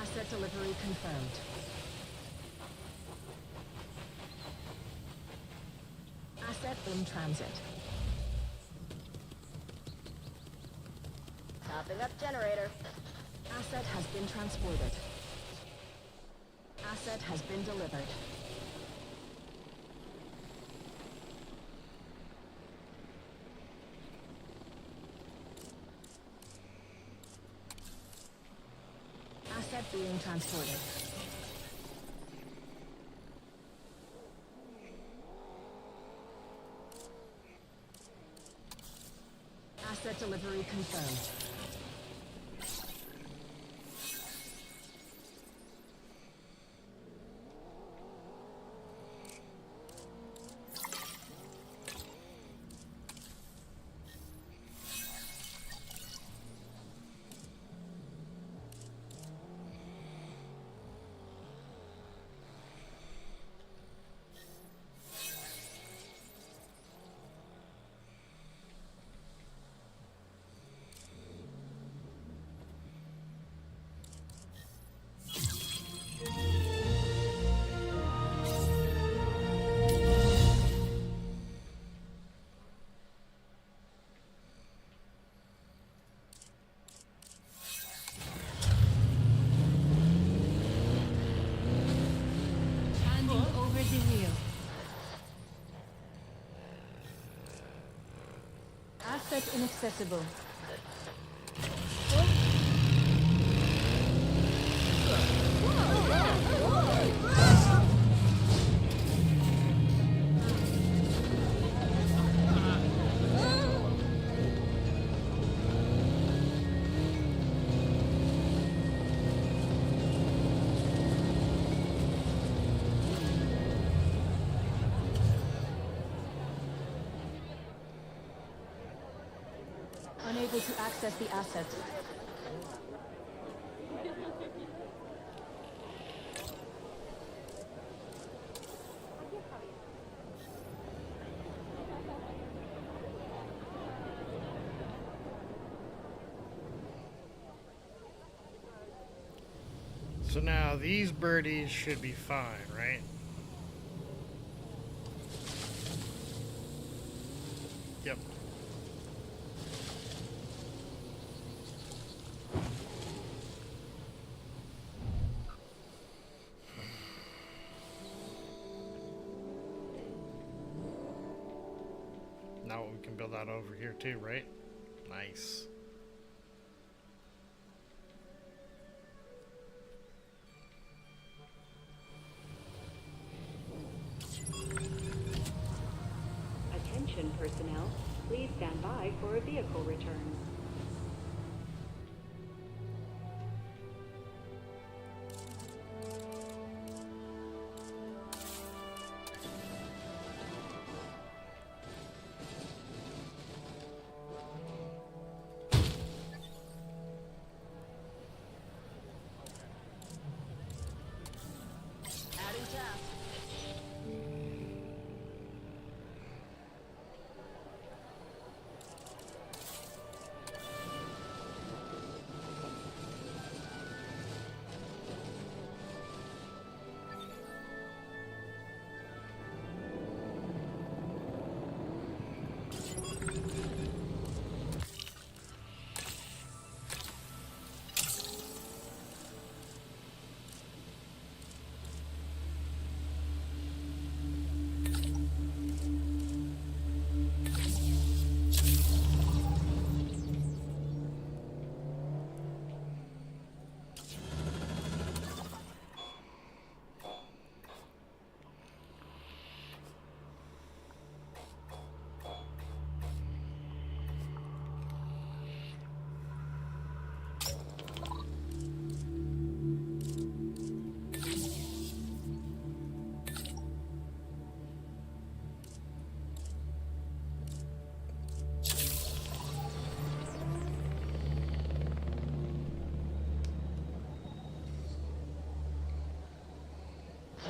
Asset delivery confirmed. Asset in transit. Topping up generator. Asset has been transported. Asset has been delivered. Asset being transported. Asset delivery confirmed. Asset inaccessible. Unable to access the asset. So now these birdies should be fine, right? Yep. Now we can build that over here too, right? Nice. Attention personnel, please stand by for a vehicle return.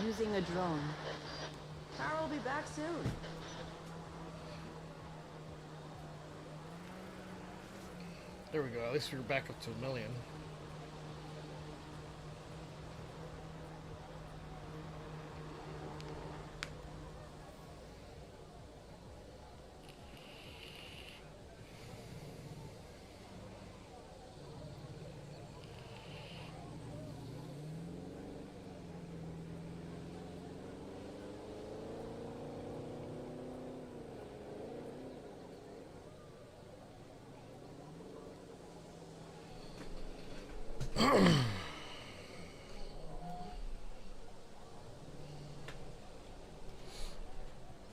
Using a drone. Carl will be back soon. There we go. At least we're back up to 1 million.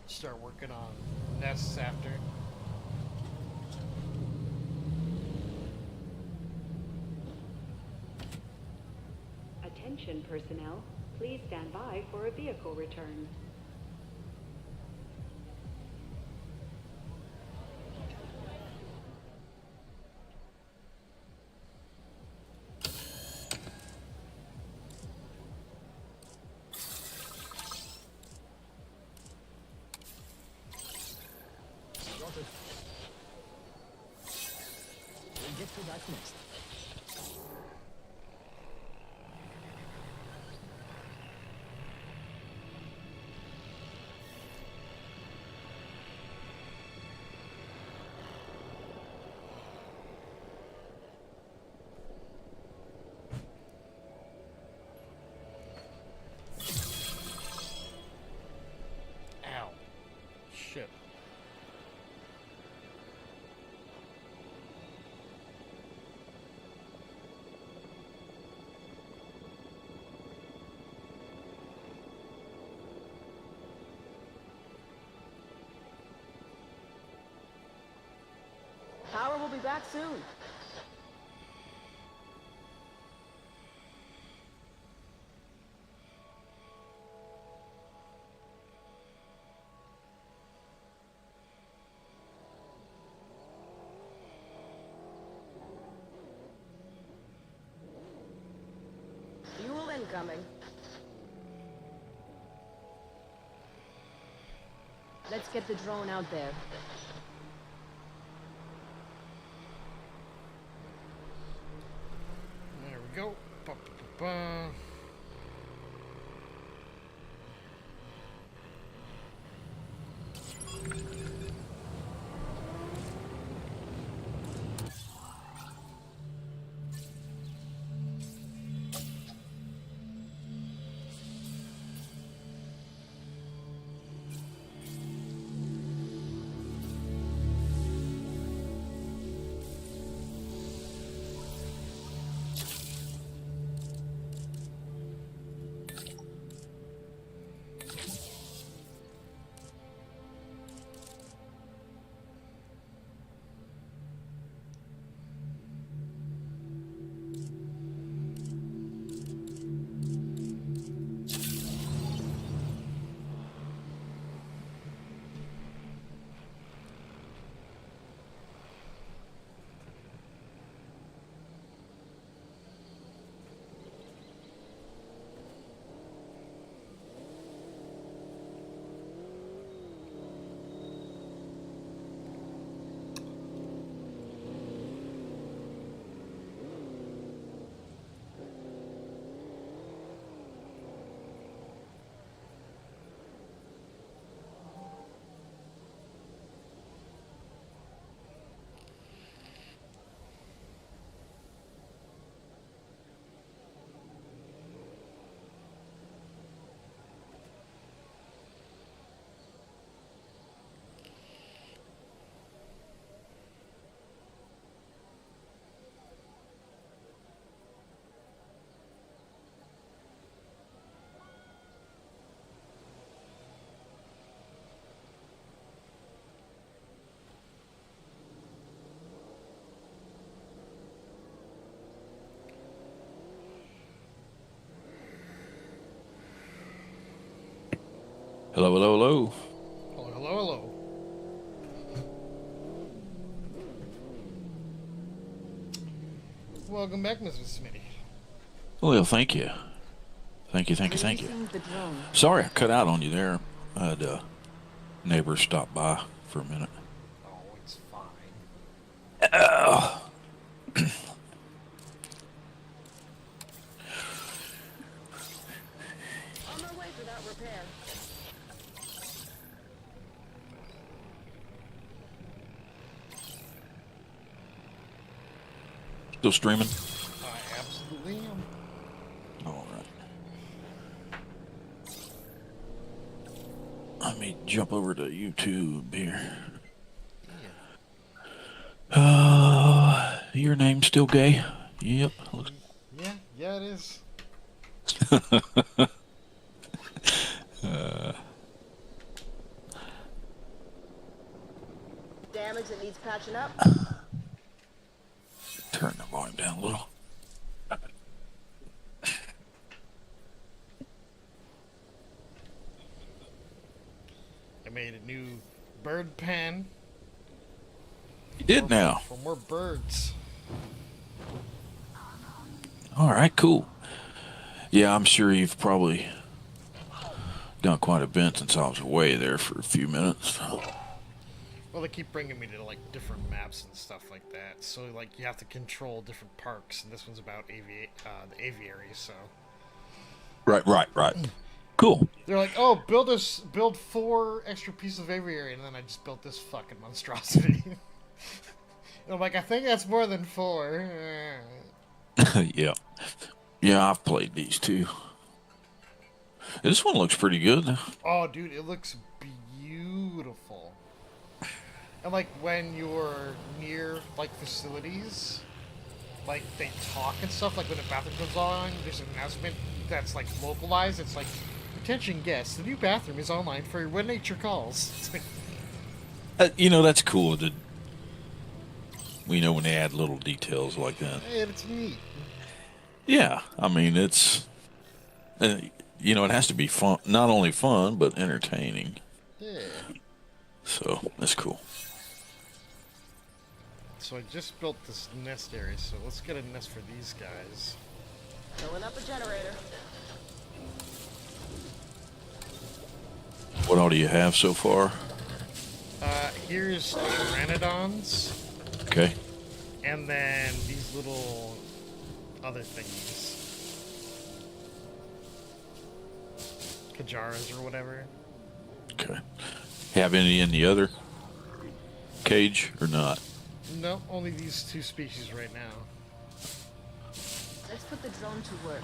Start working on nests after. Attention personnel, please stand by for a vehicle return. We'll get to that next. Ow. Shit. be back soon. Fuel incoming. Let's get the drone out there. There we go. Ba, ba, ba, ba. Hello, hello, hello. Hello, hello, hello. Welcome back, Mr. Smitty. Well, thank you. Thank you, thank you, thank you. Releasing the drone. Sorry I cut out on you there. I had neighbors stop by for a minute. Oh, it's fine. On my way for that repair. Still streaming? I absolutely am. All right. Let me jump over to YouTube here. Your name's still gay? Yep. Yeah, it is. Damage that needs patching up. Turn the volume down a little. I made a new bird pen. You did now. For more birds. All right, cool. Yeah, I'm sure you've probably done quite a bit since I was away there for a few minutes. Well, they keep bringing me to like different maps and stuff like that. So like you have to control different parks, and this one's about the aviary. So. Right. Cool. They're like, oh, build 4 extra pieces of aviary, and then I just built this fucking monstrosity. And I'm like, I think that's more than 4. Yeah, I've played these too. This one looks pretty good. Oh, dude, it looks beautiful. And like when you're near like facilities, like they talk and stuff. Like when the bathroom comes on, there's an announcement that's like localized. It's like, attention guests, the new bathroom is online for when nature calls. You know, that's cool. We know when they add little details like that. Hey, it's neat. Yeah, I mean, it's, you know, it has to be fun, not only fun, but entertaining. Yeah. So, that's cool. So I just built this nest area, so let's get a nest for these guys. Filling up a generator. What all do you have so far? Here's pteranodons. Okay. And then these little other thingies. Kajaras or whatever. Okay. Have any in the other cage or not? No, only these two species right now. Let's put the drone to work.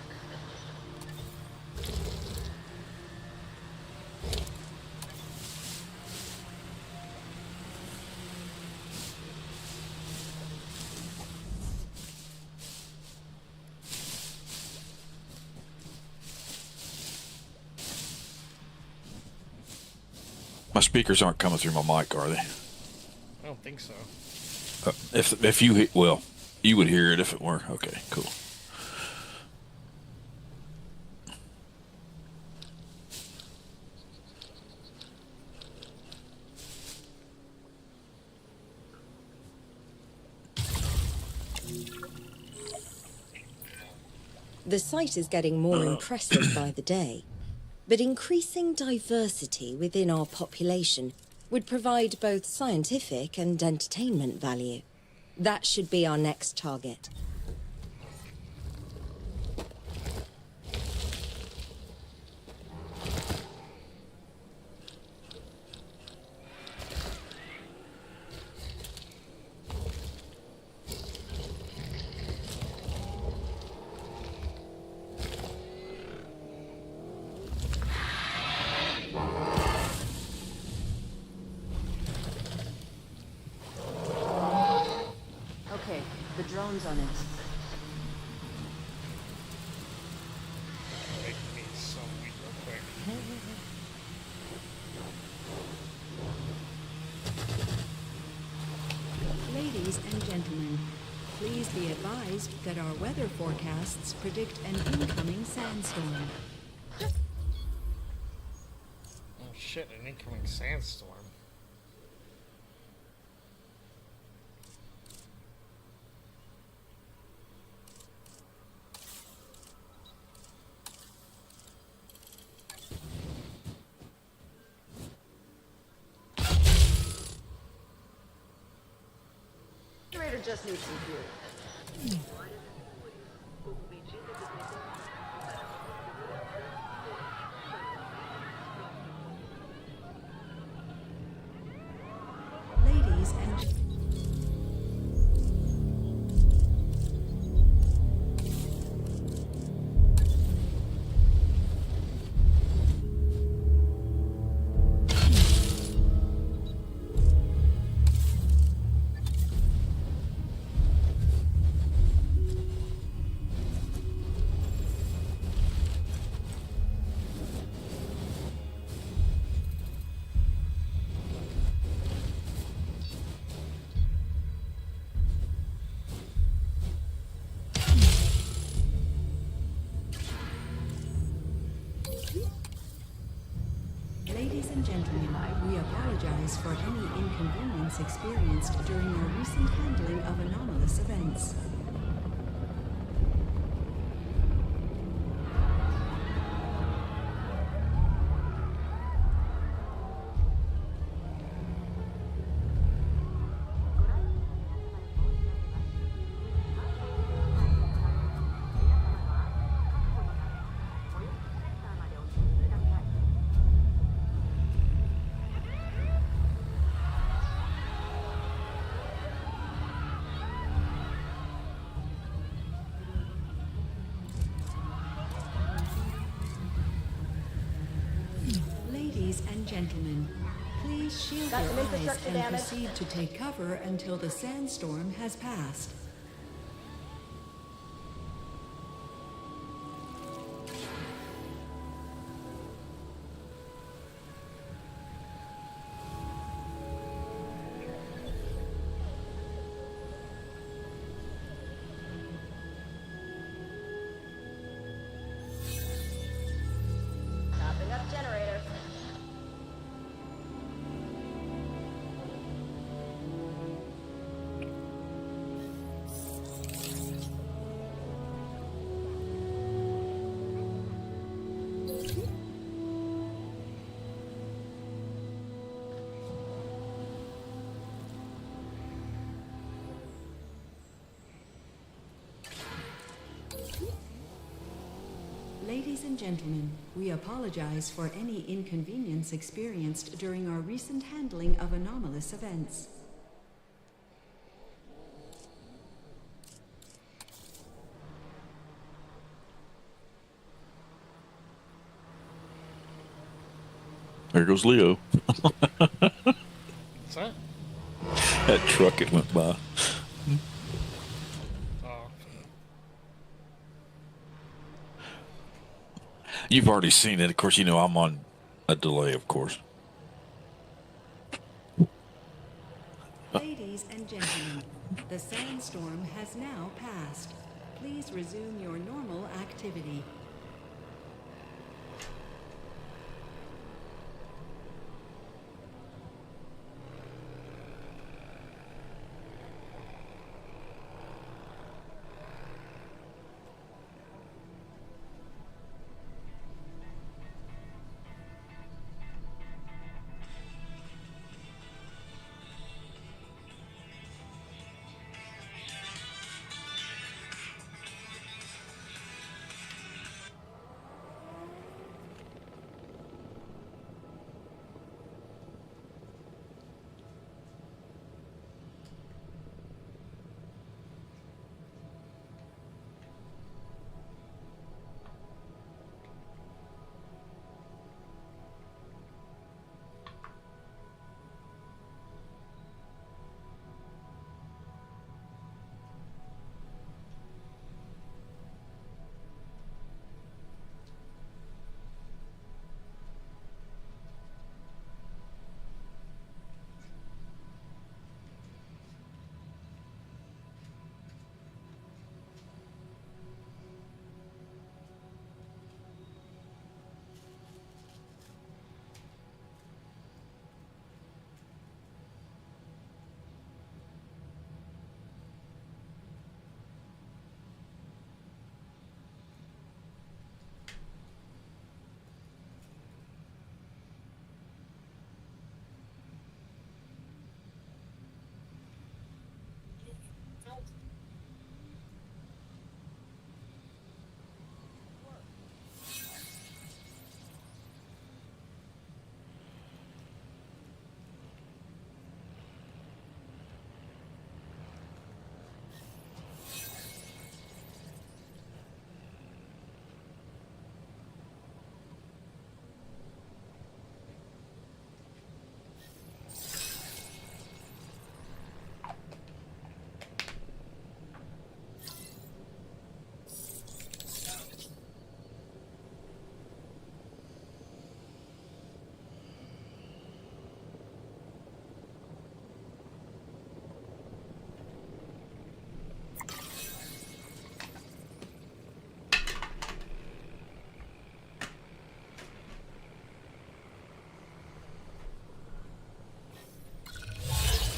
My speakers aren't coming through my mic, are they? I don't think so. If you, well, you would hear it if it were. Okay, cool. The site is getting more impressive by the day, but increasing diversity within our population would provide both scientific and entertainment value. That should be our next target. Okay, the drone's on it. Make me some weed real quick. Ladies and gentlemen, please be advised that our weather forecasts predict an incoming sandstorm. Oh shit, an incoming sandstorm. Generator just needs some fuel. Ladies and Ladies and gentlemen, we apologize for any inconvenience experienced during our recent handling of anomalous events. Ladies and gentlemen, please shield Got your some eyes infrastructure and damage. proceed to take cover until the sandstorm has passed. Ladies and gentlemen, we apologize for any inconvenience experienced during our recent handling of anomalous events. There goes Leo. What's that? That truck it went by. Oh. You've already seen it. Of course, you know I'm on a delay, of course. Ladies and gentlemen, the sandstorm has now passed. Please resume your normal activity.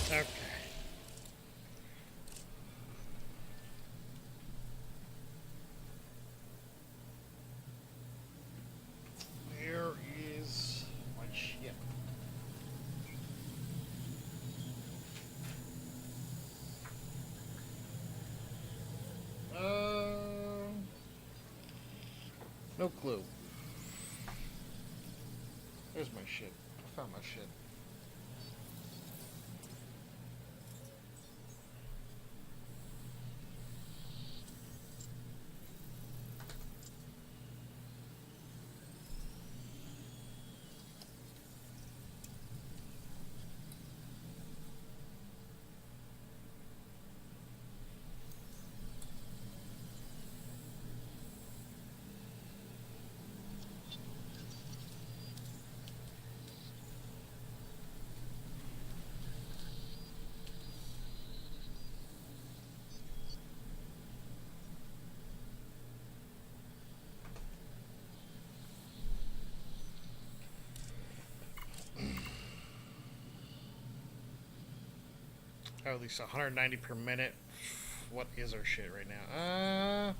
Okay. Where is my ship? No clue. There's my ship. I found my ship. Oh, at least 190 per minute. What is our shit right now?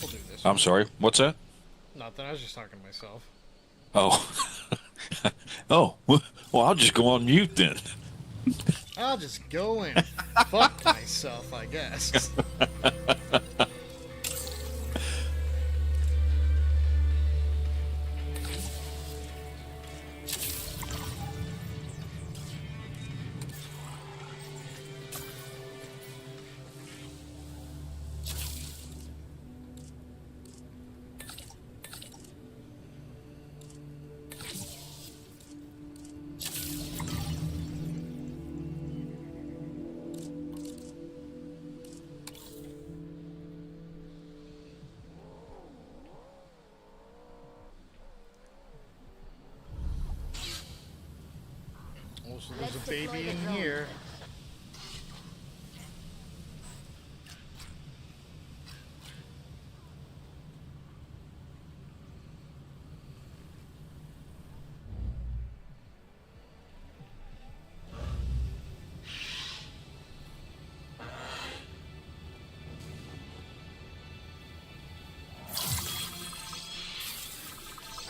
We'll do this. I'm sorry. What's that? Nothing. I was just talking to myself. Oh. Oh. Well, I'll just go on mute then. I'll just go and fuck myself, I guess. Also, there's a baby in here.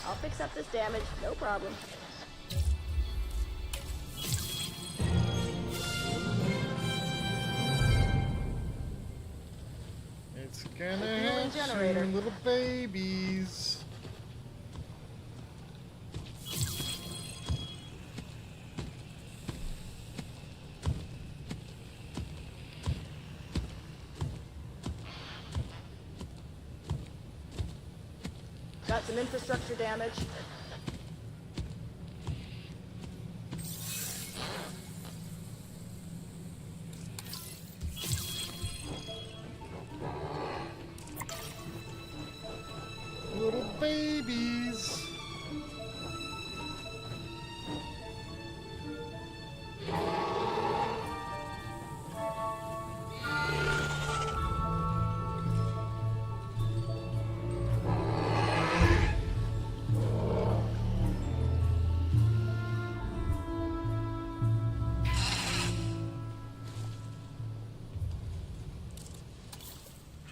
I'll fix up this damage, no problem. It's gonna have generator. some little babies. Got some infrastructure damage. Little babies.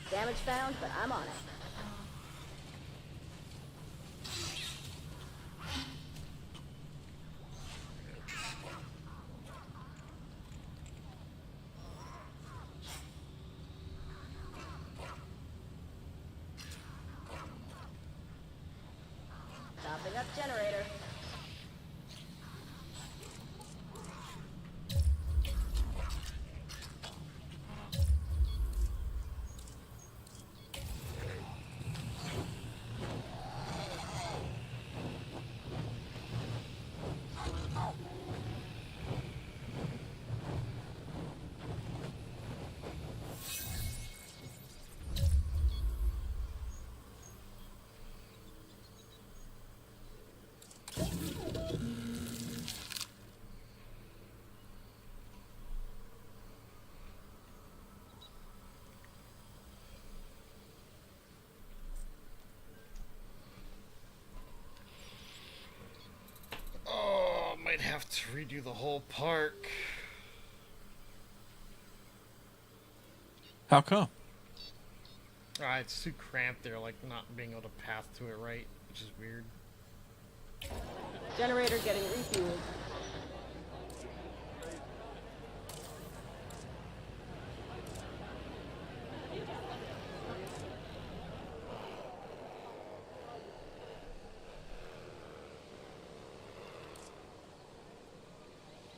Damage found, but I'm on it. Topping up generator. Oh, might have to redo the whole park. How come? It's too cramped there, like not being able to path to it right, which is weird. Generator getting refueled.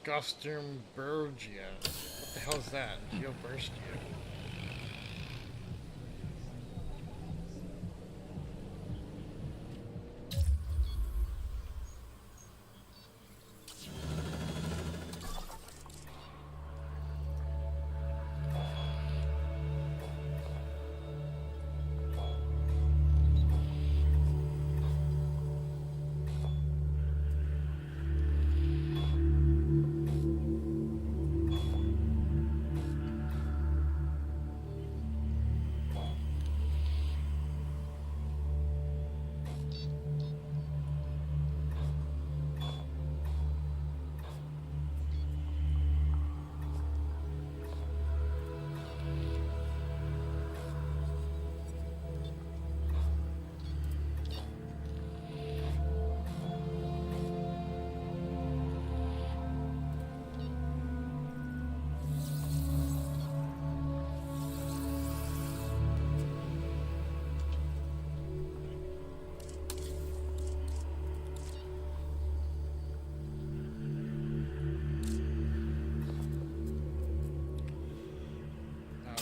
Gostembergia. What the hell is that? Geoburstia.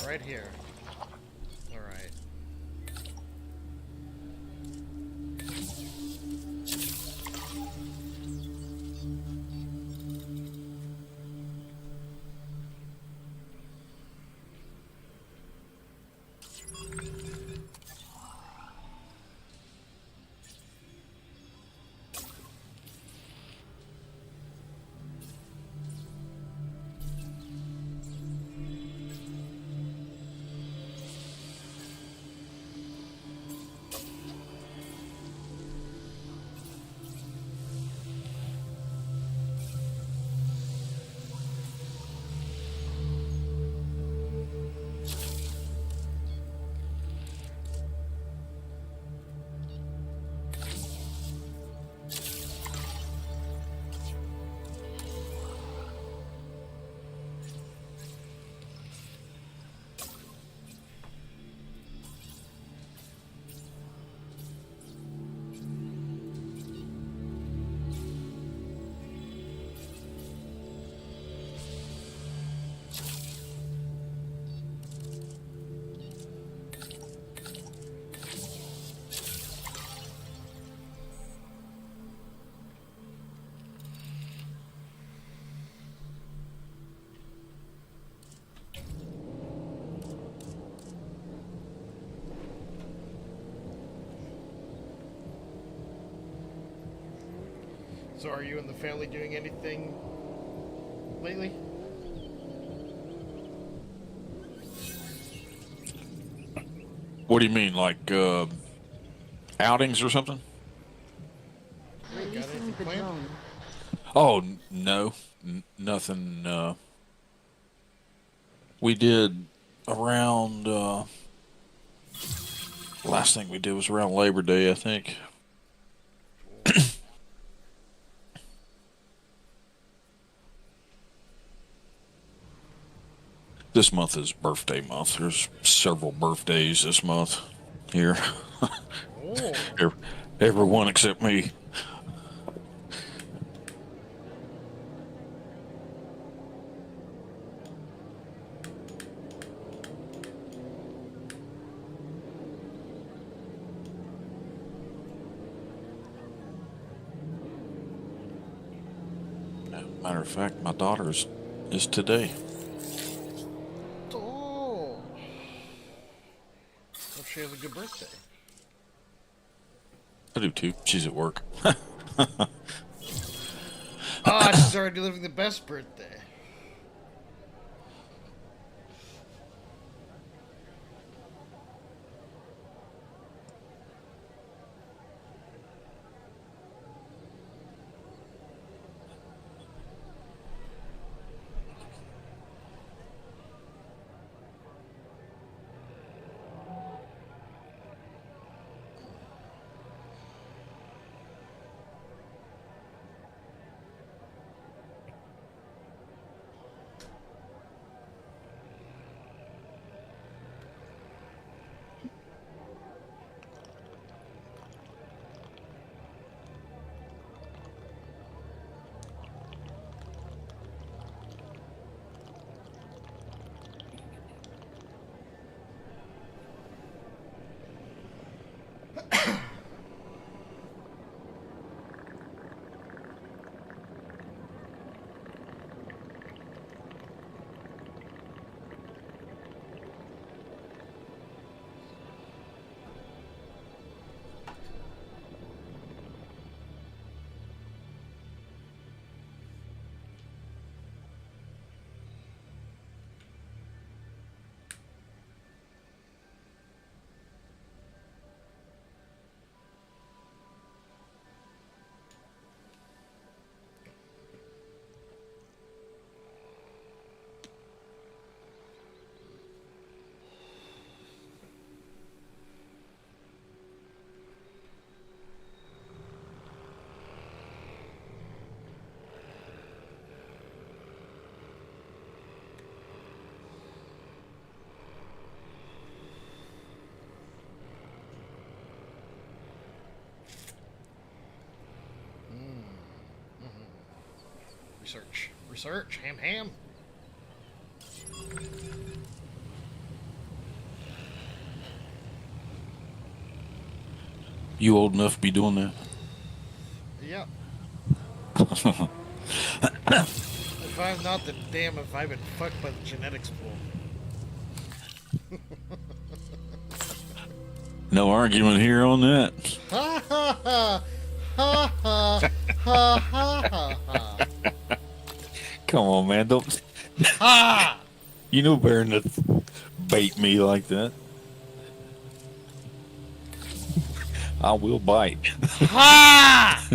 right here. All right. So are you and the family doing anything lately? What do you mean, like outings or something? Releasing the drone. Oh no, nothing. We did around. Last thing we did was around Labor Day, I think. This month is birthday month. There's several birthdays this month here. Oh. Everyone except me. Matter of fact, my daughter's is today. Oh. Hope she has a good birthday. I do too. She's at work. Ah, she's already living the best birthday. Research. Ham. You old enough to be doing that? Yeah. If I'm not, then damn if I've been fucked by the genetics pool. No argument here on that. Ha ha ha! Ha ha! Ha ha ha ha! Come on, man. Don't. Ha! You know better than to bait me like that. I will bite. Ha!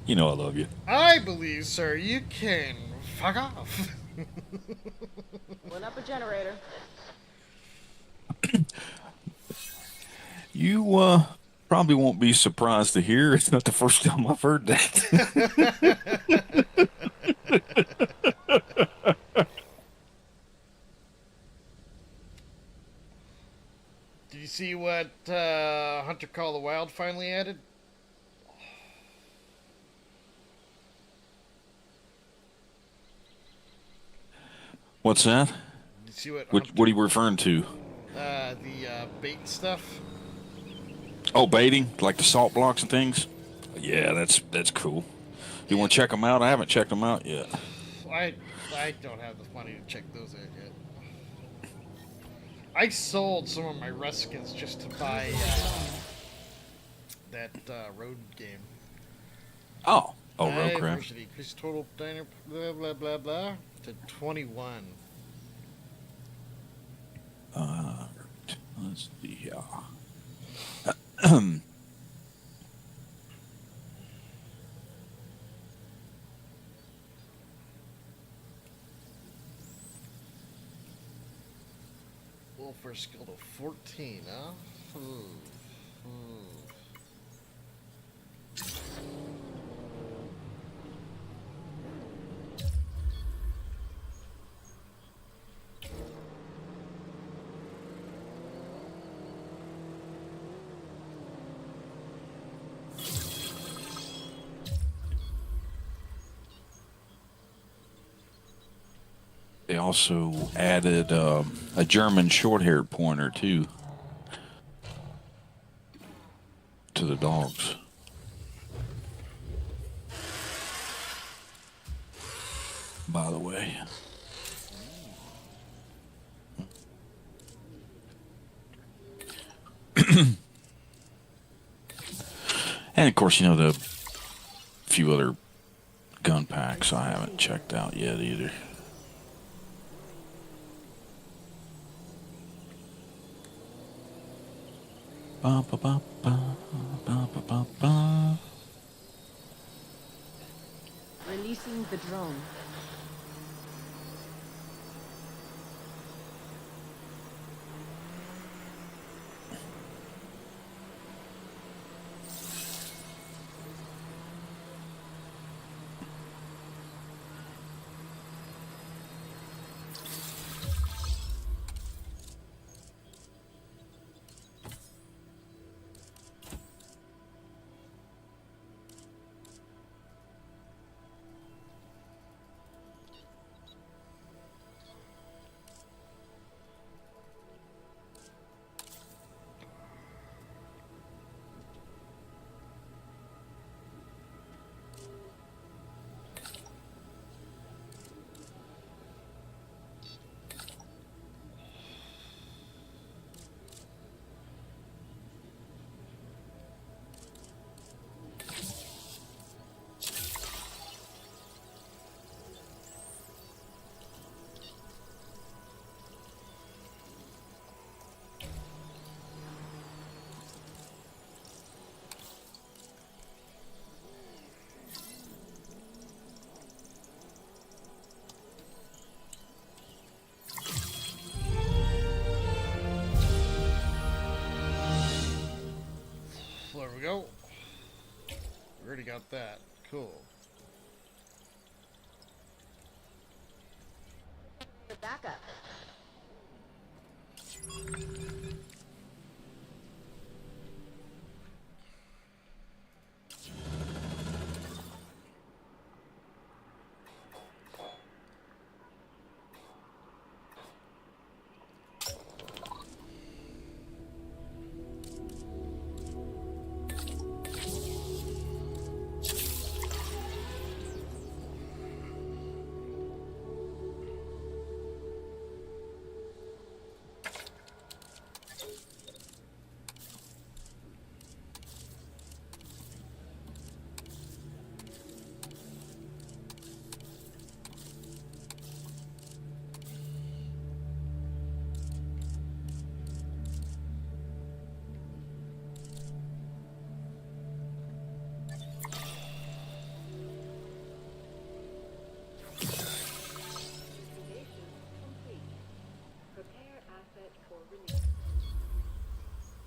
You know I love you. I believe, sir, you can fuck off. Pulling up a generator. You probably won't be surprised to hear it's not the first time I've heard that. Did you see what Hunter Call the Wild finally added? What's that? Did you see what? What are you referring to? The bait stuff. Oh, baiting, like the salt blocks and things. Yeah, that's cool. You want to check them out? I haven't checked them out yet. I don't have the money to check those out yet. I sold some of my Ruskins just to buy that road game. Oh, Roadcraft. Increase total diner blah blah blah blah to 21. Let's see here. Well, for a skill to 14, huh? They also added a German short-haired pointer too to the dogs. By the way. And of course, you know, the few other gun packs I haven't checked out yet either. Ba, ba, ba, ba, ba, ba, ba, ba. Releasing the drone. There we go. We already got that. Cool. Backup.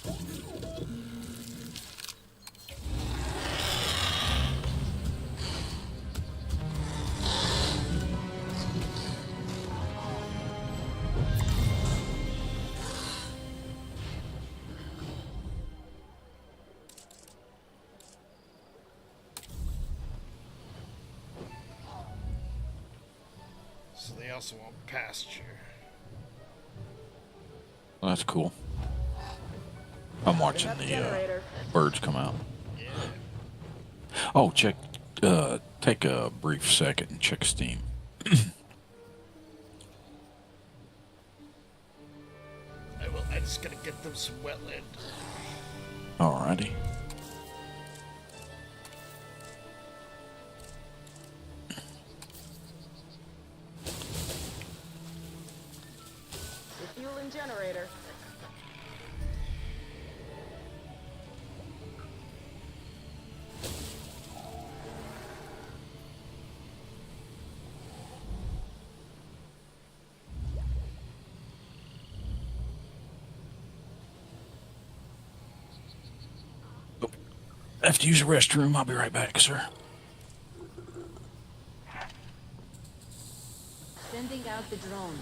So they also want pasture. Well, that's cool. I'm watching the birds come out. Yeah. Oh, check. Take a brief second and check Steam. I just gotta get them some wetland. Alrighty. Refueling generator. I have to use the restroom. I'll be right back, sir. Sending out the drone.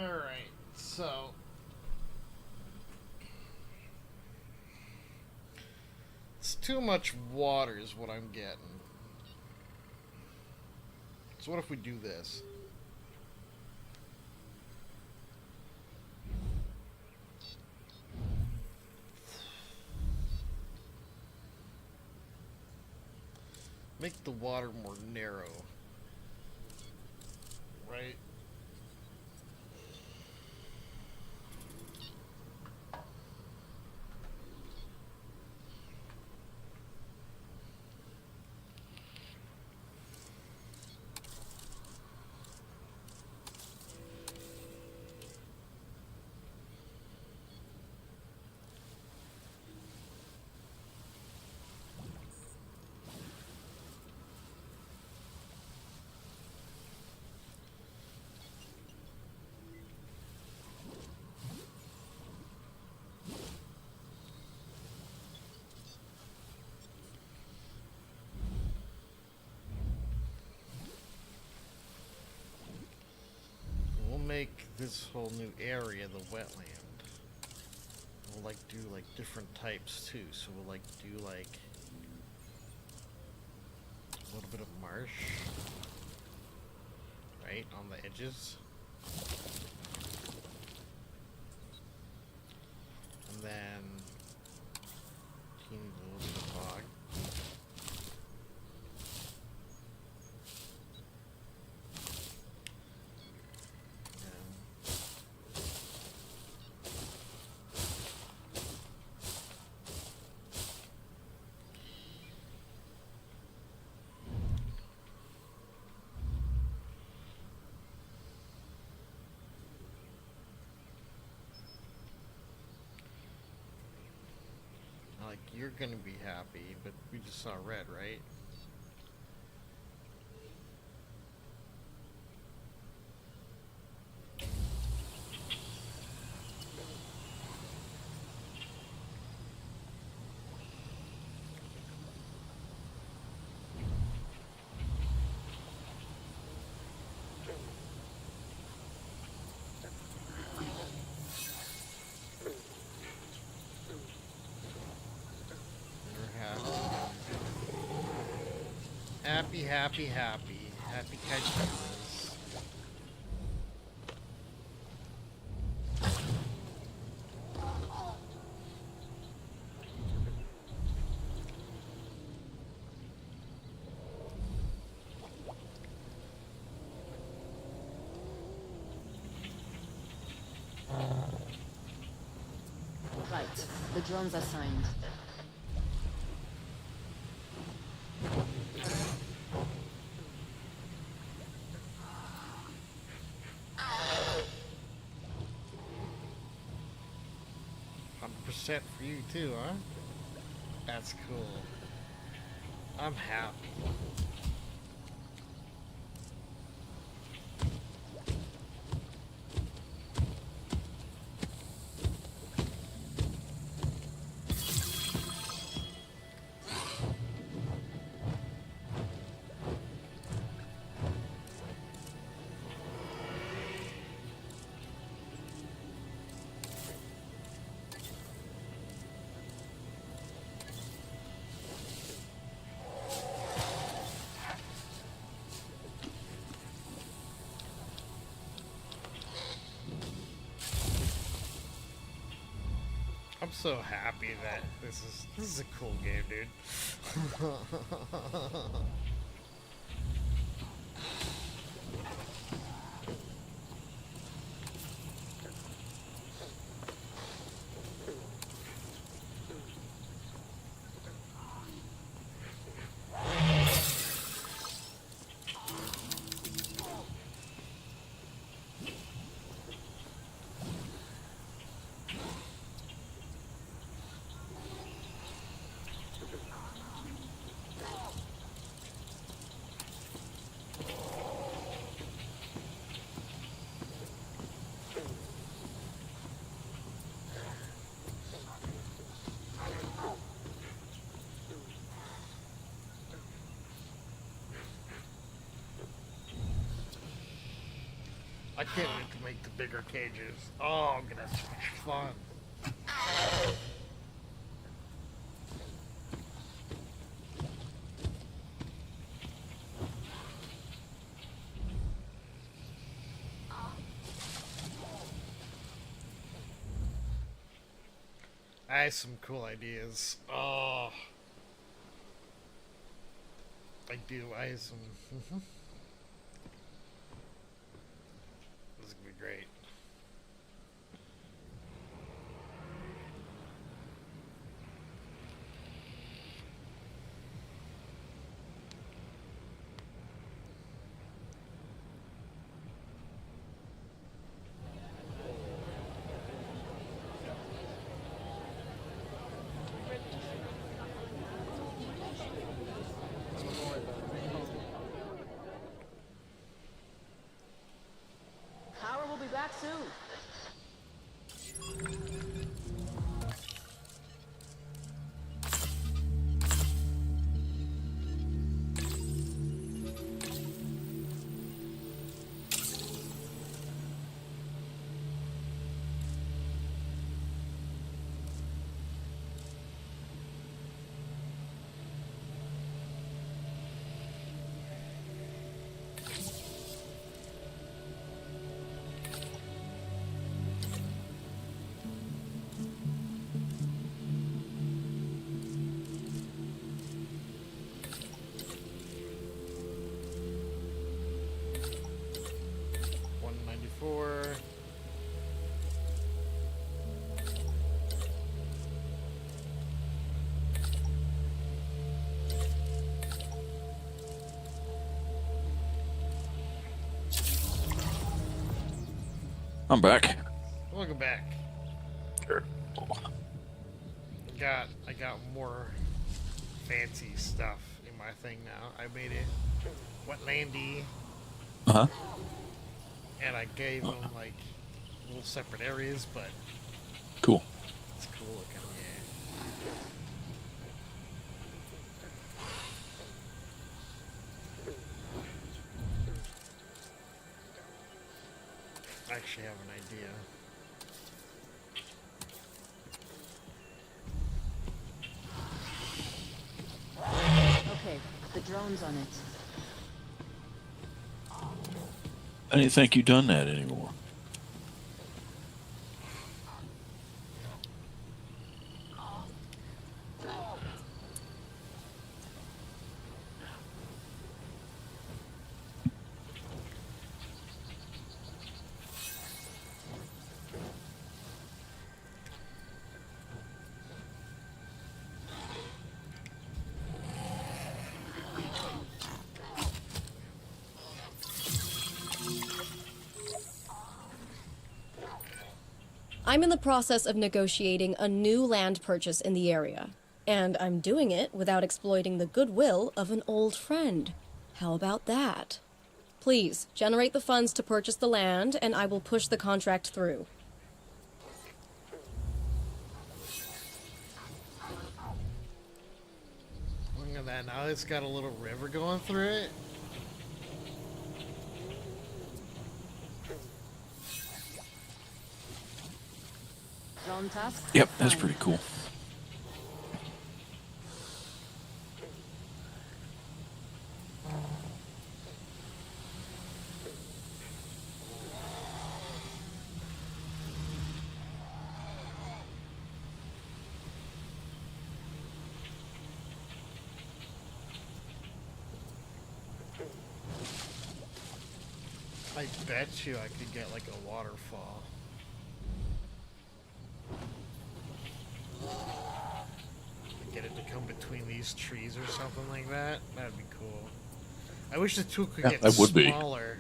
Alright, so it's too much water is what I'm getting. So what if we do this? Make the water more narrow. Right? We'll make this whole new area the wetland. We'll like do like different types too. So we'll like do like a little bit of marsh, right, on the edges. And then teeny little bit of bog. Like, you're gonna be happy, but we just saw red, right? Happy, happy, happy. Happy caterpillars. Right. The drones are signed. 100% for you too, huh? That's cool. I'm happy. I'm so happy that this is a cool game, dude. I can't wait to make the bigger cages. Oh, I'm gonna have so much fun. I have some cool ideas. Oh, I do. I have some. This is gonna be great. Power will be back soon. $194. I'm back. Welcome back. Sure. I got more fancy stuff in my thing now. I made it wetlandy, Uh huh. and I gave them like little separate areas, but Cool. it's cool looking. Yeah. I actually have an idea. Okay, the drone's on it. I didn't think you done that anymore. I'm in the process of negotiating a new land purchase in the area, and I'm doing it without exploiting the goodwill of an old friend. How about that? Please, generate the funds to purchase the land, and I will push the contract through. Look at that, now it's got a little river going through it. Zone task. Yep, that's pretty cool. I bet you I could get like a waterfall. Get it to come between these trees or something like that. That'd be cool. I wish the tool could Yeah, get that would be. smaller.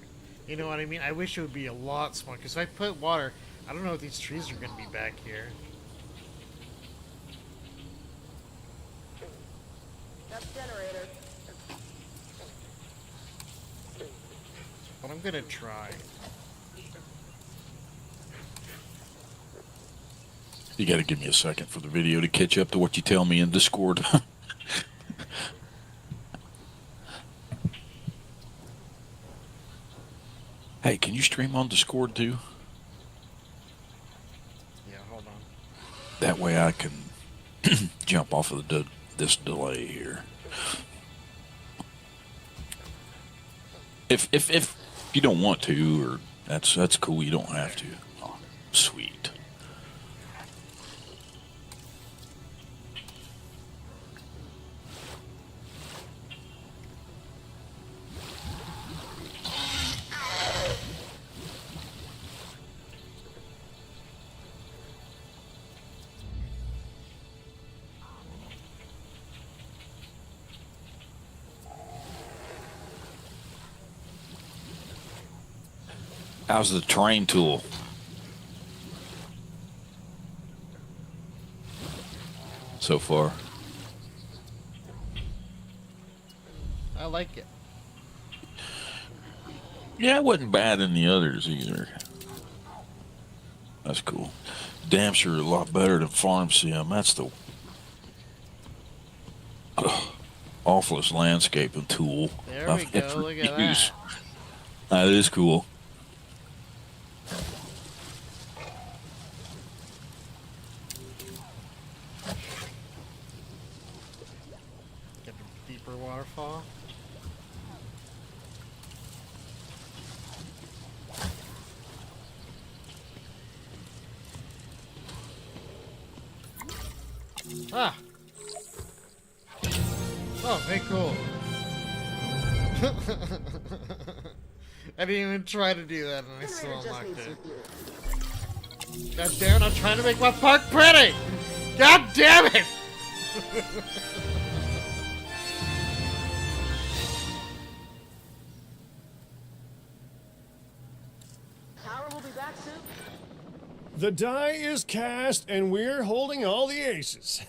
You know what I mean? I wish it would be a lot smaller. Because if I put water, I don't know if these trees are going to be back here. That's generator. But I'm going to try. You gotta give me a second for the video to catch up to what you tell me in Discord. Hey, can you stream on Discord too? Yeah, hold on. That way I can jump off of this delay here. If you don't want to, or that's cool. You don't have to. Oh, sweet. How's the terrain tool? So far. I like it. Yeah, it wasn't bad in the others either. That's cool. Damn sure a lot better than Farm Sim. That's the awfulest landscaping tool There we I've go. ever Look at used. that. That is cool. Get a deeper waterfall. Ah! Oh, very cool. I didn't even try to do that and I still unlocked it. God damn it, I'm trying to make my park pretty! God damn it! Tower will be back soon. The die is cast, and we're holding all the aces.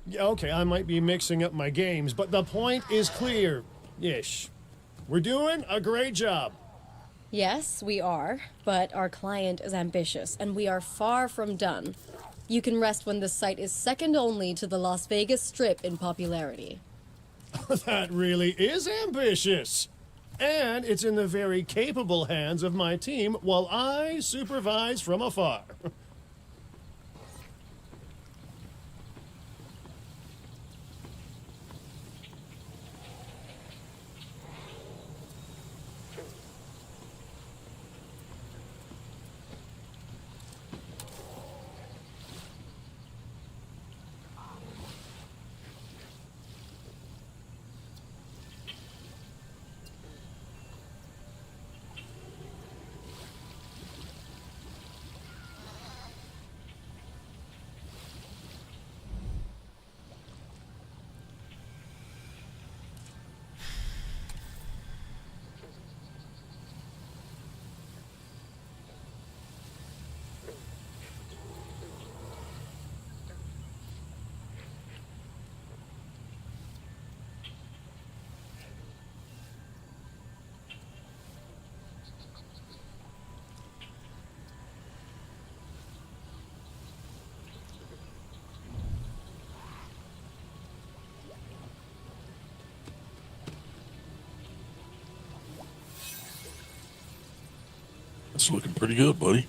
Yeah, okay, I might be mixing up my games, but the point is clear. Ish. We're doing a great job. Yes, we are, but our client is ambitious, and we are far from done. You can rest when this site is second only to the Las Vegas Strip in popularity. That really is ambitious. And it's in the very capable hands of my team while I supervise from afar. It's looking pretty good, buddy.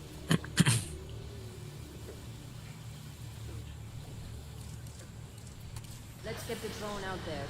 Let's get the drone out there.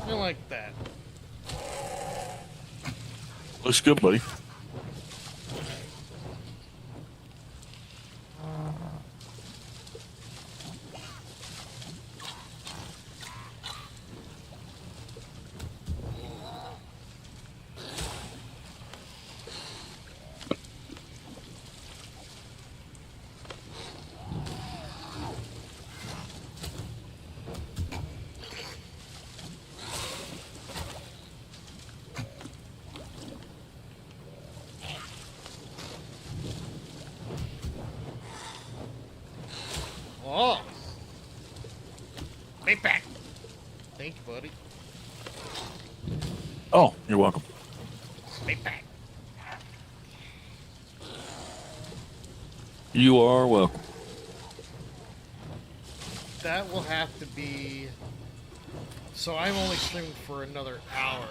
I like that. Looks good, buddy. Oh. Right back. Thank you, buddy. Oh, you're welcome. Right back. You are welcome. That will have to be... So I'm only streaming for another hour.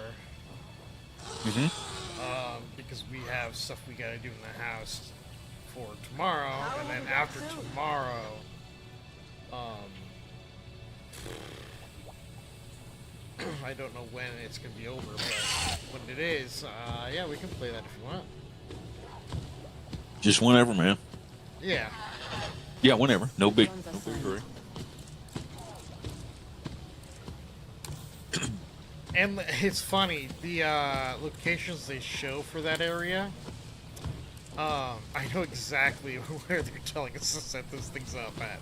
Because we have stuff we gotta do in the house for tomorrow, and then after tomorrow, I don't know when it's gonna be over, but when it is, yeah, we can play that if you want. Just whenever, man. Yeah. Yeah, whenever. No big hurry. And it's funny, the locations they show for that area, I know exactly where they're telling us to set those things up at.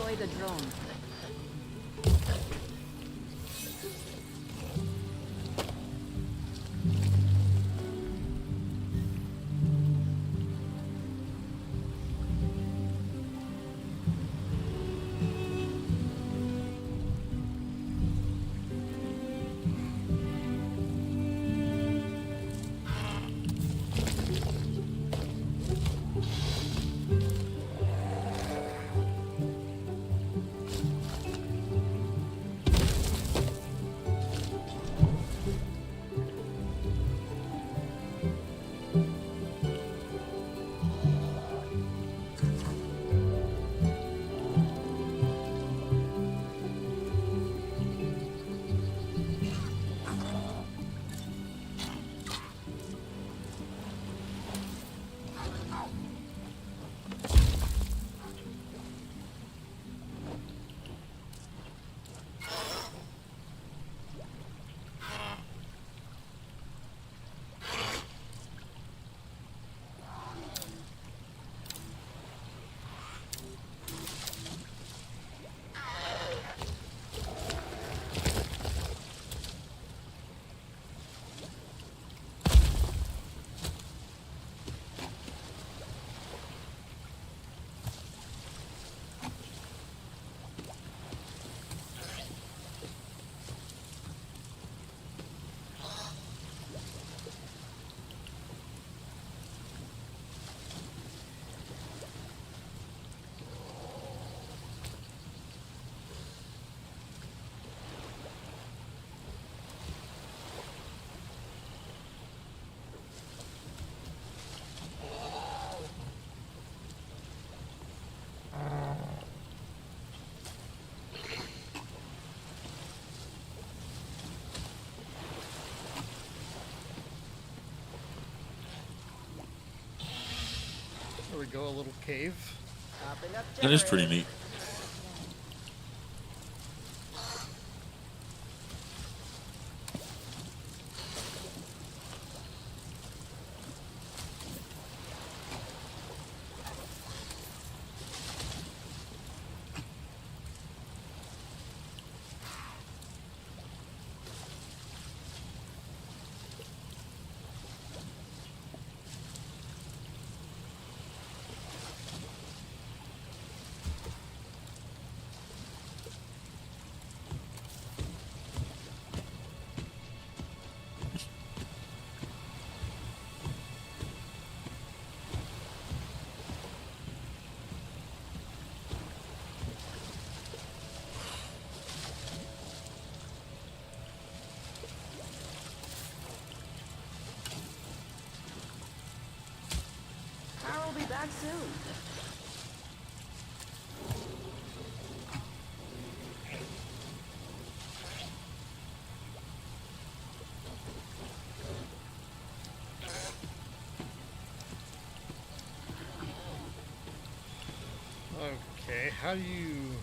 Deploy the drone. There we go, a little cave. That is pretty neat. Carl will be back soon. Okay, how do you...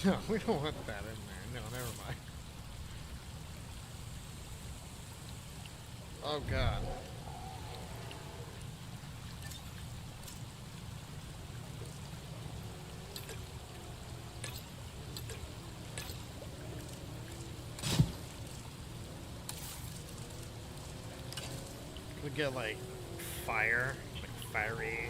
No, we don't want that in there. No, never mind. Oh, God. Could we get, like, fire? Like, fiery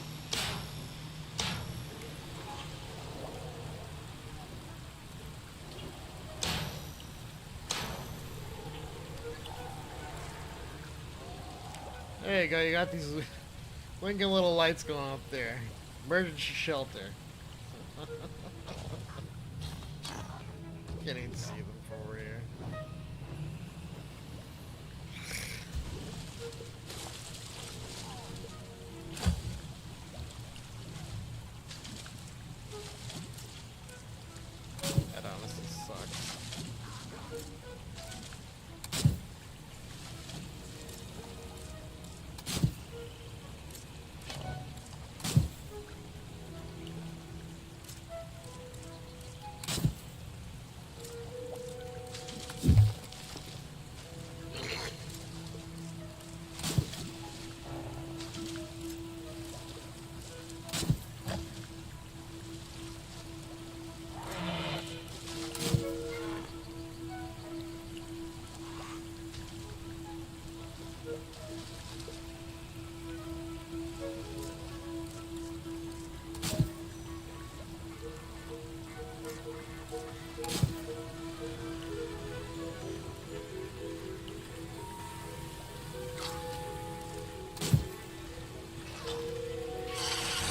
you go. You got these blinking little lights going up there. Emergency shelter. Can't even see them from over here. That honestly sucks.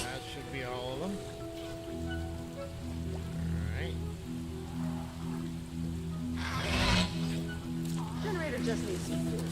That should be all of them. Alright. Generator just needs some fuel.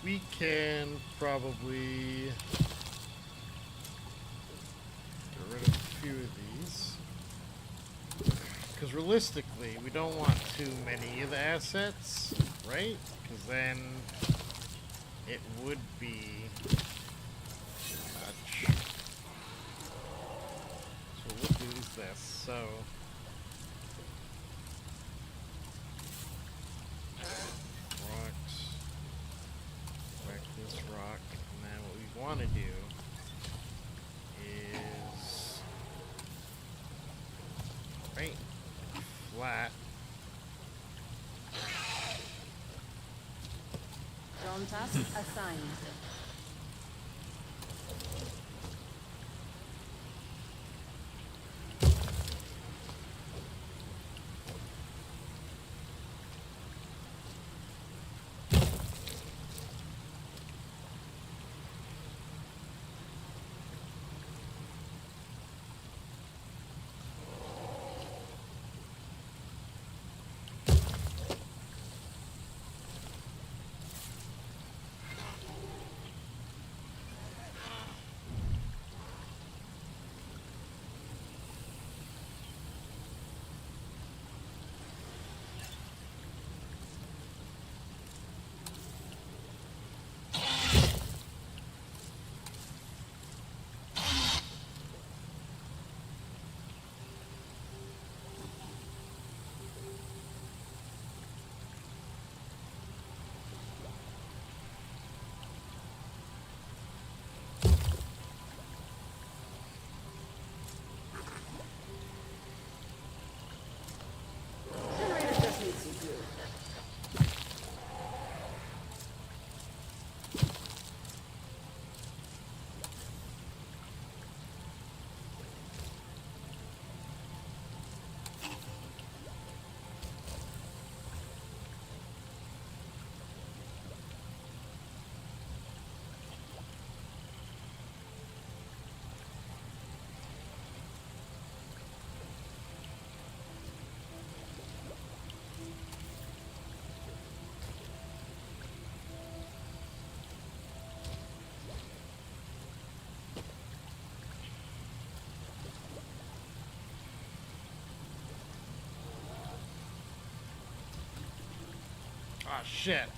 We can probably get rid of a few of these. Because realistically, we don't want too many of the assets, right? Because then it would be too much. So what we'll do is this. So rocks, back this rock, and then what we want to do is right flat. Drone task assigned. shit.